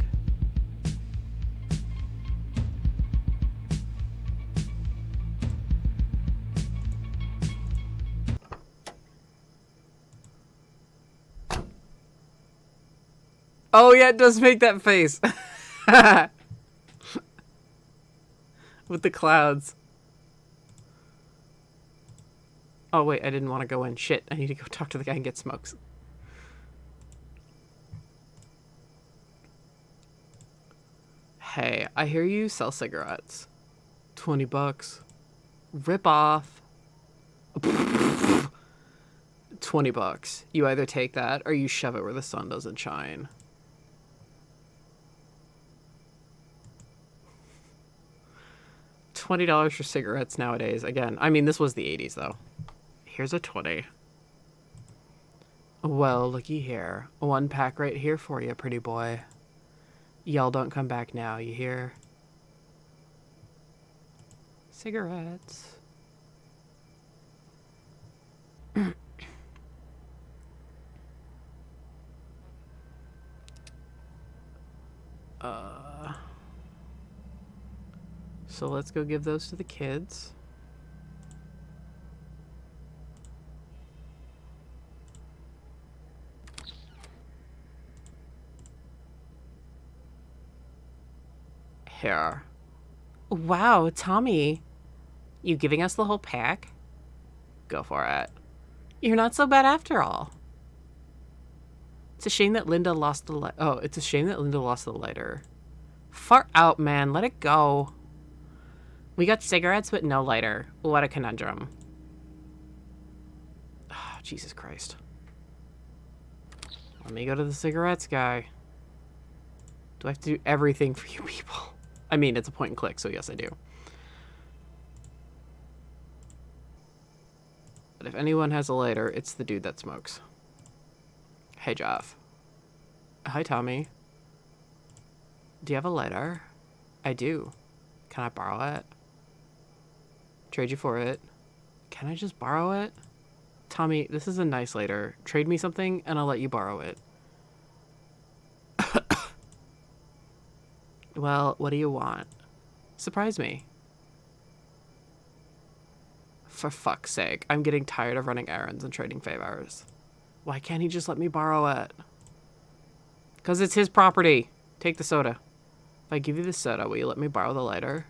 Oh yeah, it does make that face. With the clouds. Oh wait, I didn't want to go in. Shit, I need to go talk to the guy and get smokes. Hey, I hear you sell cigarettes. $20. Rip off. $20. You either take that or you shove it where the sun doesn't shine. $20 for cigarettes nowadays. Again, I mean, this was the 80s though. Here's a 20. Well, looky here. One pack right here for you, pretty boy. Y'all don't come back now, you hear? Cigarettes. So let's go give those to the kids. Here. Wow, Tommy. You giving us the whole pack? Go for it. You're not so bad after all. It's a shame that Linda lost the it's a shame that Linda lost the lighter. Far out, man. Let it go. We got cigarettes, but no lighter. What a conundrum. Oh, Jesus Christ. Let me go to the cigarettes guy. Do I have to do everything for you people? I mean, it's a point and click, so yes, I do. But if anyone has a lighter, it's the dude that smokes. Hey, Jeff. Hi, Tommy. Do you have a lighter? I do. Can I borrow it? Trade you for it. Can I just borrow it? Tommy, this is a nice lighter. Trade me something and I'll let you borrow it. Well, what do you want? Surprise me. For fuck's sake, I'm getting tired of running errands and trading favors. Why can't he just let me borrow it? Because it's his property. Take the soda. If I give you the soda, will you let me borrow the lighter?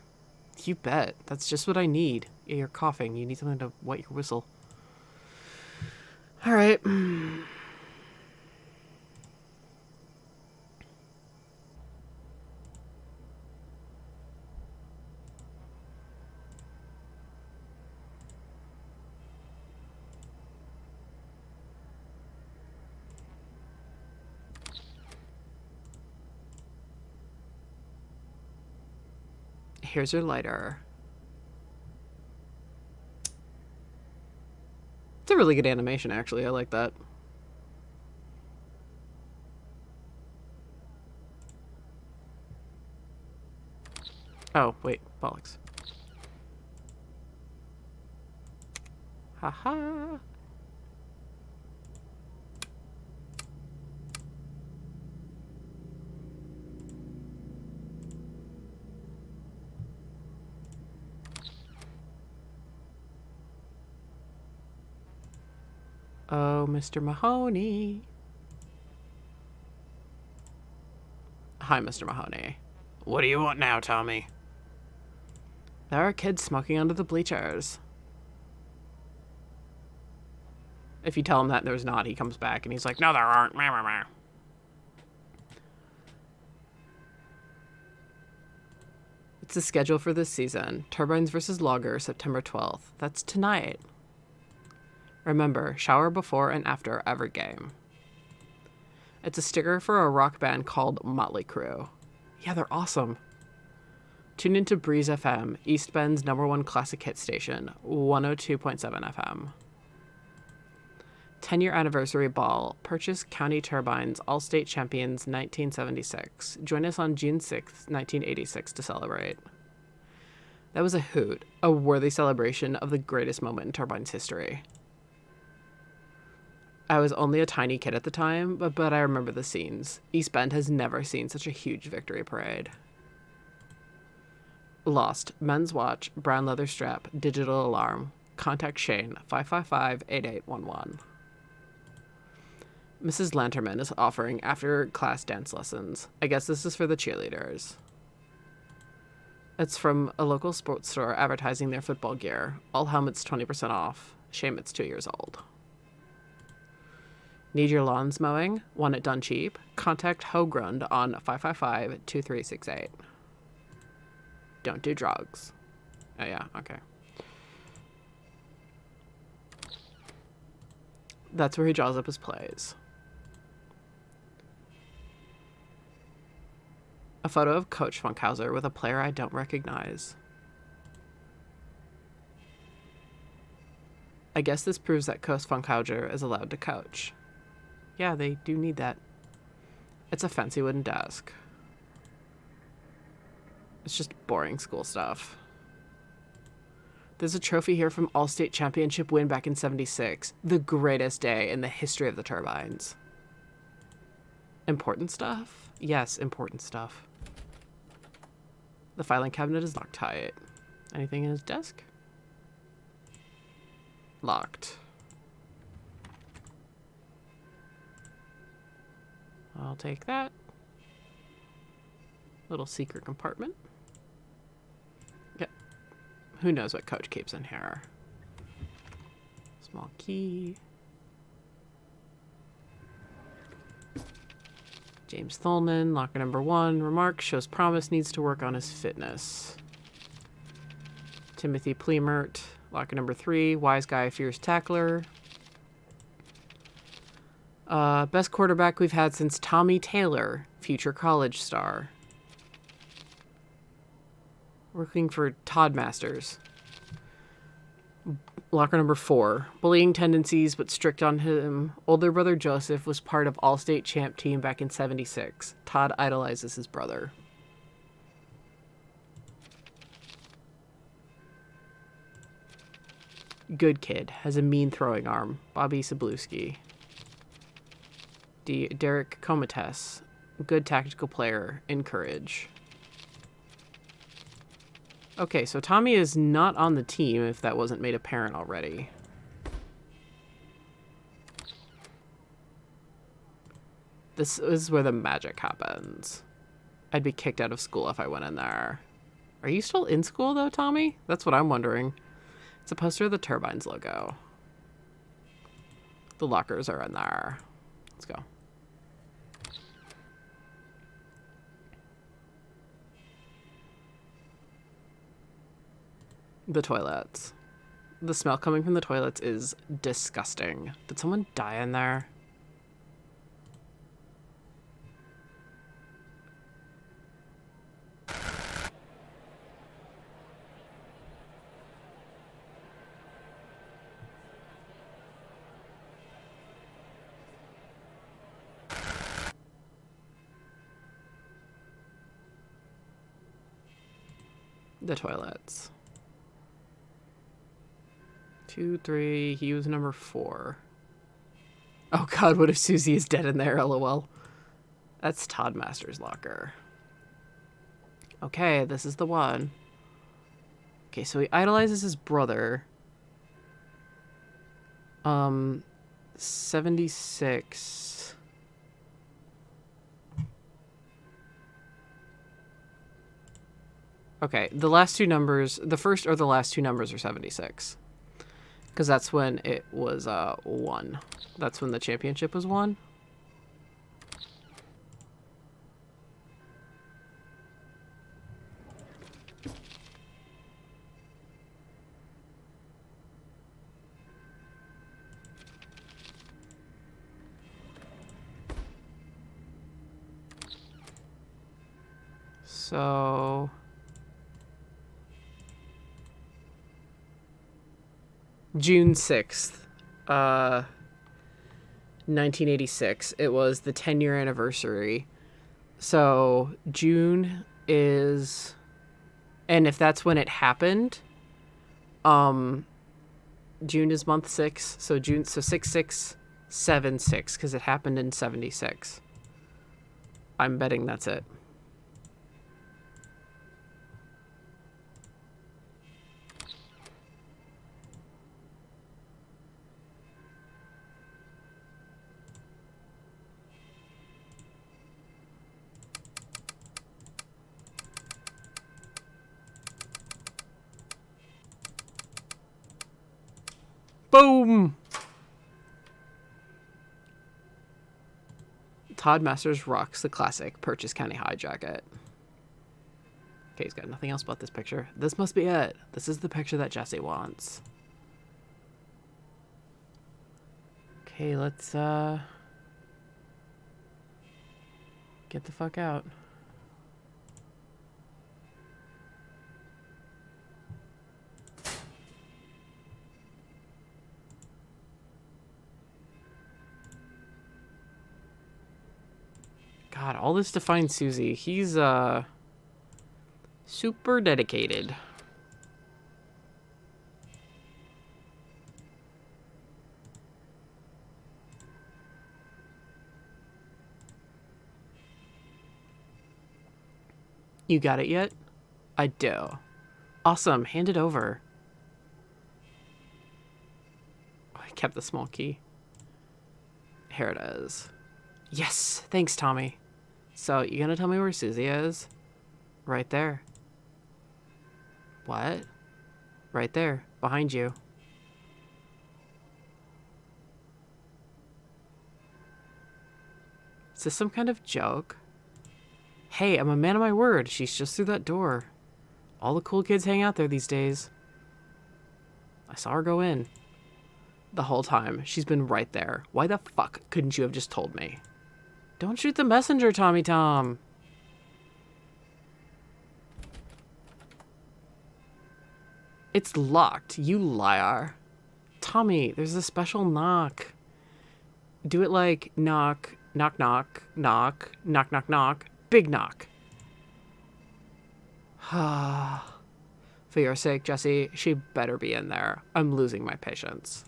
You bet. That's just what I need. Yeah, you're coughing. You need something to wet your whistle. All right. Here's your lighter. It's a really good animation, actually. I like that. Oh, wait. Bollocks. Haha. Oh, Mr. Mahoney. Hi, Mr. Mahoney. What do you want now, Tommy? There are kids smoking under the bleachers. If you tell him that there's not, he comes back and he's like, no, there aren't. Meh, meh, meh. It's the schedule for this season. Turbines versus Logger, September 12th. That's tonight. Remember, shower before and after every game. It's a sticker for a rock band called Motley Crue. Yeah, they're awesome. Tune into Breeze FM, East Bend's #1 classic hit station, 102.7 FM. 10-year anniversary ball. Purchase County Turbines All-State Champions 1976. Join us on June 6th, 1986 to celebrate. That was a hoot, a worthy celebration of the greatest moment in Turbines history. I was only a tiny kid at the time, but I remember the scenes. East Bend has never seen such a huge victory parade. Lost. Men's watch. Brown leather strap. Digital alarm. Contact Shane. 555-8811. Mrs. Lanterman is offering after-class dance lessons. I guess this is for the cheerleaders. It's from a local sports store advertising their football gear. All helmets 20% off. Shame it's 2 years old. Need your lawns mowing? Want it done cheap? Contact Hogrund on 555-2368. Don't do drugs. Oh, yeah, okay. That's where he draws up his plays. A photo of Coach Funkhauser with a player I don't recognize. I guess this proves that Coach Funkhauser is allowed to coach. Yeah, they do need that. It's a fancy wooden desk. It's just boring school stuff. There's a trophy here from All-State Championship win back in '76. The greatest day in the history of the Turbines. Important stuff? Yes, important stuff. The filing cabinet is locked tight. Anything in his desk? Locked. I'll take that. Little secret compartment. Yep. Who knows what Coach keeps in here? Small key. James Tholman, locker #1. Remark, shows promise, needs to work on his fitness. Timothy Pleemert, locker #3. Wise guy, fierce tackler. Best quarterback we've had since Tommy Taylor, future college star. Working for Todd Masters. Locker #4. Bullying tendencies, but strict on him. Older brother Joseph was part of All-State Champ team back in '76. Todd idolizes his brother. Good kid. Has a mean throwing arm. Bobby Sabluski. Derek Comates. Good tactical player. Encourage. Okay, so Tommy is not on the team, if that wasn't made apparent already. This is where the magic happens. I'd be kicked out of school if I went in there. Are you still in school, though, Tommy? That's what I'm wondering. It's a poster of the Turbines logo. The lockers are in there. Let's go. The toilets. The smell coming from the toilets is disgusting. Did someone die in there? The toilets. 2, 3. He was #4. Oh god, what if Susie is dead in there? LOL. That's Todd Masters' locker. Okay, this is the one. Okay, so he idolizes his brother. 76. Okay, the last two numbers, the first or the last two numbers are 76. Because that's when it was won. That's when the championship was won. So June 6th, 1986. It was the 10-year anniversary. So June is, and if that's when it happened, June is month 6. So June, so 6676, because it happened in 76. I'm betting that's it. Boom! Todd Masters rocks the classic Purchase County High jacket. Okay, he's got nothing else but this picture. This must be it. This is the picture that Jesse wants. Okay, let's get the fuck out. God, all this to find Susie. He's super dedicated. You got it yet? I do. Awesome, hand it over. Oh, I kept the small key. Here it is. Yes, thanks, Tommy. So, you gonna tell me where Susie is? Right there. What? Right there, behind you. Is this some kind of joke? Hey, I'm a man of my word. She's just through that door. All the cool kids hang out there these days. I saw her go in. The whole time. She's been right there. Why the fuck couldn't you have just told me? Don't shoot the messenger, Tommy Tom. It's locked, you liar. Tommy, there's a special knock. Do it like knock, knock, knock, knock, knock, knock, knock, big knock. For your sake, Jesse, she better be in there. I'm losing my patience.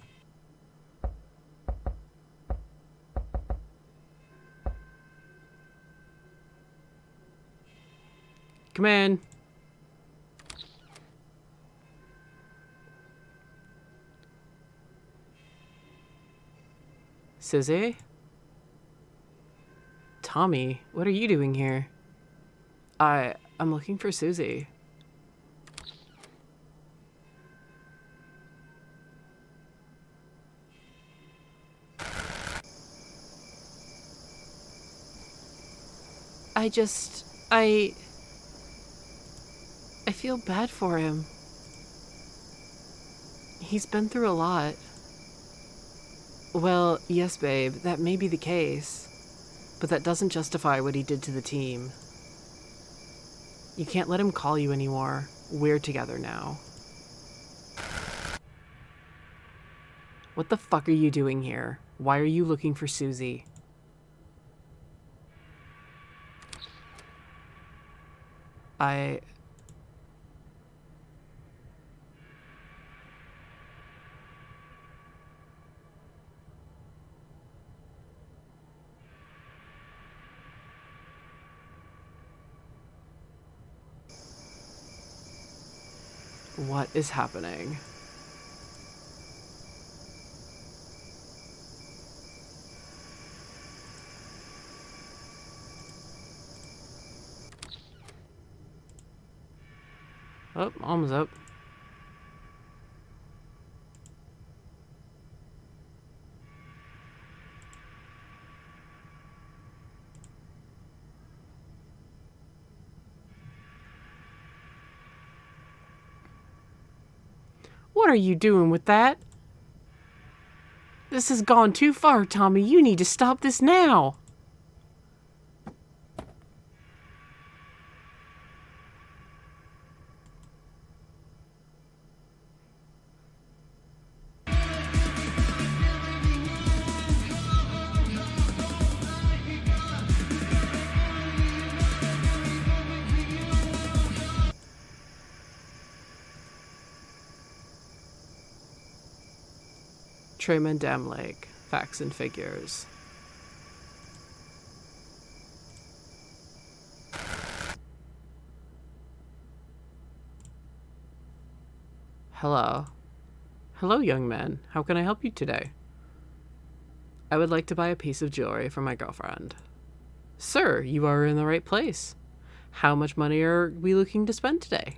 Come in. Susie? Tommy, what are you doing here? I'm looking for Susie. I feel bad for him. He's been through a lot. Well, yes, babe, that may be the case. But that doesn't justify what he did to the team. You can't let him call you anymore. We're together now. What the fuck are you doing here? Why are you looking for Susie? What is happening? Oh, almost up. What are you doing with that? This has gone too far, Tommy. You need to stop this now. Trayman Dam Lake, facts and figures. Hello. Hello, young man. How can I help you today? I would like to buy a piece of jewelry for my girlfriend. Sir, you are in the right place. How much money are we looking to spend today?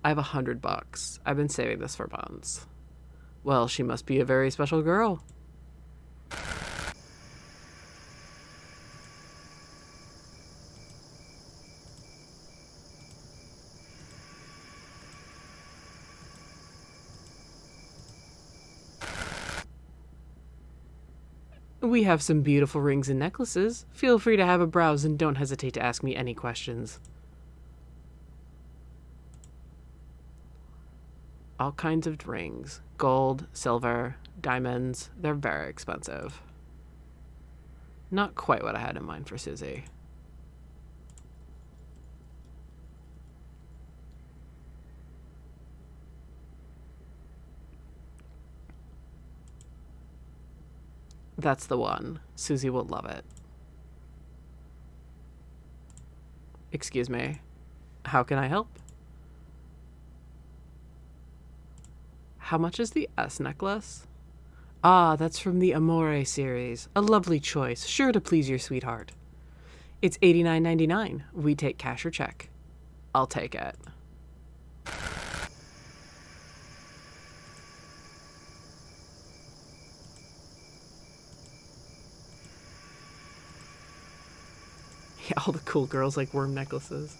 I have $100. I've been saving this for months. Well, she must be a very special girl. We have some beautiful rings and necklaces. Feel free to have a browse and don't hesitate to ask me any questions. All kinds of rings. Gold, silver, diamonds. They're very expensive. Not quite what I had in mind for Susie. That's the one. Susie will love it. Excuse me. How can I help? How much is the S necklace? Ah, that's from the Amore series. A lovely choice, sure to please your sweetheart. It's $89.99. We take cash or check. I'll take it. Yeah, all the cool girls like worm necklaces.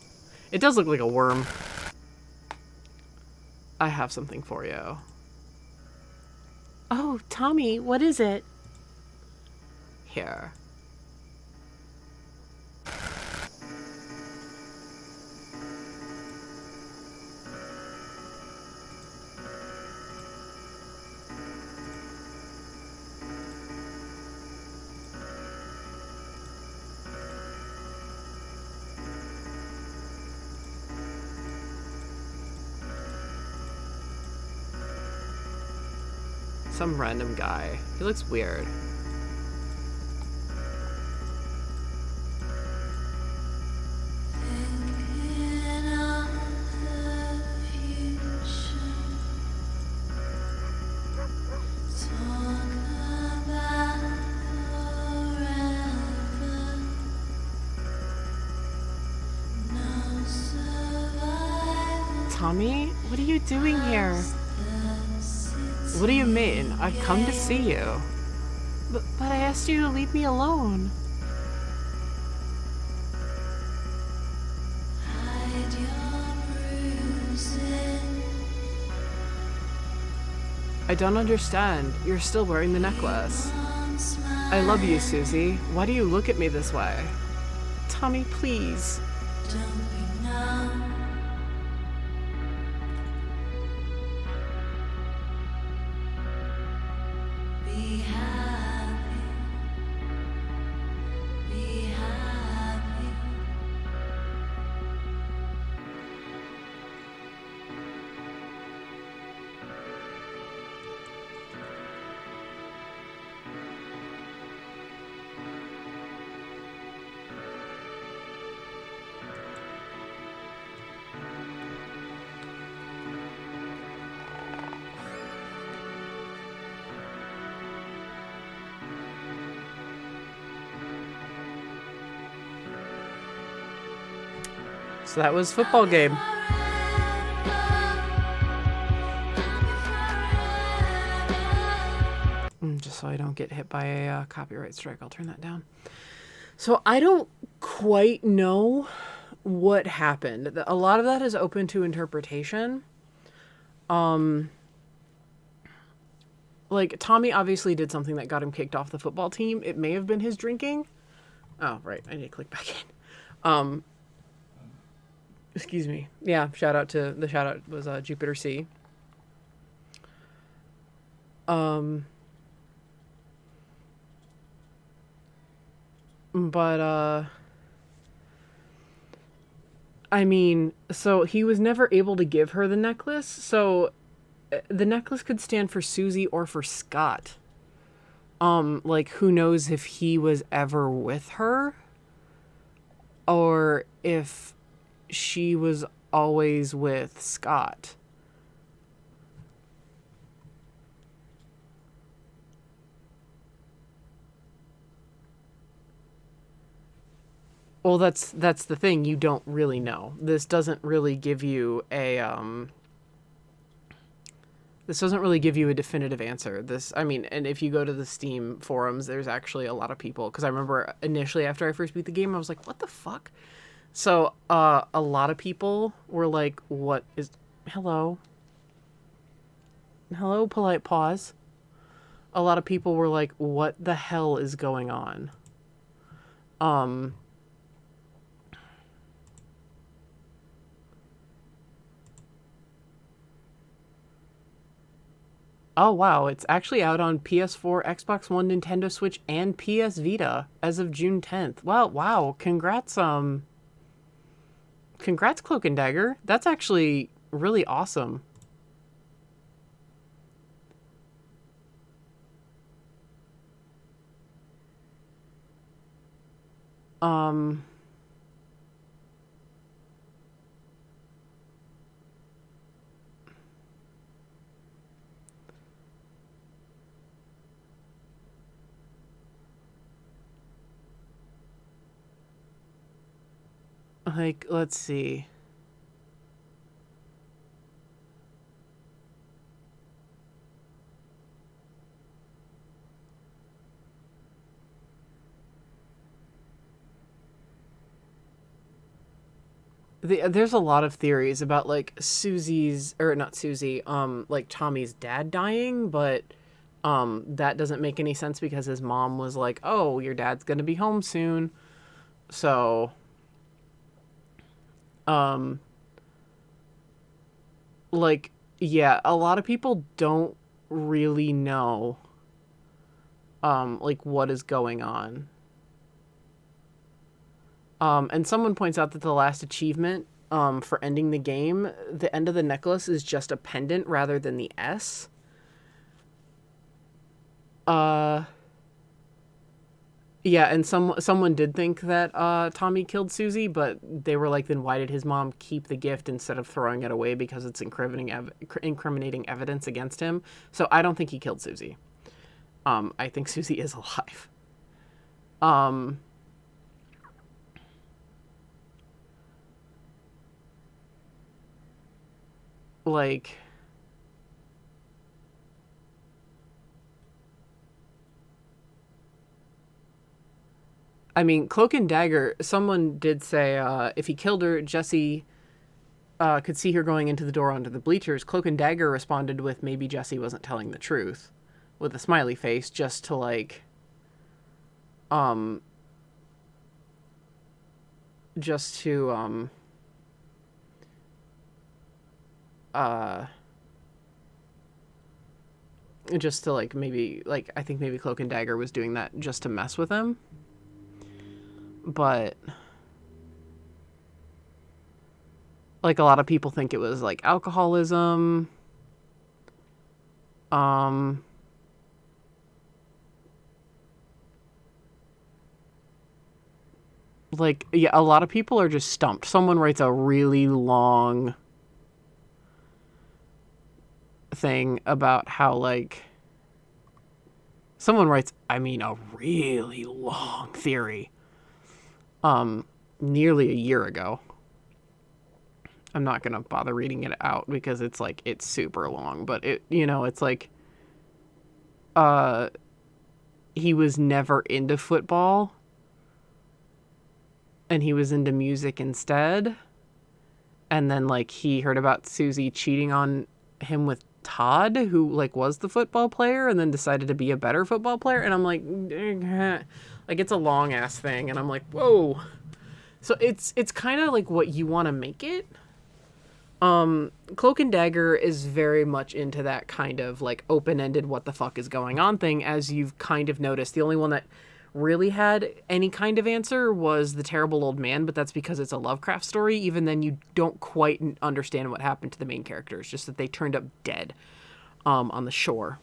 It does look like a worm. I have something for you. Oh, Tommy, what is it? Here. Some random guy. He looks weird. Tommy, what are you doing here? What do you mean? I've come to see you. But I asked you to leave me alone. I don't understand. You're still wearing the necklace. I love you, Susie. Why do you look at me this way? Tommy, please. So that was football game. Just so I don't get hit by a copyright strike, I'll turn that down. So I don't quite know what happened. A lot of that is open to interpretation. like, Tommy obviously did something that got him kicked off the football team. It may have been his drinking. Oh, right. I need to click back in. Excuse me. Yeah, shout out was Jupiter C. But I mean, so he was never able to give her the necklace. So the necklace could stand for Susie or for Scott. Like, who knows if he was ever with her or if she was always with Scott. Well, that's the thing. You don't really know. This doesn't really give you a definitive answer. I mean, and if you go to the Steam forums, there's actually a lot of people, because I remember initially after I first beat the game, I was like, what the fuck? So, a lot of people were like, hello, polite pause. A lot of people were like, what the hell is going on? Oh, wow. It's actually out on PS4, Xbox One, Nintendo Switch, and PS Vita as of June 10th. Well, wow. Congrats, Cloak and Dagger. That's actually really awesome. Like, let's see. There's a lot of theories about, like, like, Tommy's dad dying, but that doesn't make any sense because his mom was like, oh, your dad's gonna be home soon. So, like, yeah, a lot of people don't really know, like, what is going on. And someone points out that the last achievement, for ending the game, the end of the necklace is just a pendant rather than the S. Yeah, and someone did think that Tommy killed Susie, but they were like, then why did his mom keep the gift instead of throwing it away because it's incriminating evidence against him? So I don't think he killed Susie. I think Susie is alive. Like, I mean, Cloak and Dagger, someone did say if he killed her, Jesse could see her going into the door onto the bleachers. Cloak and Dagger responded with, maybe Jesse wasn't telling the truth, with a smiley face, just to, like, just to, just to, like, maybe, like, I think maybe Cloak and Dagger was doing that just to mess with him. But, like, a lot of people think it was, like, alcoholism. Like, yeah, a lot of people are just stumped. Someone writes a really long thing about how, like, someone writes, I mean, a really long theory, nearly a year ago. I'm not gonna bother reading it out because it's, like, it's super long, but it, you know, it's like, he was never into football and he was into music instead. And then, like, he heard about Susie cheating on him with Todd, who like was the football player and then decided to be a better football player. And I'm like, like it's a long ass thing. And I'm like, whoa. So it's kind of like what you want to make it. Cloak and Dagger is very much into that kind of like open-ended what the fuck is going on thing, as you've kind of noticed. The only one that really had any kind of answer was the terrible old man, but that's because it's a Lovecraft story. Even then, you don't quite understand what happened to the main characters, just that they turned up dead on the shore.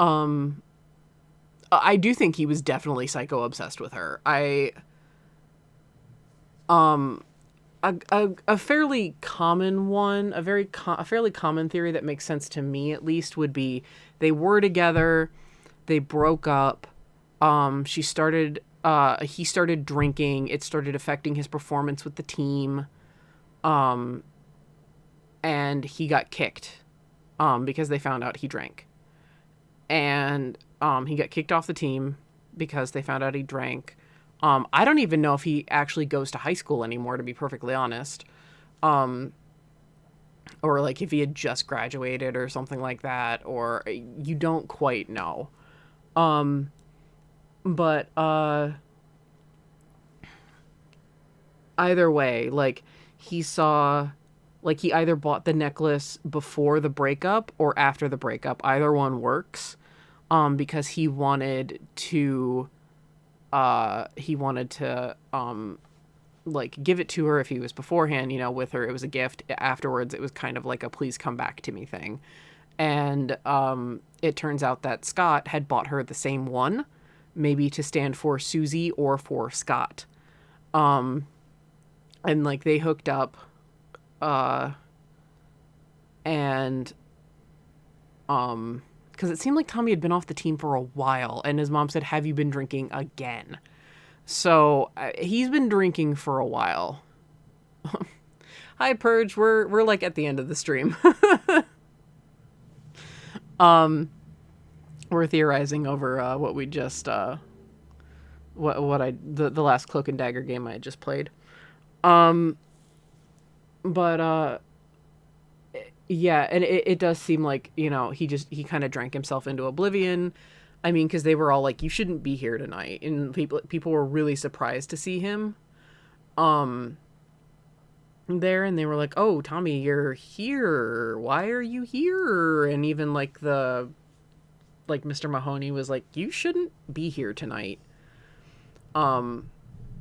I do think he was definitely psycho obsessed with her. A fairly common one, a fairly common theory that makes sense to me at least would be they were together, they broke up, he started drinking, it started affecting his performance with the team, and he got kicked, because they found out he drank. And, he got kicked off the team because they found out he drank. I don't even know if he actually goes to high school anymore, to be perfectly honest. Or like if he had just graduated or something like that, or you don't quite know. But either way, like he either bought the necklace before the breakup or after the breakup. Either one works. Because he wanted to like give it to her if he was beforehand, with her. It was a gift. Afterwards, it was kind of like a please come back to me thing. And it turns out that Scott had bought her the same one, maybe to stand for Susie or for Scott. And like they hooked up, and because it seemed like Tommy had been off the team for a while, and his mom said, "Have you been drinking again?" So he's been drinking for a while. Hi, Purge. We're like at the end of the stream. We're theorizing over what we just the last Cloak and Dagger game I had just played. But yeah, and it does seem like, he kind of drank himself into oblivion. I mean, because they were all like, you shouldn't be here tonight. And people were really surprised to see him there. And they were like, oh, Tommy, you're here. Why are you here? And even like Mr. Mahoney was like, you shouldn't be here tonight.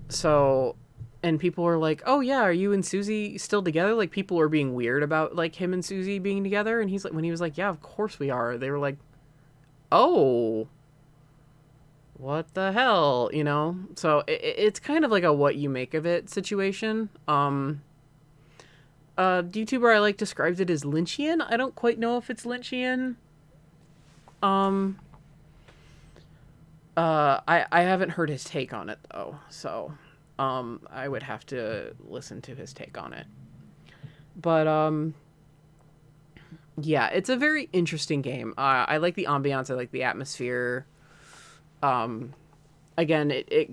So... And people were like, oh, yeah, are you and Susie still together? Like, people were being weird about, like, him and Susie being together. And when he was like, yeah, of course we are. They were like, oh, what the hell, So it's kind of like a what you make of it situation. YouTuber I like describes it as Lynchian. I don't quite know if it's Lynchian. I haven't heard his take on it, though, so... I would have to listen to his take on it. But, yeah, it's a very interesting game. I like the ambiance. I like the atmosphere. Again, it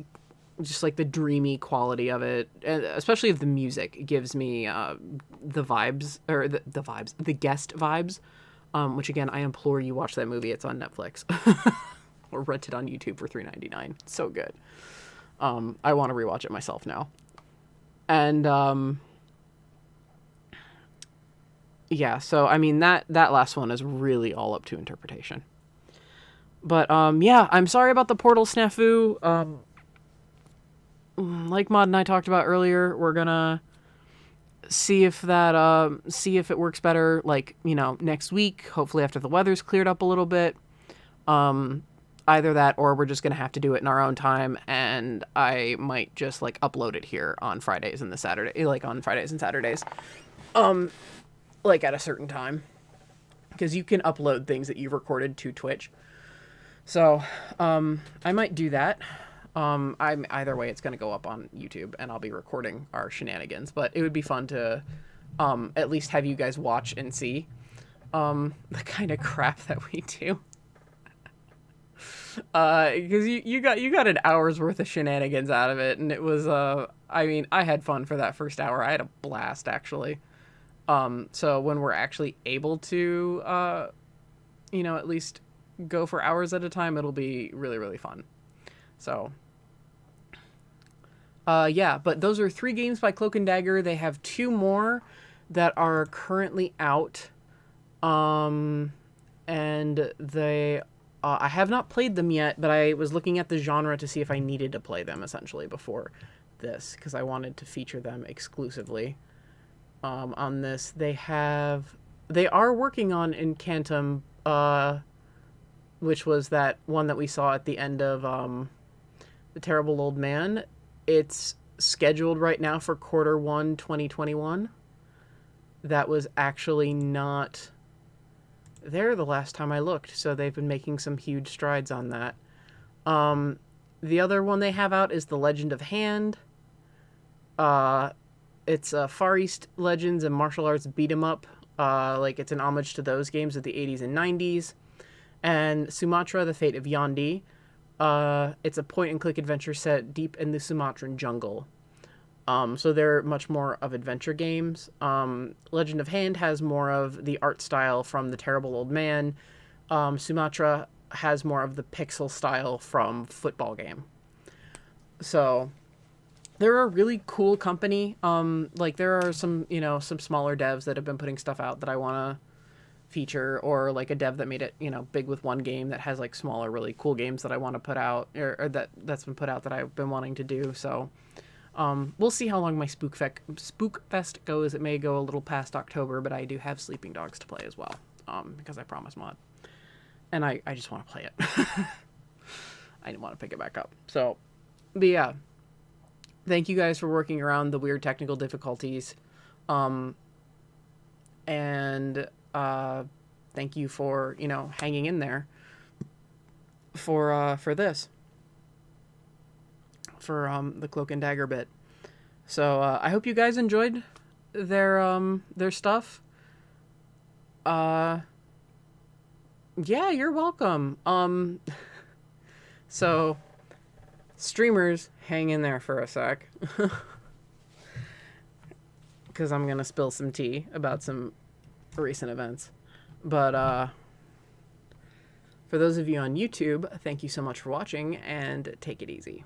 just like the dreamy quality of it, and especially of the music, gives me, the vibes, or the guest vibes, which again, I implore you watch that movie. It's on Netflix or rent it on YouTube for $3.99. So good. I want to rewatch it myself now. And, yeah, so, I mean, that last one is really all up to interpretation. But, yeah, I'm sorry about the portal snafu. Like Mod and I talked about earlier, we're gonna see if it works better, like, next week, hopefully after the weather's cleared up a little bit. Either that, or we're just going to have to do it in our own time, and I might just, like, upload it here on Fridays and Saturdays. Like, at a certain time. Because you can upload things that you've recorded to Twitch. So, I might do that. Either way, it's going to go up on YouTube, and I'll be recording our shenanigans. But it would be fun to, at least have you guys watch and see, the kind of crap that we do. Because you got an hour's worth of shenanigans out of it, and it was I mean, I had fun for that first hour. I had a blast, actually. So when we're actually able to, at least go for hours at a time, it'll be really, really fun. So, yeah, but those are 3 games by Cloak and Dagger. They have 2 more that are currently out. And they, I have not played them yet, but I was looking at the genre to see if I needed to play them essentially before this, because I wanted to feature them exclusively. On this, they are working on Incantum, which was that one that we saw at the end of The Terrible Old Man. It's scheduled right now for Q1 2021. That was actually not there the last time I looked, so they've been making some huge strides on that. The other one they have out is The Legend of Hand. It's a Far East Legends and martial arts beat 'em up. It's an homage to those games of the 80s and 90s. And Sumatra: The Fate of Yandi. It's a point-and-click adventure set deep in the Sumatran jungle. So they're much more of adventure games. Legend of Hand has more of the art style from The Terrible Old Man. Sumatra has more of the pixel style from Football Game. So they're a really cool company. There are some smaller devs that have been putting stuff out that I want to feature, or like a dev that made it, big with one game that has like smaller, really cool games that I want to put out, or that's been put out that I've been wanting to do. So, we'll see how long my Spook Fest goes. It may go a little past October, but I do have Sleeping Dogs to play as well, because I promised Mod. And I just want to play it. I didn't want to pick it back up. So, but yeah. Thank you guys for working around the weird technical difficulties. And thank you for, hanging in there for this. For the Cloak and Dagger bit. So I hope you guys enjoyed their stuff. Yeah, you're welcome. So streamers, hang in there for a sec. Because I'm going to spill some tea about some recent events. But for those of you on YouTube, thank you so much for watching, and take it easy.